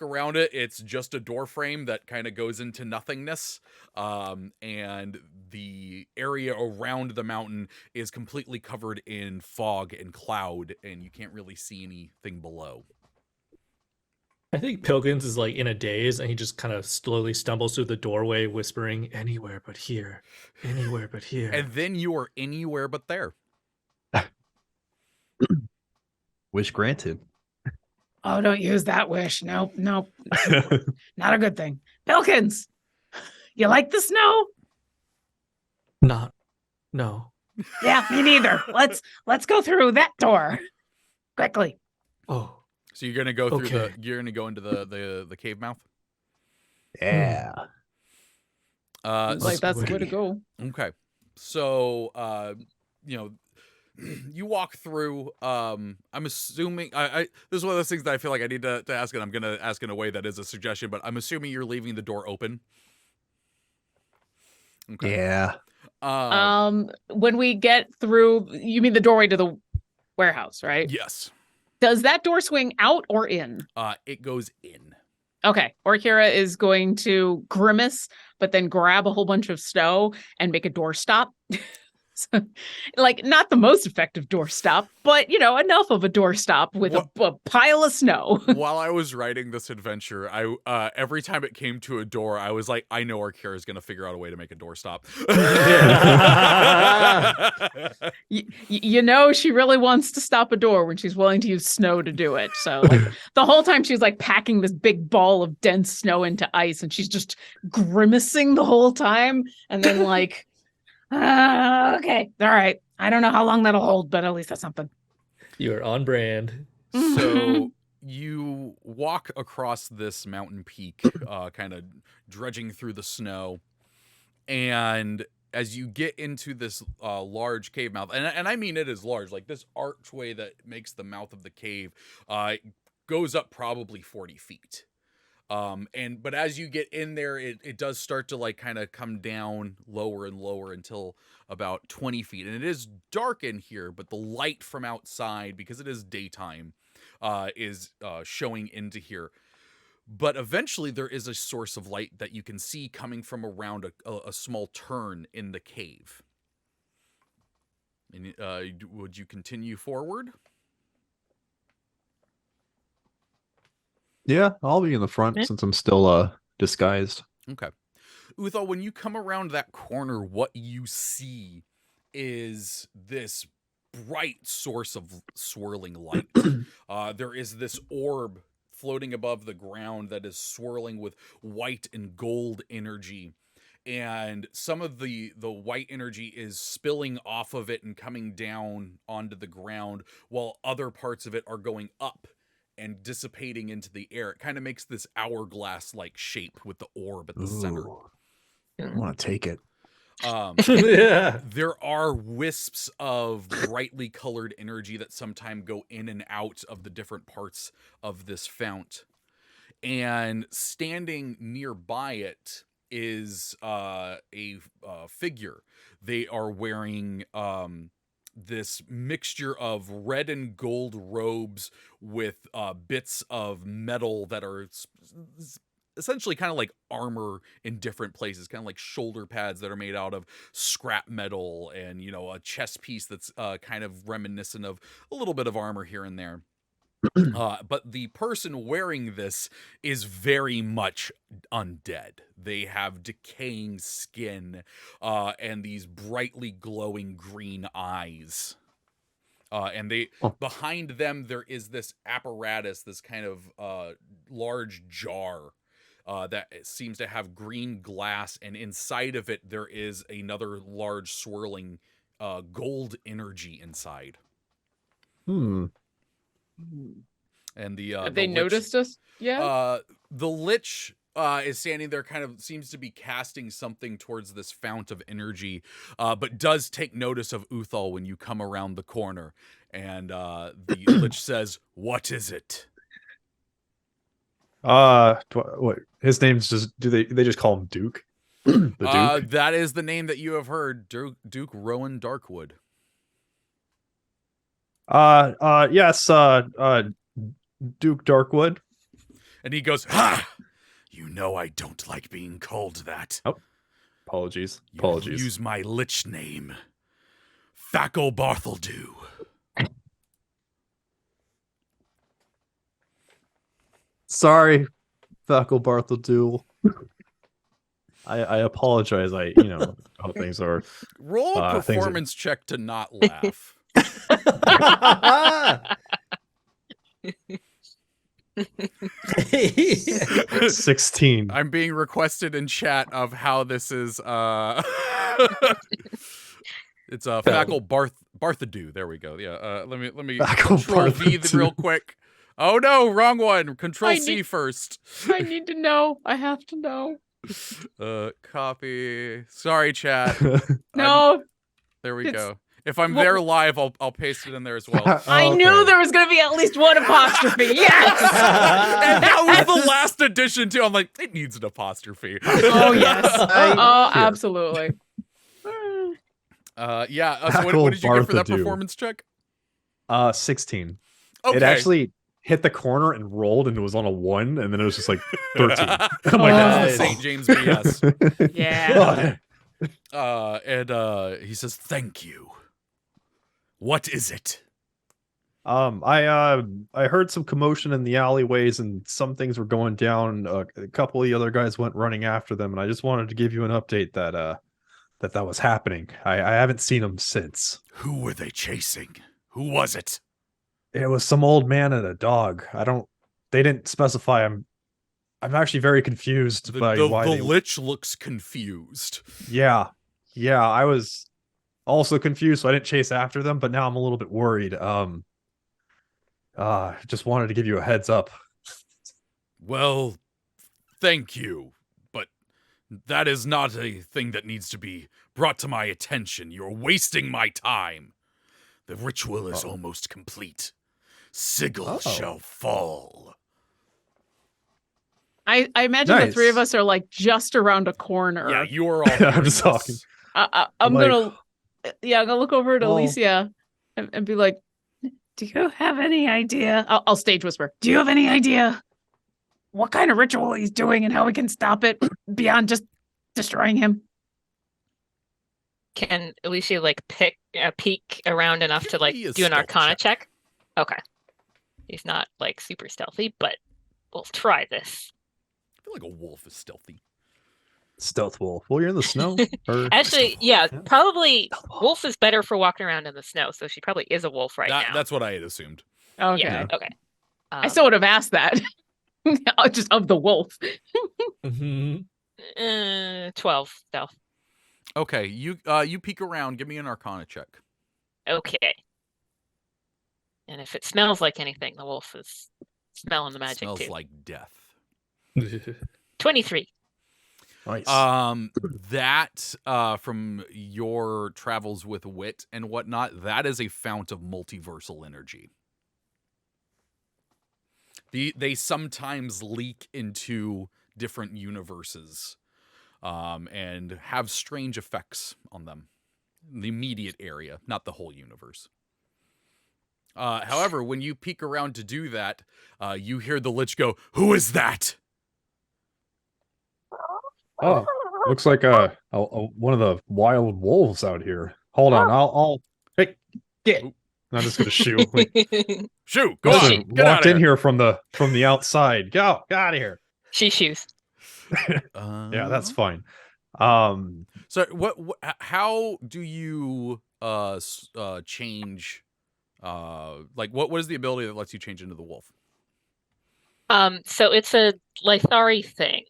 around it, it's just a door frame that kind of goes into nothingness. And the area around the mountain is completely covered in fog and cloud, and you can't really see anything below. I think Pilkins is like in a daze, and he just kind of slowly stumbles through the doorway, whispering, "Anywhere but here, anywhere but here." And then you are anywhere but there. Wish granted. Oh, don't use that wish. Nope. Not a good thing. Pilkins, you like the snow? No. Yeah, me neither. Let's go through that door quickly. Oh, So you're gonna go through Okay. you're gonna go into the cave mouth. Yeah. Looks like that's the way to Sweet. go. Okay. So you walk through. I'm assuming I this is one of those things that I feel like I need to ask, and I'm gonna ask in a way that is a suggestion, but I'm assuming you're leaving the door open. Okay. Yeah. When we get through, you mean the doorway to the warehouse, right? Yes. Does that door swing out or in? It goes in. Okay. Orkira is going to grimace, but then grab a whole bunch of snow and make a door stop. So, like, not the most effective door stop, but enough of a door stop with a pile of snow. While I was writing this adventure, I every time it came to a door, I was like, I know Arcana is gonna figure out a way to make a door stop. She really wants to stop a door when she's willing to use snow to do it. So the whole time she's like packing this big ball of dense snow into ice, and she's just grimacing the whole time, and then like. Okay. All right. I don't know how long that'll hold, but at least that's something. You're on brand. So you walk across this mountain peak, kind of dredging through the snow, and as you get into this large cave mouth, and I mean it is large, like this archway that makes the mouth of the cave goes up probably 40 feet. But as you get in there, it does start to like kind of come down lower and lower until about 20 feet. And it is dark in here, but the light from outside, because it is daytime, is showing into here. But eventually there is a source of light that you can see coming from around a small turn in the cave. And, would you continue forward? Yeah, I'll be in the front Yeah. since I'm still disguised. Okay. Uthal, when you come around that corner, what you see is this bright source of swirling light. There is this orb floating above the ground that is swirling with white and gold energy. And some of the white energy is spilling off of it and coming down onto the ground, while other parts of it are going up and dissipating into the air. It kind of makes this hourglass-like shape with the orb at the center. I want to take it. Yeah. There are wisps of brightly colored energy that sometimes go in and out of the different parts of this fount. And standing nearby it is a figure. They are wearing this mixture of red and gold robes with bits of metal that are essentially kind of like armor in different places, kind of like shoulder pads that are made out of scrap metal, and a chest piece that's kind of reminiscent of a little bit of armor here and there. But the person wearing this is very much undead. They have decaying skin and these brightly glowing green eyes. And behind them, there is this apparatus, this kind of large jar that seems to have green glass, and inside of it, there is another large swirling gold energy inside. And Have they noticed us yet? The Lich is standing there, kind of seems to be casting something towards this fount of energy, but does take notice of Uthal when you come around the corner. And the Lich says, "What is it?" What his name's just they just call him Duke? The Duke? That is the name that you have heard, Duke Rowan Darkwood. Yes, Duke Darkwood. And he goes, "Ha! You know I don't like being called that. Apologies. You Apologies. use my lich name. Thackle Barthledew." Sorry, Thackle Barthledew. I apologize. How things are. Roll a things are- performance check to not laugh. 16. I'm being requested in chat of how this is it's Thackle Barthledew. There we go. Yeah. Let me Thackle control V Barthledew. real quick. Oh no, wrong one. Control I C need- first. I need to know. I have to know. Copy. Sorry, chat. No, There we It's- go. If I'm Well- there live, I'll paste it in there as well. I knew there was going to be at least one apostrophe. Yes. And that was the last edition too. I'm like, it needs an apostrophe. Oh yes. Oh, Here. absolutely. Yeah. So what did you get for that Barthledew. performance check? 16. Okay. It actually hit the corner and rolled, and it was on a 1, and then it was just like 13. I'm Oh, like, that's the Nice. St. James BS. Yeah. And he says, "Thank you. What is it?" I heard some commotion in the alleyways, and some things were going down. A couple of the other guys went running after them, and I just wanted to give you an update that that was happening. I haven't seen them since. Who were they chasing? Who was it? It was some old man and a dog. They didn't specify. I'm actually very confused by why the they. lich looks confused. Yeah, I was also confused, so I didn't chase after them. But now I'm a little bit worried. Just wanted to give you a heads up. Well, thank you, but that is not a thing that needs to be brought to my attention. You're wasting my time. The ritual is almost complete. Sigil shall fall. I imagine the three of Nice. us are like just around a corner. Yeah, you are all. I'm hearing just this. talking. I'm I'm like, gonna look over at Oh. Alicia and be like, Do you have any idea? I'll stage whisper. Do you have any idea what kind of ritual he's doing and how we can stop it beyond just destroying him? Can Alicia like peek around enough to like Give me a do an stealth Arcana check. check? Okay. He's not like super stealthy, but we'll try this. I feel like a wolf is stealthy. Stealth wolf. Well, you're in the snow. Or... Actually, yeah, Yeah. probably Stealth wolf. wolf is better for walking around in the snow, so she probably is a wolf right now. That's what I had assumed. Okay. Yeah, okay. I still would have asked that. Just of the wolf. Mhm. 12 stealth. Okay, you peek around. Give me an Arcana check. Okay. And if it smells like anything, the wolf is smelling the magic Smells too. like death. 23. Nice. That from your travels with wit and whatnot, that is a fount of multiversal energy. They sometimes leak into different universes, and have strange effects on them. The immediate area, not the whole universe. However, when you peek around to do that, you hear the lich go, "Who is that?" Oh, looks like one of the wild wolves out here. Hold on, I'll hey, get. I'm just gonna shoot. Like, Shoo, go listen, on, get walked out in here from the outside. Get out of here. She shoes. Yeah, that's fine. So how do you change like what is the ability that lets you change into the wolf? So it's a Lithari thing.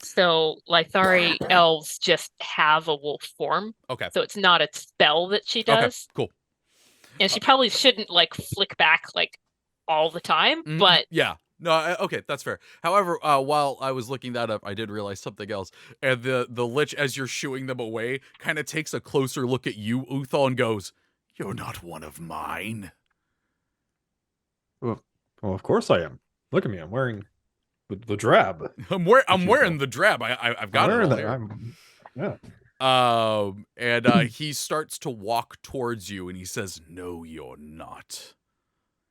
So Lithari elves just have a wolf form. Okay. So it's not a spell that she Okay, does. cool. And she probably shouldn't like flick back like all the time, Mhm, but yeah. No, okay, that's fair. However, while I was looking that up, I did realize something else. And the lich, as you're shooing them away, kind of takes a closer look at you, Uthal, and goes, "You're not one of mine." Well, of course I am. Look at me. I'm wearing the drab. I'm you wearing know. the drab. I've got I'm it wearing all that. here. Yeah. And he starts to walk towards you, and he says, "No, you're not.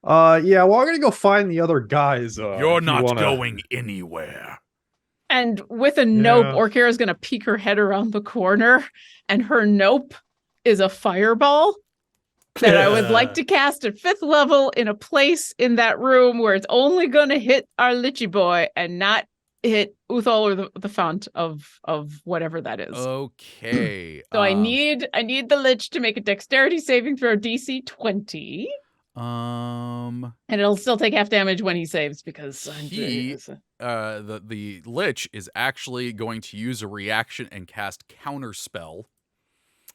Yeah, well, I'm gonna go find the other guys. You're if you not wanna- going anywhere. And with a nope, Yeah. Orkira's gonna peek her head around the corner, and her nope is a fireball that I would like to cast at 5th level in a place in that room where it's only gonna hit our Lichy boy and not hit Uthal or the font of whatever that is. Okay. So I need the Lich to make a dexterity saving throw DC 20. And it'll still take half damage when he saves because the Lich is actually going to use a reaction and cast Counterspell.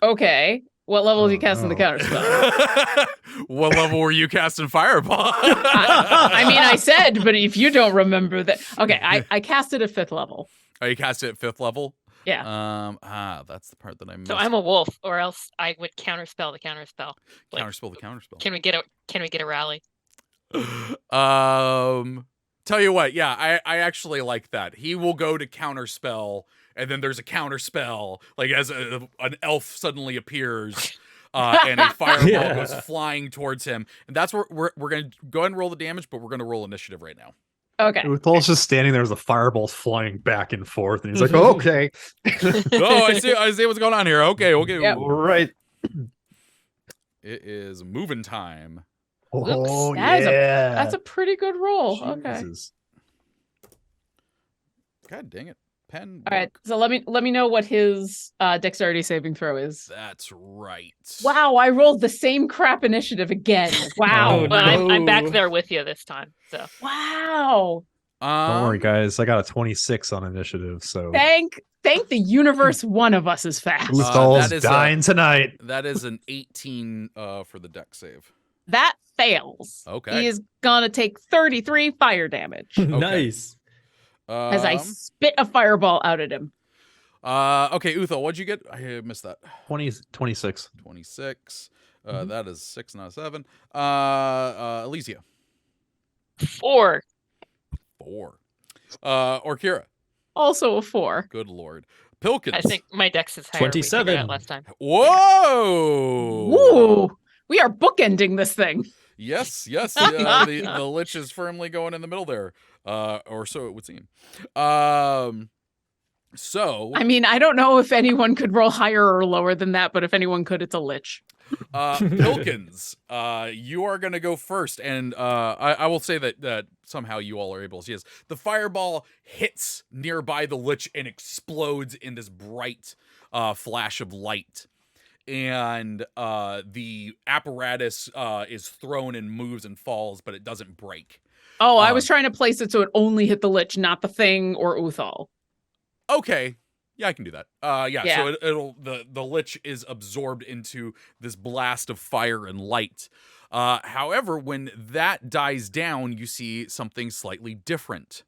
Okay. What level is he Oh, casting the no. counterspell? What level were you casting Fireball? I mean, I said, but if you don't remember that. Okay, I cast it at 5th level. Oh, you cast it at 5th level? Yeah. That's the part that I missed. So I'm a wolf, or else I would counterspell the counterspell. Like, Counterspell the counterspell. Can we get a rally? Tell you what, yeah, I actually like that. He will go to counterspell, and then there's a counterspell, like as an elf suddenly appears, and a fireball goes flying towards him. And that's where we're gonna go ahead and roll the damage, but we're gonna roll initiative right now. Okay. Uthal's just standing there as the fireballs flying back and forth, and he's like, oh, okay. Oh, I see what's going on here. Okay. Yep. All right. It is moving time. Oh, That is yeah. That's a pretty good roll. Okay. Jesus. God dang it. Pen. All right. work. So let me know what his dexterity saving throw is. That's right. Wow, I rolled the same crap initiative again. Wow. Oh, But I'm back no. there with you this time. So Wow. Don't worry, guys. I got a 26 on initiative, so Thank the universe one of us is fast. Uthal's that is dying tonight. That is an 18 for the deck save. That fails. Okay. He is gonna take 33 fire damage Nice. as I spit a fireball out at him. Okay, Uthal, what'd you get? I missed that. 26. 26. Mm-hmm. That is 6, not 7. Elysia. 4. 4. Orkira. Also a 4. Good lord. Pilkins. I think my dex is higher. We figured 27. out last time. Whoa! Ooh, we are bookending this thing. Yes. The Lich is firmly going in the middle there. Or so it would seem. So I mean, I don't know if anyone could roll higher or lower than that, but if anyone could, it's a Lich. Pilkins, you are gonna go first, and I will say that somehow you all are able to see this. The fireball hits nearby the Lich and explodes in this bright flash of light, and the apparatus is thrown and moves and falls, but it doesn't break. Oh, I was trying to place it so it only hit the Lich, not the thing or Uthal. Okay. Yeah, I can do that. Yeah. So it'll the Lich is absorbed into this blast of fire and light. However, when that dies down, you see something slightly different.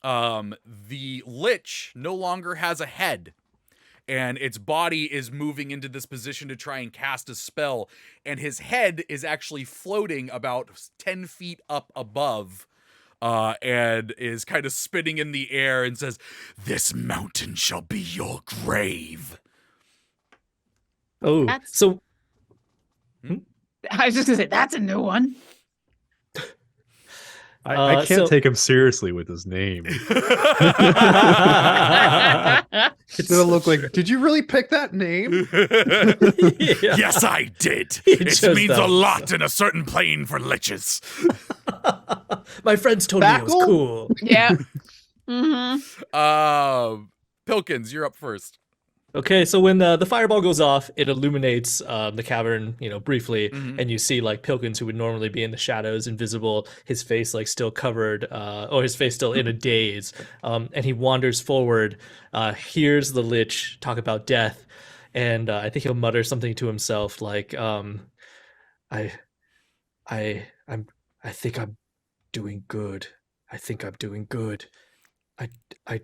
The Lich no longer has a head, and its body is moving into this position to try and cast a spell, and his head is actually floating about 10 feet up above. And is kind of spinning in the air and says, "This mountain shall be your grave." Oh, That's- so I was just gonna say that's a new one. I can't so- take him seriously with his name. it's, It's gonna look like, did you really pick that name? yeah. Yes, I did. He It just means a does. lot in a certain plane for liches. My friends told me it was Backle? cool. Yeah. Mm-hmm. Pilkins, you're up first. Okay, so when the fireball goes off, it illuminates the cavern, briefly, Mhm. and you see like Pilkins, who would normally be in the shadows, invisible, his face like still covered, or his face still in a daze, and he wanders forward, hears the Lich talk about death, and I think he'll mutter something to himself like, I think I'm doing good. I think I'm doing good. I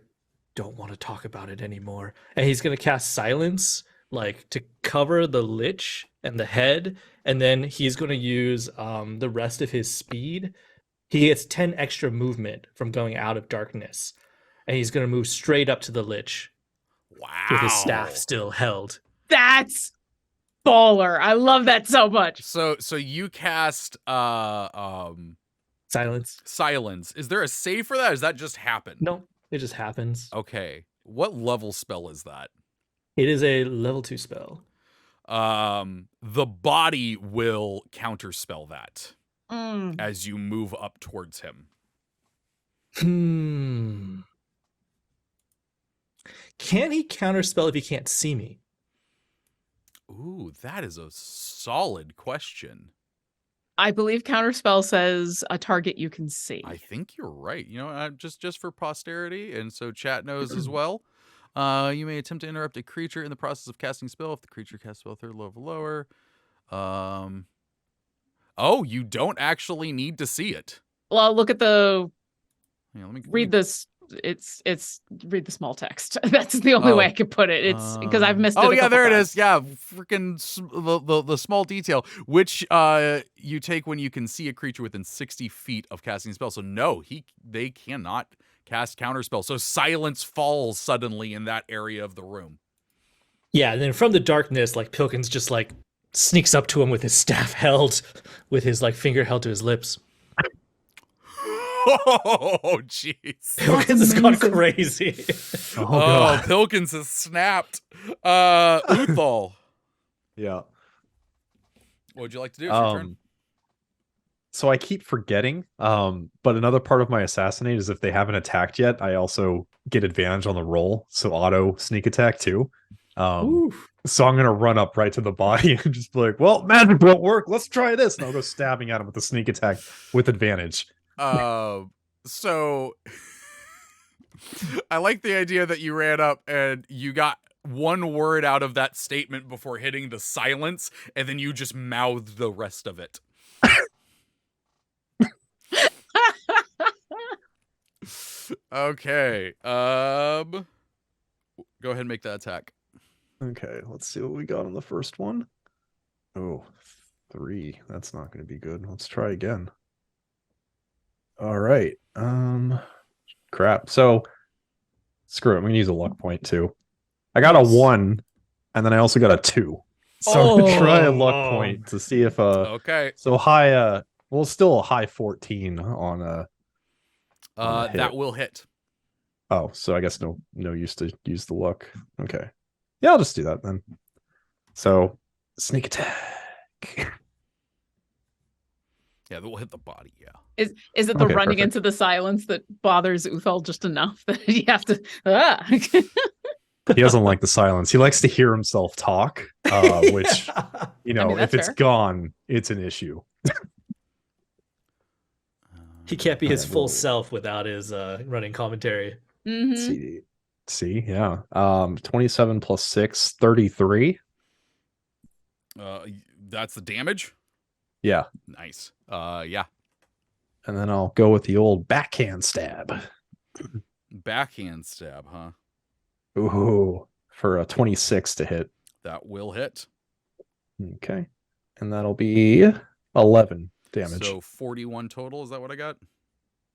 don't want to talk about it anymore. And he's going to cast silence, like to cover the Lich and the head. And then he's going to use the rest of his speed. He gets 10 extra movement from going out of darkness. And he's going to move straight up to the Lich Wow. with his staff still held. That's baller. I love that so much. So you cast Silence. silence. Is there a save for that? Or does that just happen? No, it just happens. Okay. What level spell is that? It is a level 2 spell. The body will counterspell that Mm. as you move up towards him. Can he counterspell if he can't see me? Ooh, that is a solid question. I believe counterspell says a target you can see. I think you're right. You know, just for posterity, and so chat knows as well. You may attempt to interrupt a creature in the process of casting spell if the creature casts spell third level lower. Oh, you don't actually need to see it. Well, look at the Yeah, let me read this. It's read the small text. That's the only way I could put it. It's because I've missed it. Oh a yeah, couple there it times. is. Yeah, freaking the small detail, which you take when you can see a creature within 60 feet of casting a spell. So no, they cannot cast counterspell. So silence falls suddenly in that area of the room. Yeah, and then from the darkness, like Pilkins just like sneaks up to him with his staff held, with his like finger held to his lips. Oh jeez. Pilkins has gone crazy. Oh, Oh, God. Pilkins has snapped. Uthal, Yeah. what would you like to do? It's your turn. So I keep forgetting. But another part of my assassinate is if they haven't attacked yet, I also get advantage on the roll. So auto sneak attack too. So I'm gonna run up right to the body and just be like, well, magic won't work. Let's try this. And I'll go stabbing at him with the sneak attack with advantage. So I like the idea that you ran up and you got one word out of that statement before hitting the silence, and then you just mouthed the rest of it. Okay. Go ahead and make that attack. Okay, let's see what we got on the first one. Oh, 3. That's not gonna be good. Let's try again. All right. Crap. So screw it. I'm gonna use a luck point too. I got a 1, and then I also got a 2. So I'm gonna try a luck point to see if Okay. so high well still a high 14 on a hit. That will hit. Oh, so I guess no use to use the luck. Okay. Yeah, I'll just do that then. So sneak attack. Yeah, that will hit the body. Yeah. Is it the Okay, running perfect. into the silence that bothers Uthal just enough that you have to? He doesn't like the silence. He likes to hear himself talk, which you know, mean, that's if it's fair. gone, it's an issue. He can't be his Alright, full well- self without his running commentary. Mhm. See, yeah. 27 plus 6, 33. That's the damage. Yeah. Nice. Yeah. And then I'll go with the old backhand stab. Backhand stab, huh? Ooh, for a 26 to hit. That will hit. Okay. And that'll be 11 damage. So 41 total. Is that what I got?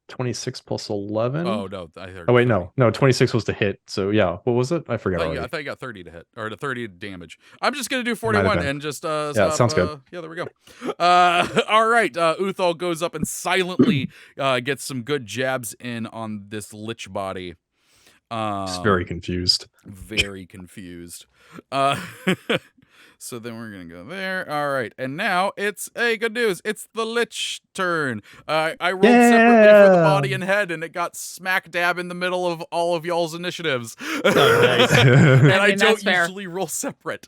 26 plus 11. Oh no, I heard. Oh wait, 30. no, 26 was to hit. So yeah, what was it? I forgot I already. thought you got 30 to hit, or to 30 damage. I'm just gonna do Might have 41 been. and just Yeah, stop, sounds good. Yeah, there we go. All right, Uthal goes up and silently gets some good jabs in on this lich body. Just very confused. Very confused. So then we're gonna go there. All right, and now it's good news. It's the lich turn. I rolled separately for the body and head, and it got smack dab in the middle of all of y'all's initiatives. nice. And I I mean, don't that's fair. usually roll separate.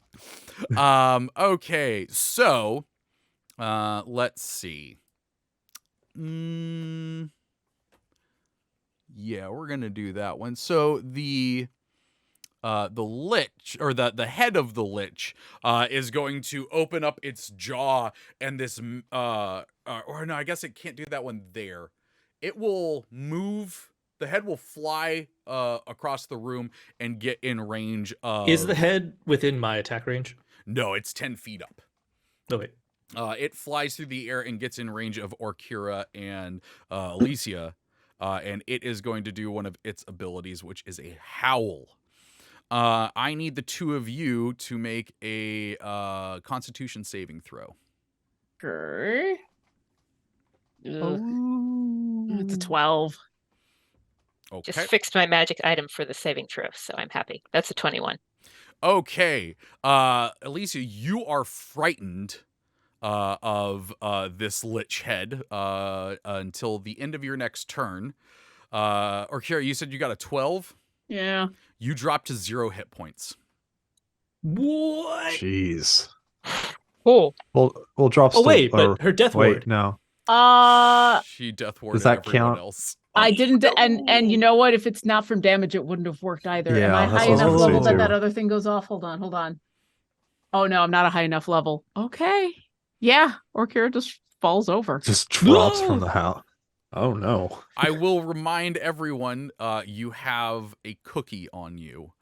Okay, so let's see. Yeah, we're gonna do that one. So the lich, or the head of the lich, is going to open up its jaw, and this or no, I guess it can't do that one there. It will move. The head will fly across the room and get in range of. Is the head within my attack range? No, it's 10 feet up. No, wait. It flies through the air and gets in range of Orkira and Alicia, and it is going to do one of its abilities, which is a howl. I need the two of you to make a Constitution saving throw. Okay. Ugh, Oh. it's a 12. Okay. Just fixed my magic item for the saving throw, so I'm happy. That's a 21. Okay. Alicia, you are frightened of this lich head until the end of your next turn. Or Kira, you said you got a 12? Yeah. You drop to 0 hit points. What? Jeez. Cool. We'll drop. Oh wait, or- but her death wait, ward. no. She death warded Does that everyone count? else. I didn't, and you know what? If it's not from damage, it wouldn't have worked either. Am Yeah, I that's high what I was enough gonna level say that that too. other thing goes off? Hold on. Oh no, I'm not a high enough level. Okay. Yeah, Orkira just falls over. Just drops No! from the house. Oh no. I will remind everyone, you have a cookie on you.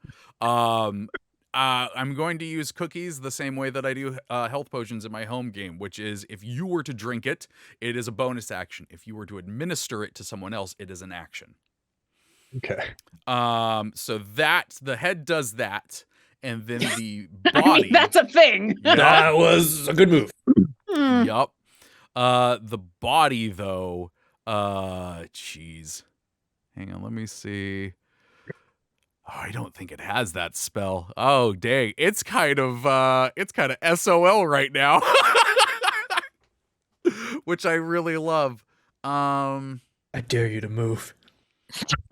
I'm going to use cookies the same way that I do health potions in my home game, which is if you were to drink it, it is a bonus action. If you were to administer it to someone else, it is an action. Okay. So that the head does that, and then the I body. mean, that's a thing. That was a good move. Hmm. Yup. The body though, jeez. Hang on, let me see. Oh, I don't think it has that spell. Oh, dang. It's kind of SOL right now. Which I really love. I dare you to move.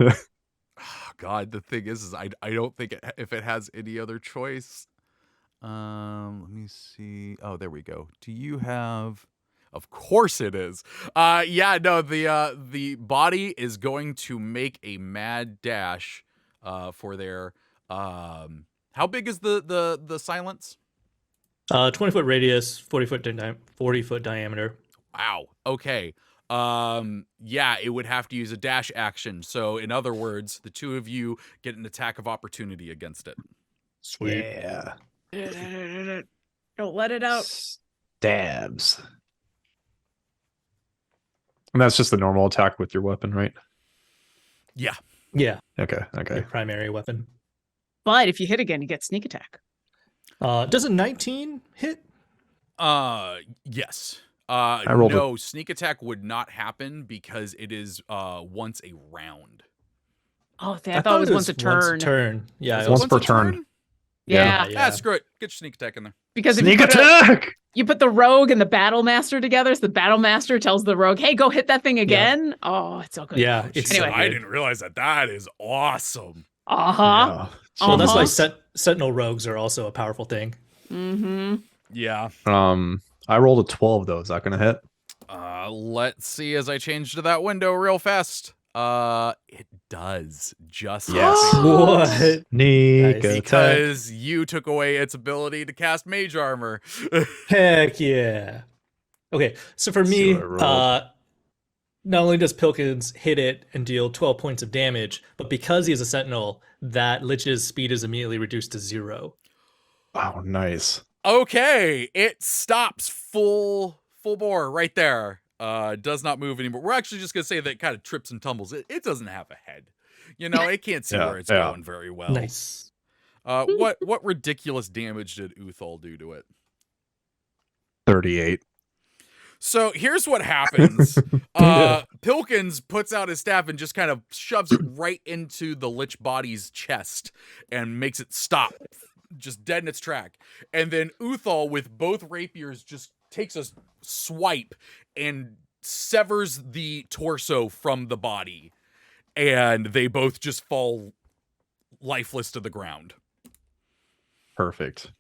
Oh, God, the thing is I don't think if it has any other choice. Let me see. Oh, there we go. Do you have? Of course it is. Yeah, no, the body is going to make a mad dash for their how big is the silence? 20-foot radius, 40-foot diameter. Wow. Okay. Yeah, it would have to use a dash action. So in other words, the two of you get an attack of opportunity against it. Sweet. Yeah. Don't let it out. Stabs. And that's just the normal attack with your weapon, right? Yeah. Yeah, Okay. your Okay. primary weapon. But if you hit again, you get sneak attack. Does a 19 hit? Yes. rolled No, sneak attack would not happen because it is once a round. Oh, I thought it was once a turn. Once a turn. Yeah, Is it it was Once per a turn. Yeah. Ah, screw it. Get your sneak attack in there. Because if Sneak you put, attack. you put the rogue and the battle master together, so the battle master tells the rogue, "Hey, go hit that thing again." Oh, it's so good. Yeah, it's Anyway. so I good. didn't realize that is awesome. Uh-huh. Yeah. Well, that's why Uh-huh. Sentinel rogues are also a powerful thing. Mm-hmm. Yeah. I rolled a 12 though. Is that gonna hit? Let's see as I change to that window real fast. It does just Yes. What? Sneak Nice. attack. because you took away its ability to cast mage armor. Heck yeah. Okay, so for See me, what I rolled. not only does Pilkins hit it and deal 12 points of damage, but because he is a sentinel, that Lich's speed is immediately reduced to 0. Oh, nice. Okay, it stops full bore right there. Does not move anymore. We're actually just gonna say that it kind of trips and tumbles. It doesn't have a head. You know, it can't see Yeah, where it's yeah. going very well. Nice. What ridiculous damage did Uthal do to it? 38. So here's what happens. Pilkins puts out his staff and just kind of shoves it right into the lich body's chest and makes it stop, just dead in its track. And then Uthal, with both rapiers, just takes a swipe and severs the torso from the body. And they both just fall lifeless to the ground. Perfect.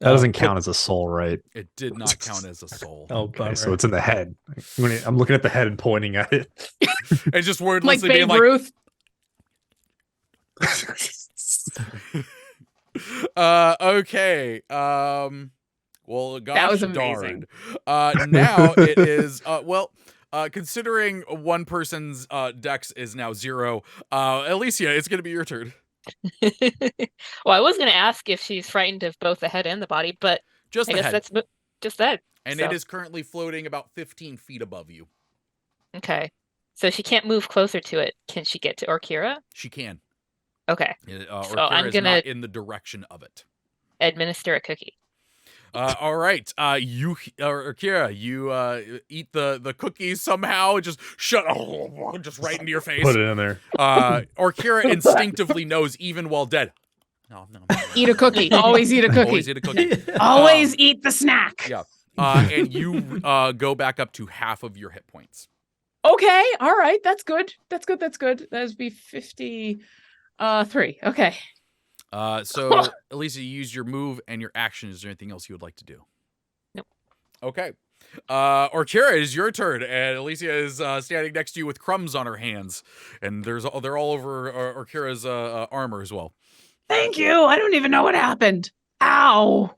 That doesn't count as a soul, right? It did not count as a soul. Oh, Okay, bummer. so it's in the head. I'm looking at the head and pointing at it. It's just Like wordlessly being Babe like, Ruth. Okay. Well, gosh That was darn. amazing. Now it is considering one person's dex is now 0, Alicia, it's gonna be your turn. Well, I was going to ask if she's frightened of both the head and the body, but Just I the guess head. that's just that. And so. it is currently floating about 15 feet above you. Okay. So she can't move closer to it. Can she get to Orkira? She can. Okay. Or So I'm is gonna- not in the direction of it. Administer a cookie. All right. You or Kira, you eat the cookies somehow. Just just right into your face. Put it in there. Or Kira instinctively knows even while dead. No. Eat a cookie. Always eat a cookie. Always eat a cookie. Always eat the snack. Yeah. And you go back up to half of your hit points. Okay. All right. That's good. That's good. That would be 53. Okay. So Alicia, you used your move and your action. Is there anything else you would like to do? Nope. Okay. Orkira, it is your turn, and Alicia is standing next to you with crumbs on her hands, and they're all over Orkira's armor as well. Thank you. I don't even know what happened. Ow.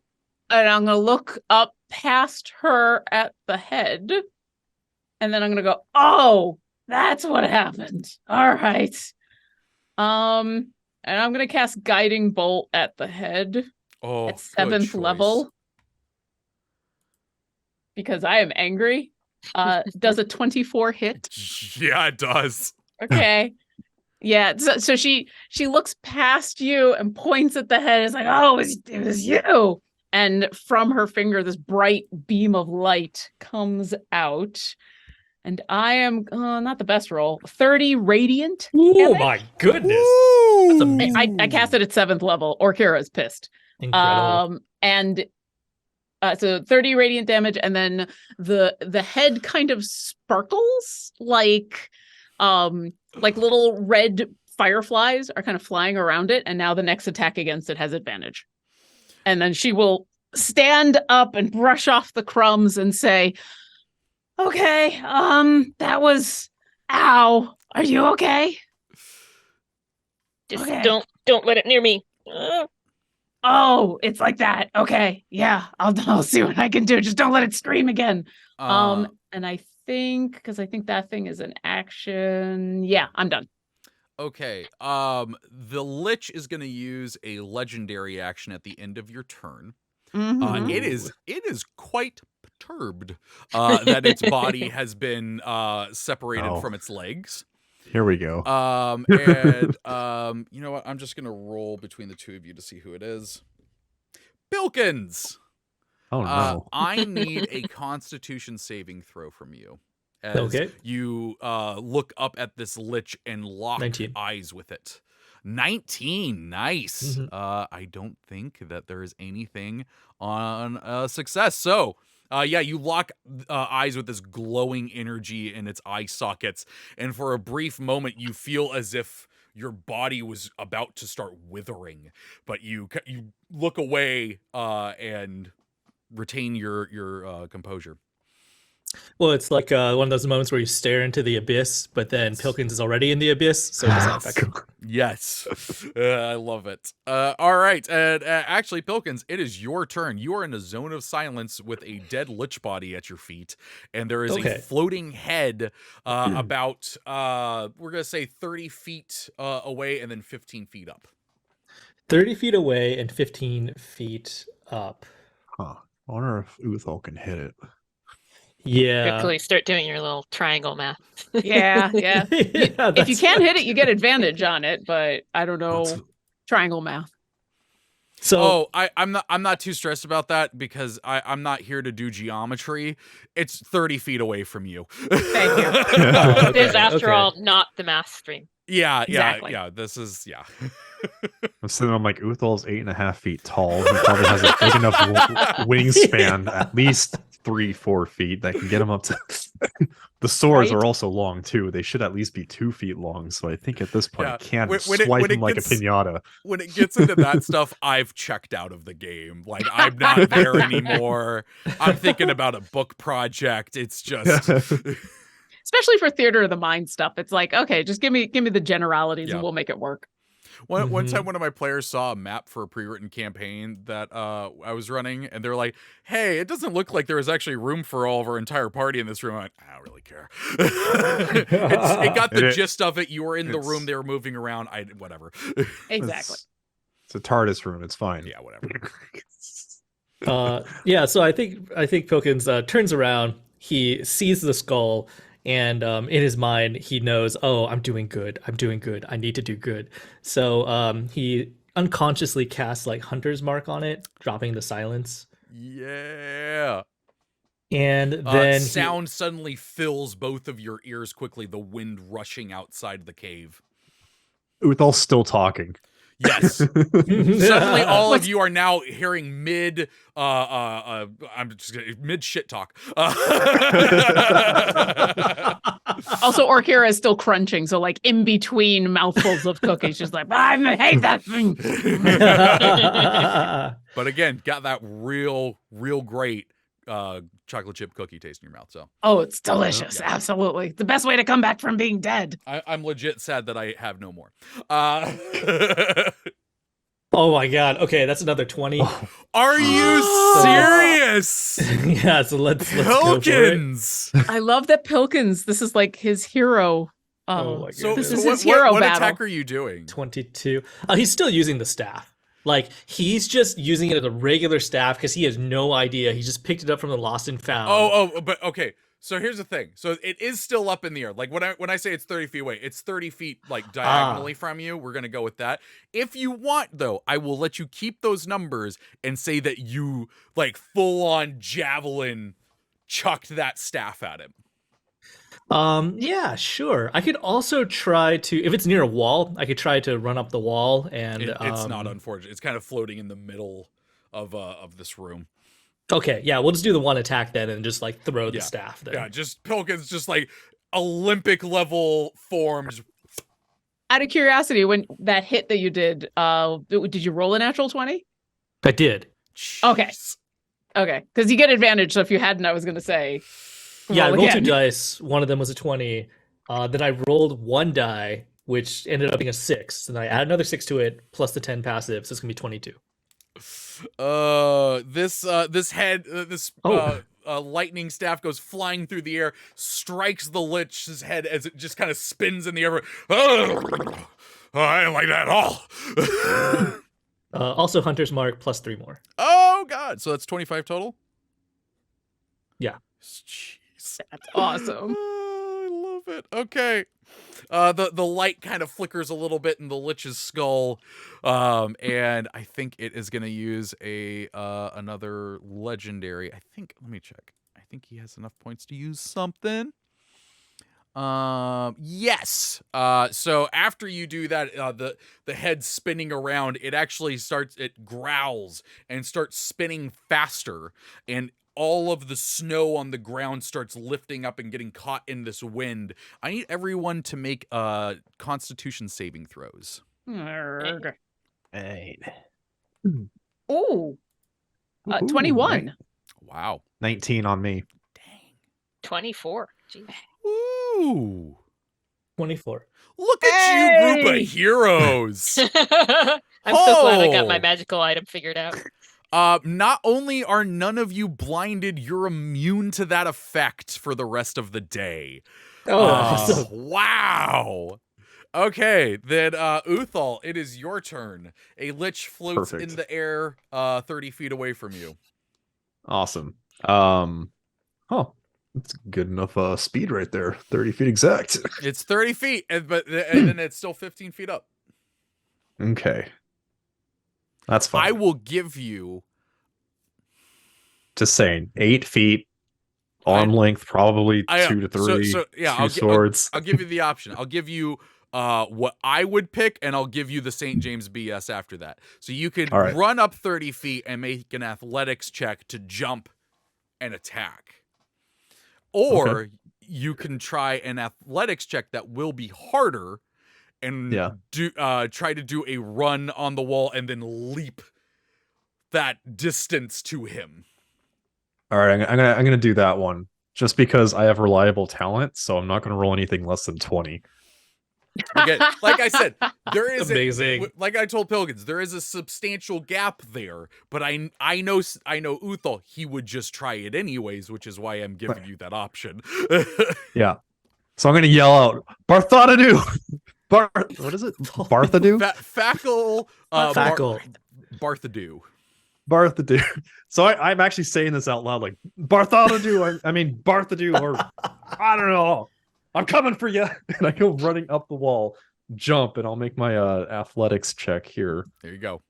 And I'm gonna look up past her at the head, and then I'm gonna go, Oh, that's what happened. All right. And I'm gonna cast Guiding Bolt at the head Oh, at good 7th choice. level because I am angry. Does a 24 hit? Yeah, it does. Okay. Yeah. So she looks past you and points at the head. It's like, oh, it was you. And from her finger, this bright beam of light comes out. And I am not the best roll. 30 radiant. Oh my goodness. That's amazing. I cast it at 7th level. Orkira's pissed. Incredible. And so 30 radiant damage, and then the head kind of sparkles like little red fireflies are kind of flying around it, and now the next attack against it has advantage. And then she will stand up and brush off the crumbs and say, Okay. That was. Ow. Are you okay? Just Okay. don't let it near me. Oh, it's like that. Okay. Yeah. I'll see what I can do. Just don't let it scream again. and I think that thing is an action. Yeah, I'm done. Okay. The Lich is going to use a legendary action at the end of your turn. Mhm. It is quite perturbed that its body has been separated Oh. from its legs. Here we go. And you know what? I'm just gonna roll between the two of you to see who it is. Bilkins. Oh no. I need a Constitution saving throw from you. As Okay. you look up at this Lich and lock 19. eyes with it. 19, nice. Mhm. I don't think that there is anything on success. So, you lock eyes with this glowing energy in its eye sockets, and for a brief moment, you feel as if your body was about to start withering, but you look away and retain your composure. Well, it's like one of those moments where you stare into the abyss, but then Pilkins is already in the abyss, so it doesn't affect him. Yes, I love it. All right, and actually, Pilkins, it is your turn. You are in a zone of silence with a dead lich body at your feet, and there is a floating head about, we're gonna say 30 feet away, and then 15 feet up. 30 feet away and 15 feet up. Huh. I wonder if Uthal can hit it. Yeah. Quickly start doing your little triangle math. Yeah. Yeah, If you that's can't fine. hit it, you get advantage on it, but I don't know That's- triangle math. So I'm not too stressed about that because I'm not here to do geometry. It's 30 feet away from you. Thank you. It is, Okay, after okay. all, not the math stream. Yeah, Exactly. This is I'm sitting on like Uthal's 8.5 feet tall. He probably has a big enough wingspan, at least 3-4 feet, that can get him up to. The swords Right? are also long too. They should at least be 2 feet long. So I think at this point, Yeah. I can When swipe it him like gets- a pinata. when it gets into that stuff, I've checked out of the game. Like I'm not there anymore. I'm thinking about a book project. It's just Especially for theater of the mind stuff. It's like, okay, just give me the generalities Yeah. and we'll make it work. one Mhm. time one of my players saw a map for a pre-written campaign that I was running, and they're like, "Hey, it doesn't look like there was actually room for all of our entire party in this room." I went, I don't really care. It got the It- gist of it. You were in the it's- room. They were moving around. Whatever. Exactly. It's a TARDIS room. It's fine. Yeah, whatever. yeah, so I think Pilkins turns around, he sees the skull, And in his mind, he knows, oh, I'm doing good. I'm doing good. I need to do good. So he unconsciously casts like Hunter's Mark on it, dropping the silence. Yeah. And then sound suddenly fills both of your ears quickly, the wind rushing outside the cave. Uthal's still talking. Yes. Suddenly all of you are now hearing mid shit talk. Also, Orkira is still crunching, so like in between mouthfuls of cookies, she's like, I hate that thing. But again, got that real great chocolate chip cookie taste in your mouth. So it's delicious. Yeah. Absolutely. The best way to come back from being dead. I'm legit sad that I have no more. Oh my god. Okay, that's another 20. Are you serious? Yeah, so let's go for it. Pilkins. I love that Pilkins, this is like his hero. Oh my So goodness. This is what, his hero what battle. attack are you doing? 22. He's still using the staff. Like, he's just using it as a regular staff because he has no idea. He just picked it up from the Lost and Found. But okay. So here's the thing. So it is still up in the air. Like when I say it's 30 feet away, it's 30 feet like diagonally from you. We're gonna go with that. If you want, though, I will let you keep those numbers and say that you like full on javelin chucked that staff at him. Yeah, sure. I could also try to, if it's near a wall, I could try to run up the wall and It's not unfortunate. It's kind of floating in the middle of this room. Okay, yeah, we'll just do the one attack then and just like throw the staff there. Yeah, just Pilkins just like Olympic level forms. Out of curiosity, when that hit that you did you roll a natural 20? I did. Okay. Jeez. Okay, because you get advantage. So if you hadn't, I was going to say, Yeah, I roll rolled again. 2 dice. One of them was a 20. Then I rolled 1 die, which ended up being a 6. And then I add another 6 to it, plus the 10 passive, so it's gonna be 22. This lightning staff goes flying through the air, strikes the Lich's head as it just kind of spins in the air. I didn't like that at all. Also Hunter's Mark, plus 3 more. Oh god, so that's 25 total? Yeah. Jeez. That's awesome. I love it. Okay. The light kind of flickers a little bit in the Lich's skull, and I think it is going to use another legendary. Let me check. I think he has enough points to use something. Yes. So after you do that, the head spinning around, it growls and starts spinning faster, and all of the snow on the ground starts lifting up and getting caught in this wind. I need everyone to make Constitution saving throws. Arrgh. Hey. Ooh. 21. Wow. 19 on me. 24. Jeez. Ooh. 24. Look at you, group of heroes. I'm so glad I got my Oh. magical item figured out. Not only are none of you blinded, you're immune to that effect for the rest of the day. Oh, awesome. Wow. Okay, then Uthal, it is your turn. A Lich floats Perfect. in the air 30 feet away from you. Awesome. That's good enough speed right there. 30 feet exact. It's 30 feet, and then it's still 15 feet up. Okay. That's fine. I will give you... Just saying, 8 feet, arm length, probably I- 2 to 3, so, yeah, two I'll swords. I'll give you the option. I'll give you what I would pick, and I'll give you the St. James BS after that. So you could All right. run up 30 feet and make an athletics check to jump and attack. Or you can try an athletics check that will be harder and try to do a run on the wall and then leap that distance to him. All right, I'm gonna do that one just because I have reliable talent, so I'm not gonna roll anything less than 20. Again, like I said, there is Amazing. like I told Pilgrims, there is a substantial gap there. But I know Uthal, he would just try it anyways, which is why I'm giving you that option. Yeah. So I'm gonna yell out, Barthadadu! What is it? Barthadu? Fackle, Fackle. Barthadoo. Barthadu. So I'm actually saying this out loud, like Barthadadu. I mean Barthadu, or I don't know. I'm coming for you. And I go running up the wall, jump, and I'll make my athletics check here. There you go.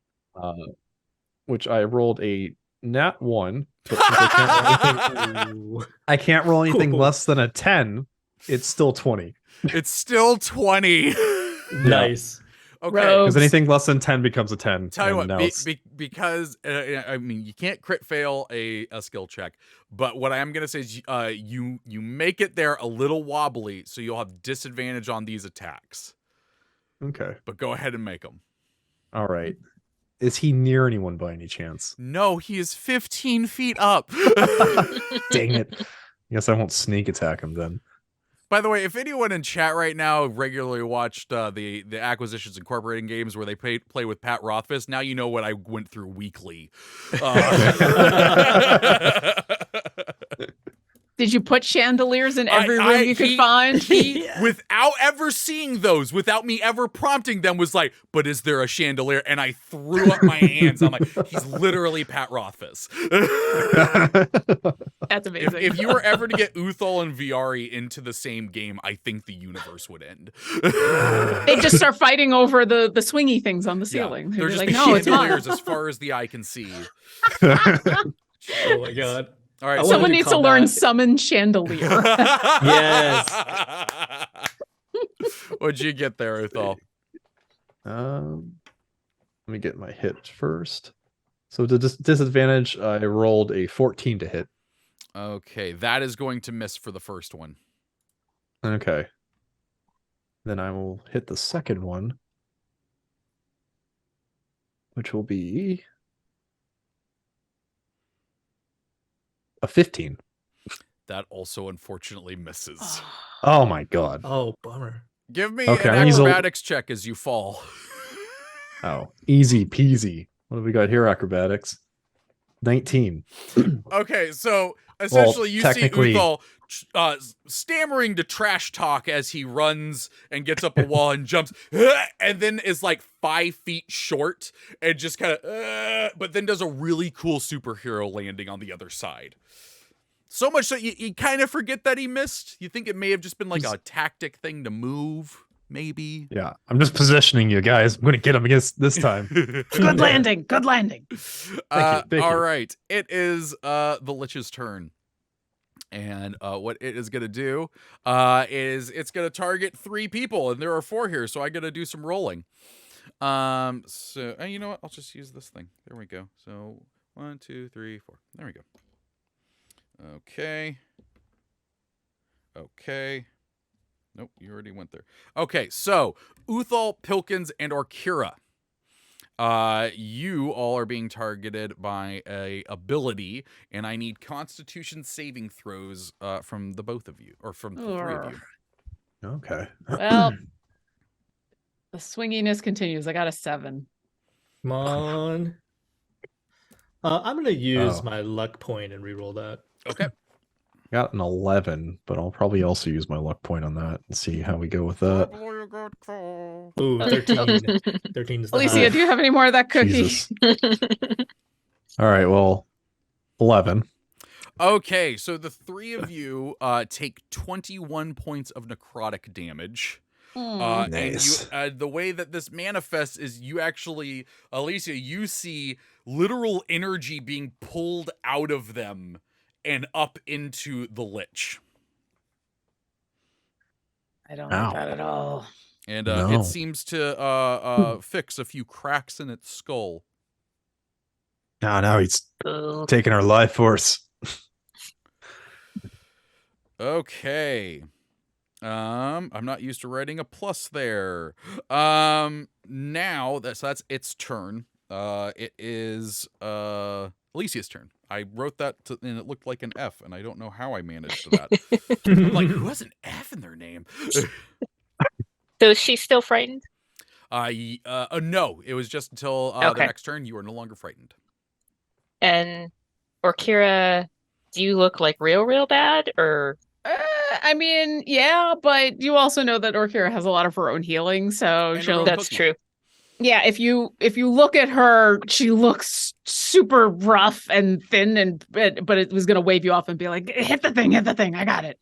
Which I rolled a nat 1. But since I can't roll anything less than a 10, it's still 20. It's still 20. Nice. Okay. Because anything less than 10 becomes a 10. Tell you and what, now it's- because I mean, you can't crit fail a skill check, but what I am gonna say is, you make it there a little wobbly, so you'll have disadvantage on these attacks. Okay. But go ahead and make them. All right. Is he near anyone by any chance? No, he is 15 feet up. Dang it. I guess I won't sneak attack him then. By the way, if anyone in chat right now regularly watched the Acquisitions Incorporating games where they play with Pat Rothfuss, now you know what I went through weekly. Did you put chandeliers in every room you could find? He, without ever seeing those, without me ever prompting them, was like, but is there a chandelier? And I threw up my hands. I'm like, he's literally Pat Rothfuss. That's amazing. If you were ever to get Uthal and Viari into the same game, I think the universe would end. They just start fighting over the swingy things on the ceiling. Yeah, they're They're just like, the no, it's mine. chandeliers as far as the eye can see. Oh my god. All right, I wanna Someone do needs to combat. learn summon chandelier. Yes. What'd you get there, Uthal? Let me get my hit first. So the disadvantage, I rolled a 14 to hit. Okay, that is going to miss for the first one. Okay. Then I will hit the second one, which will be a 15. That also unfortunately misses. Oh my god. Oh, bummer. Give me Okay, an I'm using- acrobatics check as you fall. Oh, easy peasy. What do we got here, acrobatics? 19. Okay, so essentially you see technically- Uthal stammering to trash talk as he runs and gets up a wall and jumps, and then is like 5 feet short and just kind of, but then does a really cool superhero landing on the other side. So much so you kind of forget that he missed. You think it may have just been like a tactic thing to move, maybe. Yeah, I'm just positioning you guys. I'm going to get him against this time. Good landing. Good landing. Thank you. All right, it is the Lich's turn. And what it is going to do is it's going to target 3 people, and there are 4 here, so I got to do some rolling. So you know what? I'll just use this thing. There we go. So 1, 2, 3, 4. There we go. Okay. Okay. Nope, you already went there. Okay, so Uthal, Pilkins, and Orkira. You all are being targeted by a ability, and I need Constitution saving throws from the both of you, or from the 3 of you. Okay. Well, the swinginess continues. I got a 7. Come on. I'm gonna use Oh. my luck point and reroll that. Okay. Got an 11, but I'll probably also use my luck point on that and see how we go with that. Ooh, 13. 13 is the Alicia, high. do you have any more of that cookie? Jesus. All right, well, 11. Okay, so the 3 of you take 21 points of necrotic damage. Nice. And you, the way that this manifests is you actually, Alicia, you see literal energy being pulled out of them and up into the Lich. I don't Ow. like that at all. And No. it seems to fix a few cracks in its skull. Now he's Ugh. taking our life force. Okay. I'm not used to writing a plus there. Now that's its turn. It is Alicia's turn. I wrote that and it looked like an F, and I don't know how I managed that. I'm like, who has an F in their name? So is she still frightened? No, it was just until the Okay. next turn. You are no longer frightened. And Orkira, do you look like real bad, or I mean, yeah, but you also know that Orkira has a lot of her own healing, so And her she'll. own that's cookie. true? Yeah, if you look at her, she looks super rough and thin, but it was gonna wave you off and be like, hit the thing, I got it.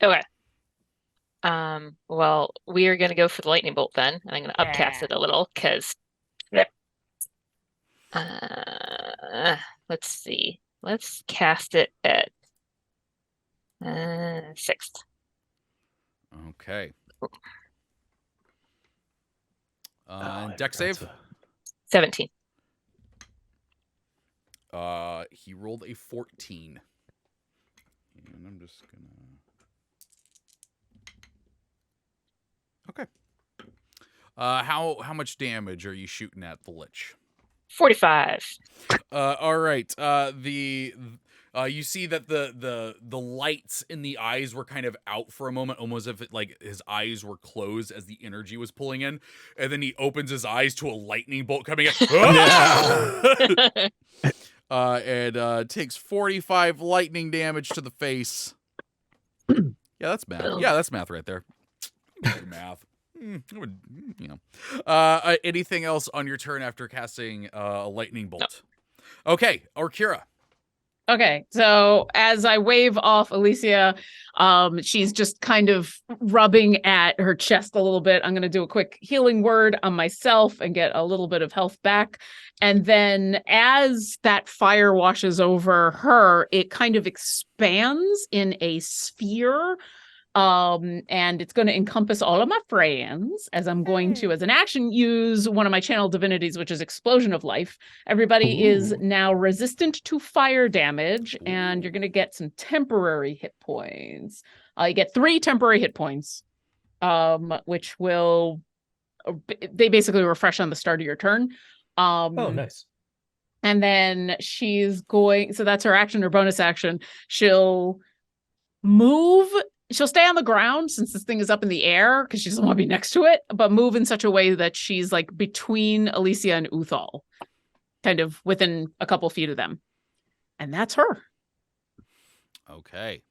Okay. Well, we are going to go for the lightning bolt then, and I'm going to upcast it a little because. Let's see. Let's cast it at 6th. Okay. Oh, Deck save. 17. He rolled a 14. And I'm just gonna. Okay. How much damage are you shooting at the Lich? 45. All right. You see that the lights in the eyes were kind of out for a moment, almost as if like his eyes were closed as the energy was pulling in, and then he opens his eyes to a lightning bolt coming in. And takes 45 lightning damage to the face. Yeah, that's math. Yeah, that's math right there. Good math. Anything else on your turn after casting a lightning bolt? No. Okay, Orkira. Okay, so as I wave off Alicia, she's just kind of rubbing at her chest a little bit. I'm going to do a quick healing word on myself and get a little bit of health back. And then as that fire washes over her, it kind of expands in a sphere. And it's going to encompass all of my friends, as I'm going to, as an action, use one of my channel divinities, which is Explosion of Life. Everybody is now resistant to fire damage, and you're going to get some temporary hit points. You get 3 temporary hit points, which will, they basically refresh on the start of your turn. Oh, nice. And then she's going, so that's her action or bonus action. She'll move. She'll stay on the ground since this thing is up in the air because she doesn't want to be next to it, but move in such a way that she's like between Alicia and Uthal, kind of within a couple feet of them. And that's her. Okay.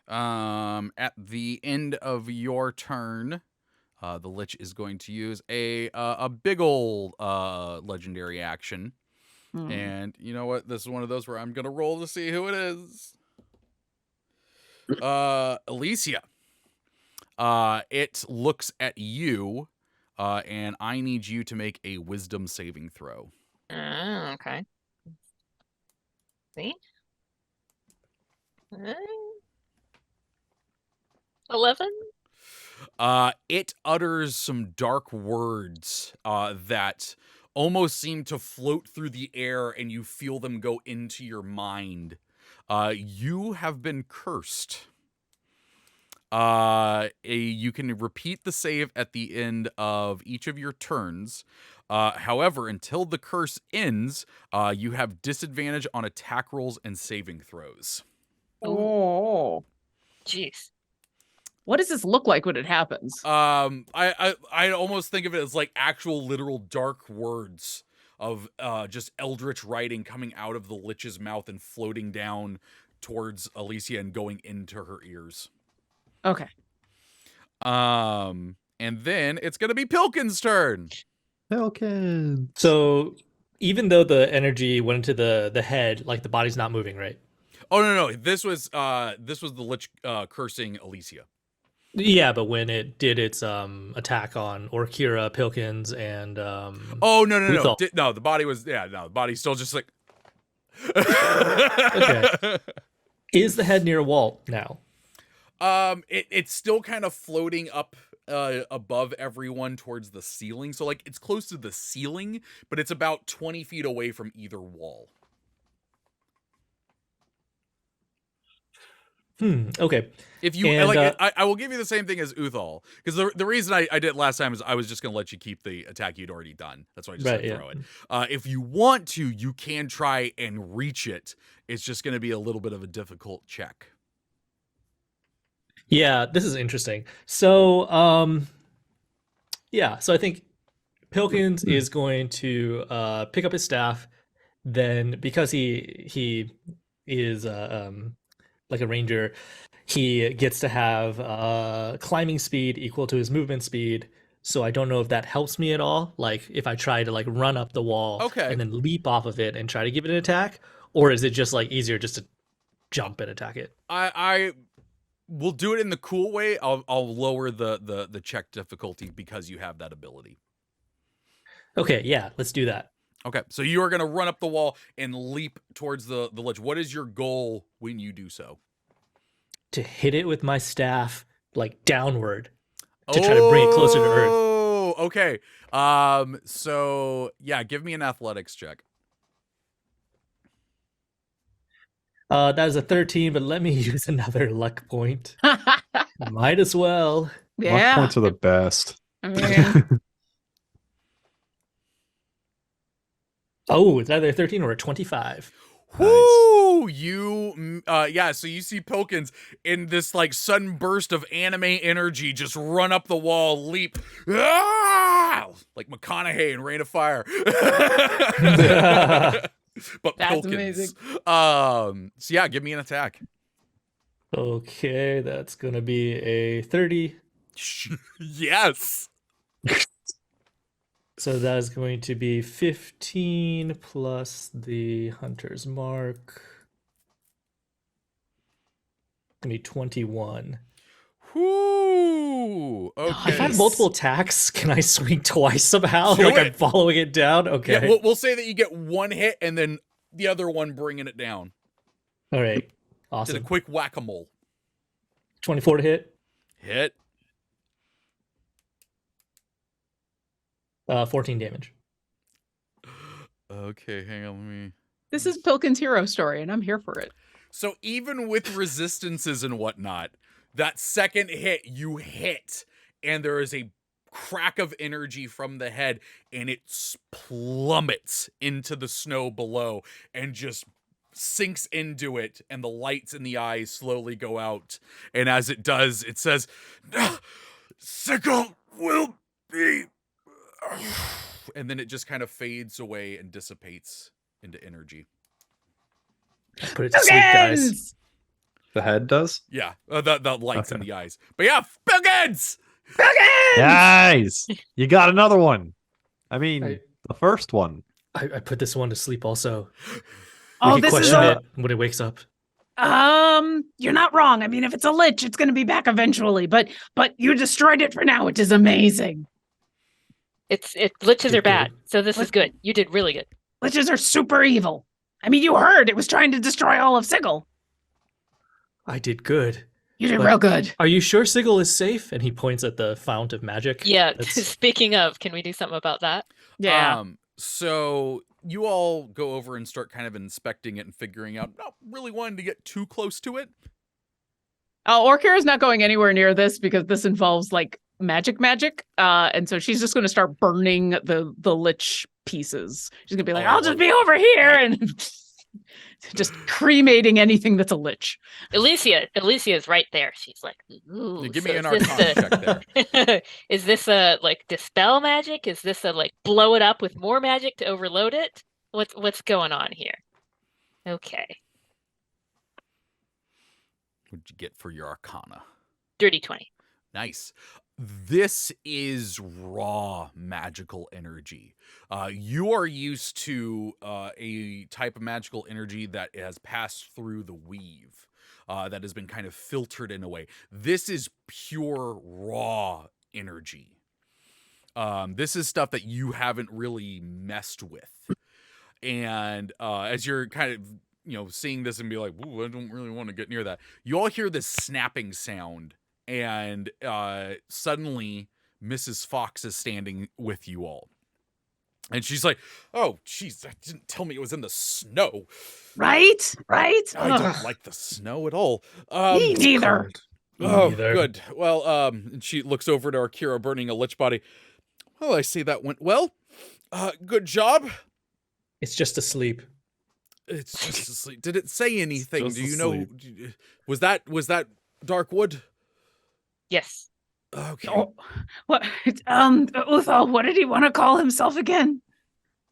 At the end of your turn, the Lich is going to use a big old legendary action. And you know what? This is one of those where I'm going to roll to see who it is. Alicia, it looks at you, and I need you to make a wisdom saving throw. Okay. See? 11? It utters some dark words that almost seem to float through the air, and you feel them go into your mind. You have been cursed. You can repeat the save at the end of each of your turns. However, until the curse ends, you have disadvantage on attack rolls and saving throws. Oh, jeez. What does this look like when it happens? I almost think of it as like actual literal dark words of just eldritch writing coming out of the Lich's mouth and floating down towards Alicia and going into her ears. Okay. And then it's gonna be Pilkin's turn. Pilkin. So even though the energy went into the head, like the body's not moving, right? Oh no, this was the Lich cursing Alicia. Yeah, but when it did its attack on Orkira, Pilkins, and oh no, the body was the body's still just like okay. Is the head near a wall now? It's still kind of floating up above everyone towards the ceiling. So like it's close to the ceiling, but it's about 20 feet away from either wall. Okay. If you I will give you the same thing as Uthal, because the reason I did it last time is I was just gonna let you keep the attack you'd already done. That's why I just said throw it. If you want to, you can try and reach it. It's just gonna be a little bit of a difficult check. Yeah, this is interesting. So so I think Pilkins is going to pick up his staff. Then because he is like a ranger, he gets to have climbing speed equal to his movement speed. So I don't know if that helps me at all. Like if I try to like run up the wall and then leap off of it and try to give it an attack, or is it just like easier just to jump and attack it? we'll do it in the cool way. I'll lower the check difficulty because you have that ability. Okay, yeah, let's do that. Okay, so you are going to run up the wall and leap towards the ledge. What is your goal when you do so? To hit it with my staff, like downward, to try to bring it closer to Earth. Oh, okay. So yeah, give me an athletics check. That is a 13, but let me use another luck point. Might as well. Luck Yeah. points are the best. I mean, Oh, it's either a 13 or a 25. Whoo! Yeah, so you see Pilkins in this like sudden burst of anime energy just run up the wall, leap. Ah! Like McConaughey in Rain of Fire. But That's Pilkins. amazing. So yeah, give me an attack. Okay, that's going to be a 30. Yes. So that is going to be 15 plus the hunter's mark. Gonna be 21. Whoo! Okay. I've had multiple attacks. Can I swing twice somehow? Do Like it. I'm following it down? Okay. Yeah, we'll say that you get one hit and then the other one bringing it down. All right. Did Awesome. a quick whack-a-mole. 24 to hit. Hit. 14 damage. Okay, hang on, let me... this is Pilkins' hero story, and I'm here for it. So even with resistances and whatnot, that second hit, you hit, and there is a crack of energy from the head, and it plummets into the snow below, and just sinks into it, and the lights in the eyes slowly go out. And as it does, it says, "Sickle will be..." And then it just kind of fades away and dissipates into energy. Put it to sleep, guys. Pilkins! The head does? Yeah, the lights in Okay. the eyes. But yeah, Pilkins! Pilkins! Guys, you got another one. I mean, I- the first one. I put this one to sleep also. Oh, We can this is question a... it when it wakes up. You're not wrong. I mean, if it's a lich, it's going to be back eventually. But you destroyed it for now, which is amazing. Liches are Good, bad, good. so this is good. You did really good. Liches are super evil. I mean, you heard it was trying to destroy all of Sigil. I did good. You did But- real good. Are you sure Sigil is safe? And he points at the fount of magic. Yeah. That's- Speaking of, can we do something about that? Yeah. So you all go over and start kind of inspecting it and figuring out, not really wanting to get too close to it. Orkira's not going anywhere near this because this involves like magic. And so she's just going to start burning the lich pieces. She's going to be like, Oh, I'll just be over here and just cremating anything that's a lich. Alicia is right there. She's like, ooh. Give me so an is this Arcana check there. Is this a like dispel magic? Is this a like blow it up with more magic to overload it? What's going on here? Okay. What'd you get for your Arcana? Dirty 20. Nice. This is raw magical energy. You are used to a type of magical energy that has passed through the weave, that has been kind of filtered in a way. This is pure raw energy. This is stuff that you haven't really messed with. And as you're kind of, seeing this and be like, ooh, I don't really want to get near that. You all hear this snapping sound. And suddenly, Mrs. Fox is standing with you all. And she's like, oh, jeez, that didn't tell me it was in the snow. Right? I don't Ugh. like the snow at all. Me neither. Oh, Neither. good. Well, and she looks over to Arkira burning a lich body. Well, I see that went well. Good job. It's just asleep. It's just asleep. Did it say anything? just Do you know? asleep. Was that Darkwood? Yes. Okay. Oh, what? Uthal, what did he want to call himself again?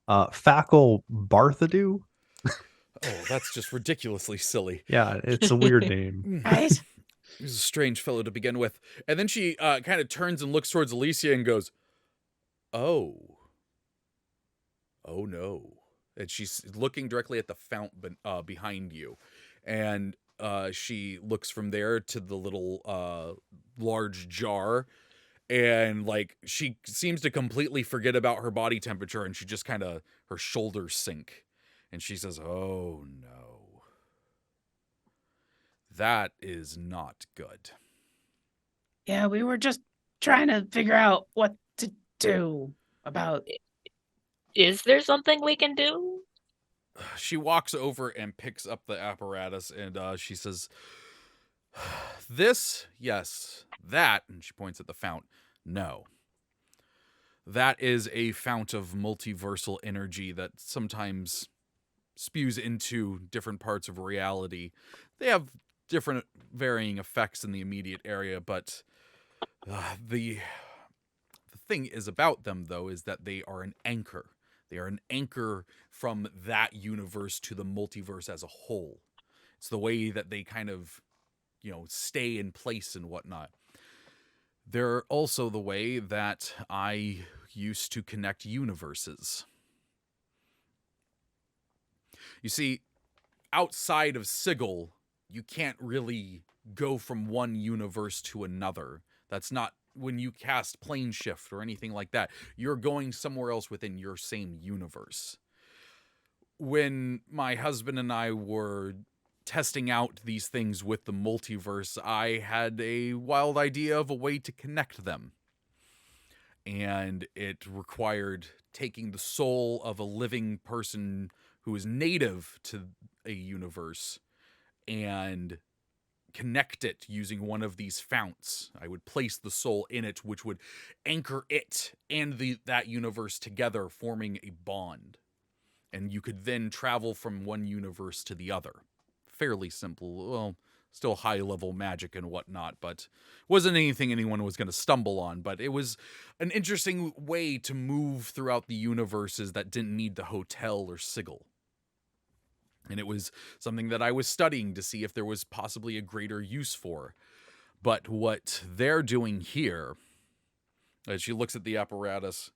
Fackle Barthadu? Oh, that's just ridiculously silly. Yeah, it's a weird name. Right? He's a strange fellow to begin with. And then she kind of turns and looks towards Alicia and goes, oh no. And she's looking directly at the fount behind you. And she looks from there to the little large jar, and like she seems to completely forget about her body temperature, and she just kind of, her shoulders sink, and she says, "Oh no, that is not good." Yeah, we were just trying to figure out what to do about. Is there something we can do? She walks over and picks up the apparatus, and she says, "This, yes. That," and she points at the fount, "no. That is a fount of multiversal energy that sometimes spews into different parts of reality. They have different varying effects in the immediate area, but the thing is about them, though, is that they are an anchor. They are an anchor from that universe to the multiverse as a whole. It's the way that they kind of, stay in place and whatnot. They're also the way that I used to connect universes. You see, outside of Sigil, you can't really go from one universe to another. That's not when you cast plane shift or anything like that. You're going somewhere else within your same universe. When my husband and I were testing out these things with the multiverse, I had a wild idea of a way to connect them. And it required taking the soul of a living person who is native to a universe and connect it using one of these founts. I would place the soul in it, which would anchor it and that universe together, forming a bond. And you could then travel from one universe to the other. Fairly simple, well, still high-level magic and whatnot, but wasn't anything anyone was going to stumble on. But it was an interesting way to move throughout the universes that didn't need the hotel or sigil. And it was something that I was studying to see if there was possibly a greater use for. But what they're doing here, as she looks at the apparatus,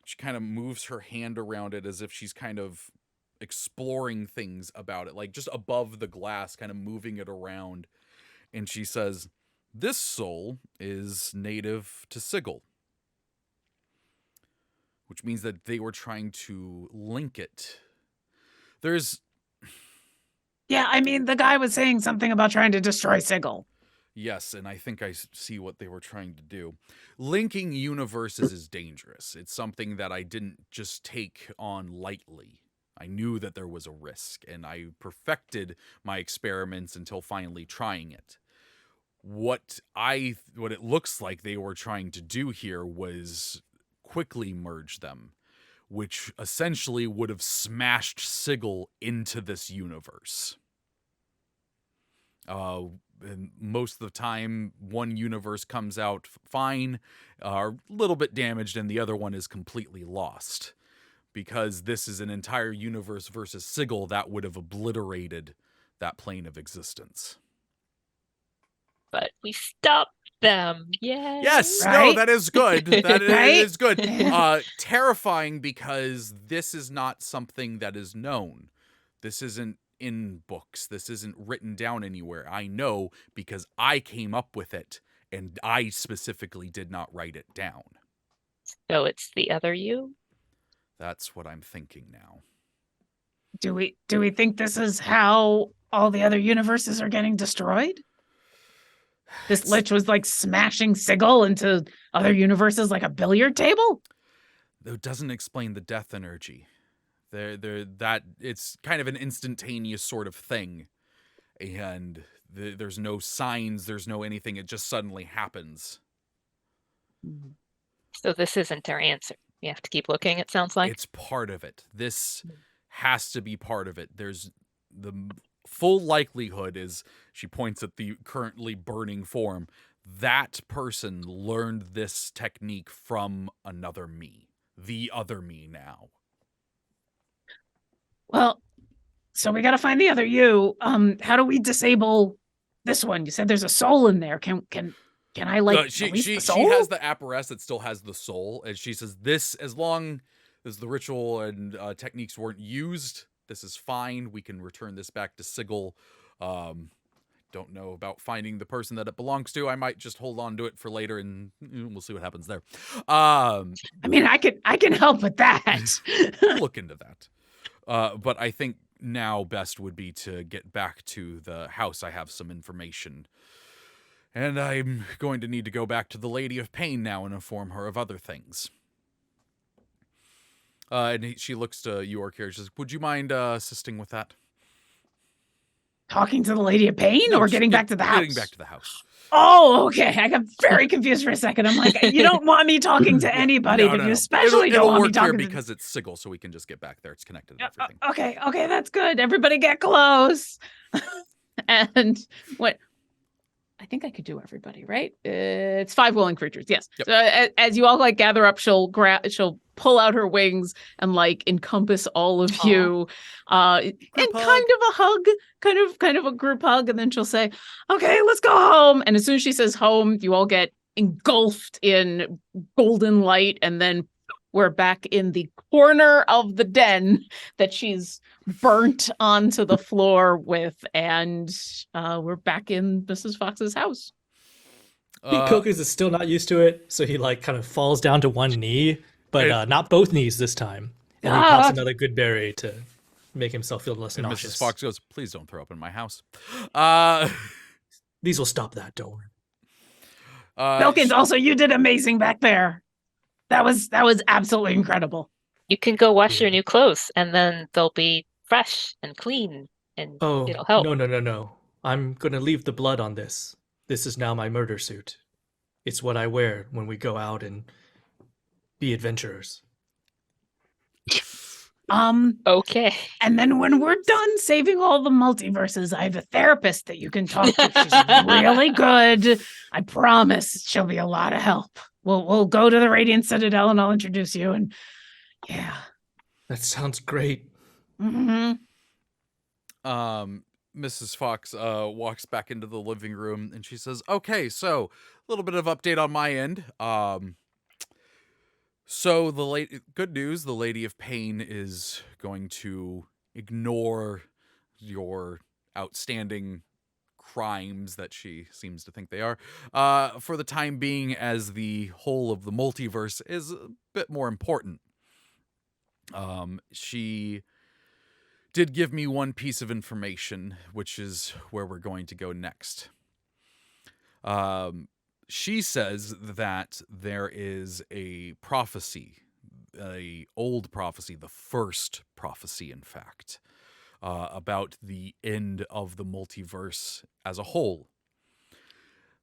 she kind of moves her hand around it as if she's kind of exploring things about it, like just above the glass, kind of moving it around. And she says, "This soul is native to Sigil," which means that they were trying to link it. Yeah, I mean, the guy was saying something about trying to destroy Sigil. Yes, and I think I see what they were trying to do. Linking universes is dangerous. It's something that I didn't just take on lightly. I knew that there was a risk, and I perfected my experiments until finally trying it. What it looks like they were trying to do here was quickly merge them, which essentially would have smashed Sigil into this universe. And most of the time, one universe comes out fine, a little bit damaged, and the other one is completely lost. Because this is an entire universe versus Sigil, that would have obliterated that plane of existence. But we stopped them. Yay. Yes, Right? no, that is good. That Right? is good. Terrifying because this is not something that is known. This isn't in books. This isn't written down anywhere. I know because I came up with it, and I specifically did not write it down. So it's the other you? That's what I'm thinking now. Do we think this is how all the other universes are getting destroyed? This lich was like smashing Sigil into other universes like a billiard table? It doesn't explain the death energy. That it's kind of an instantaneous sort of thing, and there's no signs, there's no anything. It just suddenly happens. So this isn't our answer. You have to keep looking, it sounds like. It's part of it. This has to be part of it. There's the full likelihood is, she points at the currently burning form, that person learned this technique from another me, the other me now. Well, so we got to find the other you. How do we disable this one? You said there's a soul in there. Can I like she release the she soul? has the apparatus that still has the soul, and she says this, as long as the ritual and techniques weren't used, this is fine. We can return this back to Sigil. don't know about finding the person that it belongs to. I might just hold on to it for later, and we'll see what happens there. I mean, I can help with that. We'll look into that. But I think now best would be to get back to the house. I have some information. And I'm going to need to go back to the Lady of Pain now and inform her of other things. And she looks to York here. She says, would you mind assisting with that? Talking to the Lady of Pain No, or just getting back to the house? Getting back to the house. Oh, okay. I got very confused for a second. I'm like, you don't want me talking to anybody, but you especially it'll don't want me work here talking to... because it's Sigil, so we can just get back there. It's connected and everything. Okay, that's good. Everybody get close. And what? I think I could do everybody, right? It's 5 willing creatures. Yes. Yep. So as you all like gather up, she'll pull out her wings and like encompass all of you, and hug. kind of a hug, kind of a group hug, and then she'll say, "Okay, let's go home." And as soon as she says home, you all get engulfed in golden light, and then we're back in the corner of the den that she's burnt onto the floor with, and we're back in Mrs. Fox's house. I think Pilkins is still not used to it, so he like kind of falls down to one knee, but not both knees this time. And he pops another good berry to make himself feel less And nauseous. Mrs. Fox goes, please don't throw up in my house. These will stop that, don't worry. Pilkins, also, you did amazing back there. That was absolutely incredible. You can go wash your new clothes, and then they'll be fresh and clean, and it'll help. No. I'm going to leave the blood on this. This is now my murder suit. It's what I wear when we go out and be adventurers. Okay. And then when we're done saving all the multiverses, I have a therapist that you can talk to. She's really good. I promise she'll be a lot of help. We'll go to the Radiant Citadel and I'll introduce you. And yeah. That sounds great. Mm-hmm. Mrs. Fox walks back into the living room and she says, okay, so a little bit of update on my end. So good news, the Lady of Pain is going to ignore your outstanding crimes that she seems to think they are, for the time being, as the whole of the multiverse is a bit more important. She did give me one piece of information, which is where we're going to go next. She says that there is a prophecy, a old prophecy, the first prophecy, in fact, about the end of the multiverse as a whole.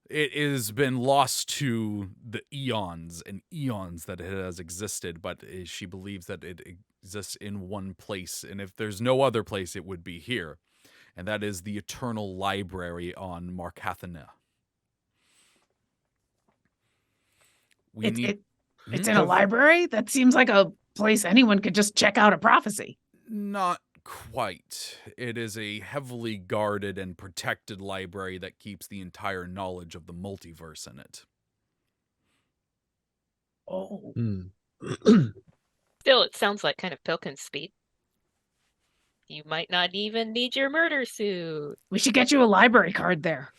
It has been lost to the eons and eons that it has existed, but she believes that it exists in one place, and if there's no other place, it would be here, and that is the Eternal Library on Markathana. It's in a library? That seems like a place anyone could just check out a prophecy. Not quite. It is a heavily guarded and protected library that keeps the entire knowledge of the multiverse in it. Oh. Still, it sounds like kind of Pilkins' speed. You might not even need your murder suit. We should get you a library card there.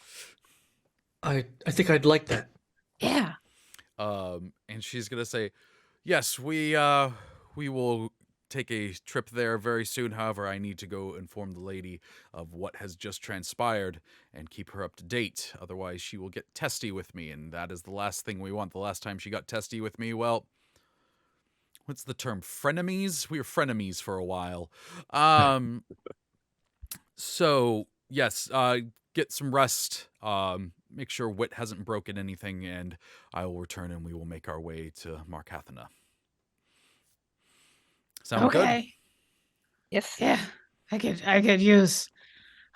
I think I'd like that. Yeah. And she's gonna say, yes, we will take a trip there very soon. However, I need to go inform the lady of what has just transpired and keep her up to date. Otherwise, she will get testy with me, and that is the last thing we want. The last time she got testy with me, well, what's the term? Frenemies? We were frenemies for a while. So, yes, get some rest. Make sure Wit hasn't broken anything, and I will return and we will make our way to Markathana. Sound good? Okay. Yes. Yeah. I could use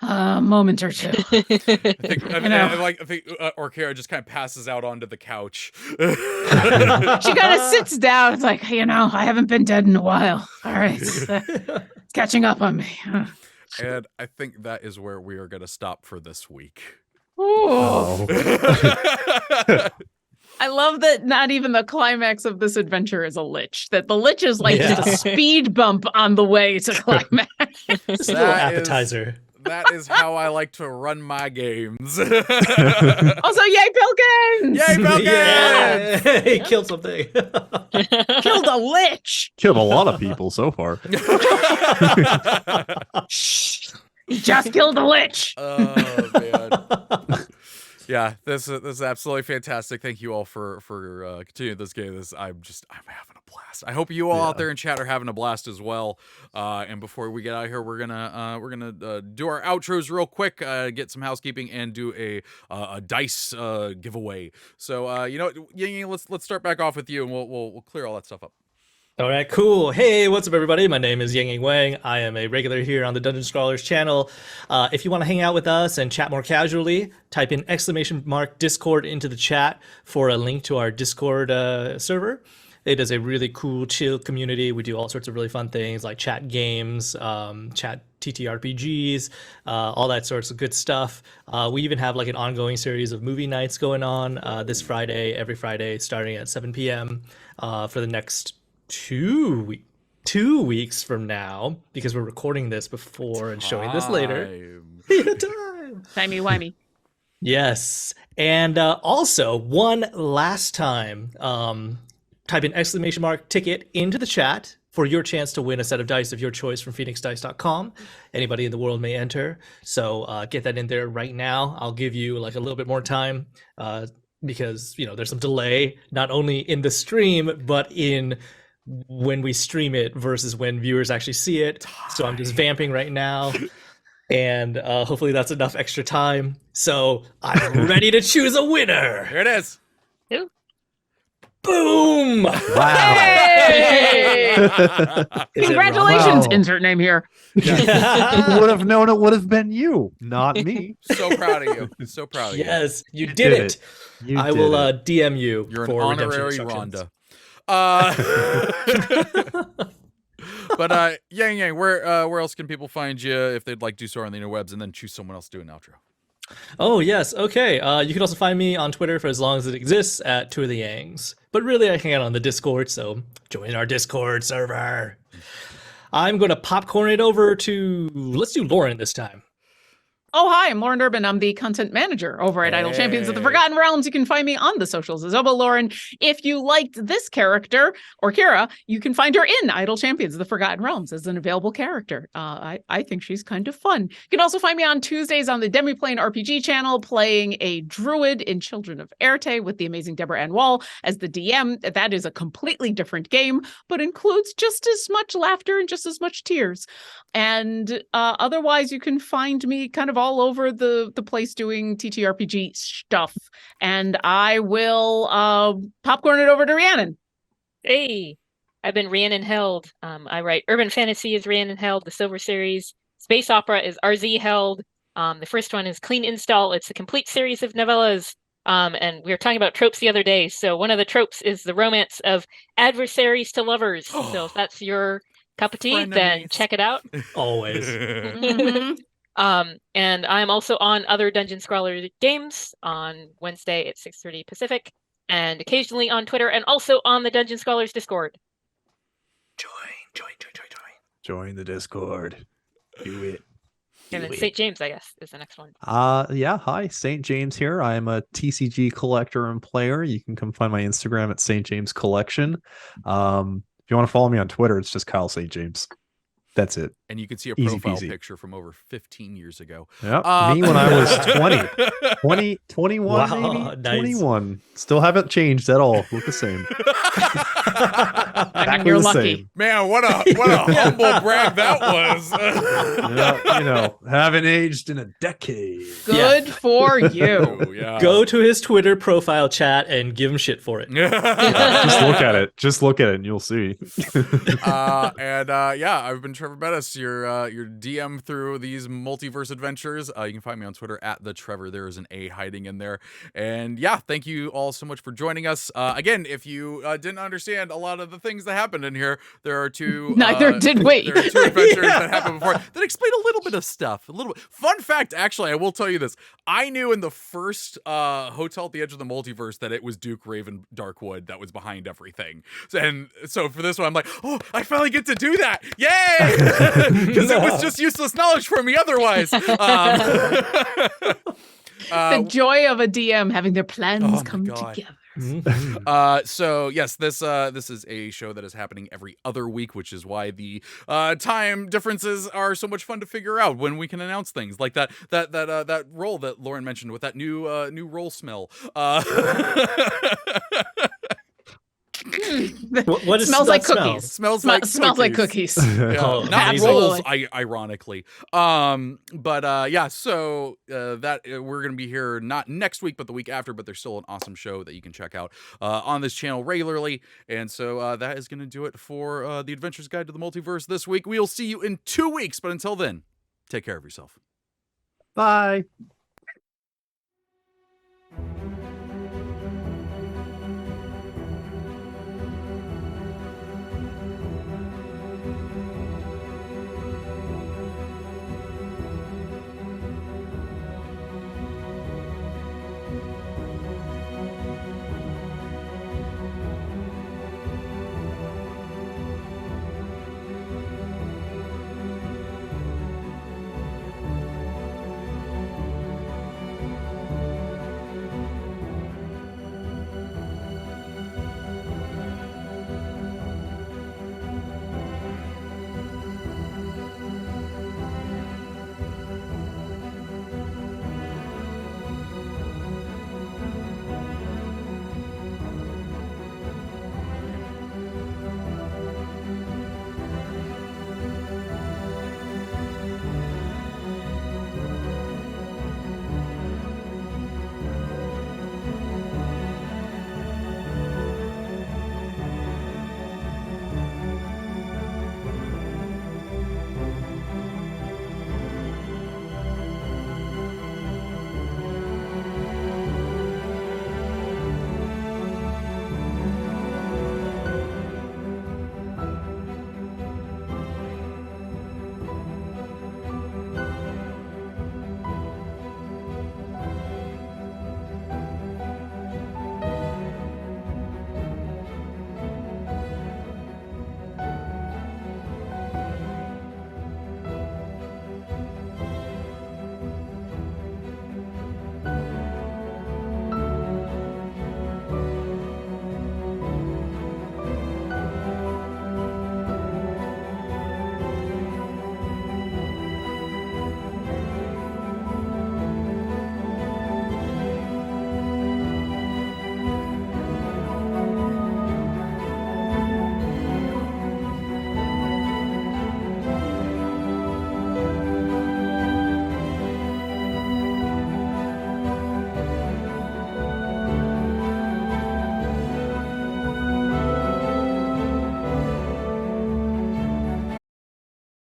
a moment or two. I think Orkira just kind of passes out onto the couch. She kind of sits down. It's like, I haven't been dead in a while. All right. It's catching up on me. And I think that is where we are going to stop for this week. Oh. I love that not even the climax of this adventure is a lich. That the lich is like just a speed bump on the way to climax. Just a little appetizer. That is how I like to run my games. Also, yay, Pilkins! Yay, Pilkins! Yeah, he killed something. Killed a lich! Killed a lot of people so far. Shh. He just killed a lich! Oh man. Yeah, this is absolutely fantastic. Thank you all for continuing this game. I'm having a blast. I hope you all out there in chat are having a blast as well. And before we get out of here, we're gonna do our outros real quick, get some housekeeping, and do a dice giveaway. So Ying, let's start back off with you, and we'll clear all that stuff up. All right, cool. Hey, what's up, everybody? My name is Yang Wang. I am a regular here on the Dungeon Scholars channel. If you want to hang out with us and chat more casually, type in !Discord into the chat for a link to our Discord server. It is a really cool, chill community. We do all sorts of really fun things like chat games, chat TTRPGs, all that sorts of good stuff. We even have like an ongoing series of movie nights going on this Friday, every Friday, starting at 7 p.m. For the next 2 weeks from now, because we're recording this before and showing this later. Time. Timey-wimey. Yes. And also, one last time, type in !Ticket into the chat for your chance to win a set of dice of your choice from phoenixdice.com. Anybody in the world may enter. So get that in there right now. I'll give you like a little bit more time because, there's some delay, not only in the stream, but in when we stream it versus when viewers actually see it. So I'm just vamping right now. And hopefully that's enough extra time. So I'm ready to choose a winner. Here it is. Boom! Wow. Hey! Is it Congratulations! Wow. Insert name here. wrong? Would have known it would have been you, not me. So proud of you. So proud of you. Yes, you did it. You I did will it. DM you You're an for redemption honorary instructions. Rhonda. But Yang, where else can people find you if they'd like to do so on the interwebs, and then choose someone else to do an outro? Oh, yes. Okay. You can also find me on Twitter for as long as it exists at Two of the Yangs. But really, I hang out on the Discord, so join our Discord server. I'm going to popcorn it over to, let's do Lauren this time. Oh, hi, I'm Lauren Urban. I'm the content manager over at Idle Champions of the Hey. Forgotten Realms. You can find me on the socials as Obo Lauren. If you liked this character, or Kira, you can find her in Idle Champions of the Forgotten Realms as an available character. I think she's kind of fun. You can also find me on Tuesdays on the Demiplane RPG channel, playing a druid in Children of Erte with the amazing Deborah Ann Wall as the DM. That is a completely different game, but includes just as much laughter and just as much tears. And otherwise, you can find me kind of all over the place doing TTRPG stuff. And I will popcorn it over to Rhiannon. Hey, I've been Rhiannon Held. I write urban fantasy as Rhiannon Held, the Silver Series. Space opera is RZ Held. The first one is Clean Install. It's a complete series of novellas. And we were talking about tropes the other day. So one of the tropes is the romance of adversaries to lovers. So if that's your cup of tea, then Frenemies. check it out. Always. Mhm. And I'm also on other Dungeon Scroller games on Wednesday at 6:30 Pacific, and occasionally on Twitter, and also on the Dungeon Scholars Discord. Join the Discord. Do it. And then St. James, I guess, is the next one. Yeah, hi, St. James here. I am a TCG collector and player. You can come find my Instagram at St. James Collection. If you want to follow me on Twitter, it's just Kyle St. James. That's it. And you can see a Easy profile peasy. picture from over 15 years ago. Yeah, me when I was 20, 21 Wow, maybe? nice. 21. Still haven't changed at all. Look the same. I mean, Exactly you're the lucky. same. Man, what a humble brag that was. Yeah, haven't aged in a decade. Good for you. Oh, yeah. Go to his Twitter profile chat and give him shit for it. Just look at it. Just look at it and you'll see. Yeah, I've been Trevor Bettis, your DM through these multiverse adventures. You can find me on Twitter at the Trevor. There is an A hiding in there. And yeah, thank you all so much for joining us. Again, if you didn't understand a lot of the things that happened in here, there are two. Neither did we. There are two adventures that happened before that explain a little bit of stuff. A little bit. Fun fact, actually, I will tell you this. I knew in the first Hotel at the Edge of the Multiverse that it was Duke Raven Darkwood that was behind everything. So for this one, I'm like, oh, I finally get to do that. Yay! because it was just useless knowledge for me otherwise. The joy of a DM having their plans oh my come God. together. So yes, this is a show that is happening every other week, which is why the time differences are so much fun to figure out when we can announce things like that roll that Lauren mentioned with that new roll smell. What is Smells that like smell? cookies. Smells like Smells like cookies. Yeah, Oh, not amazing. rolls, ironically. But yeah, so that we're gonna be here not next week, but the week after. But there's still an awesome show that you can check out on this channel regularly. And so that is gonna do it for the Adventurer's Guide to the Multiverse this week. We'll see you in 2 weeks, but until then, take care of yourself. Bye.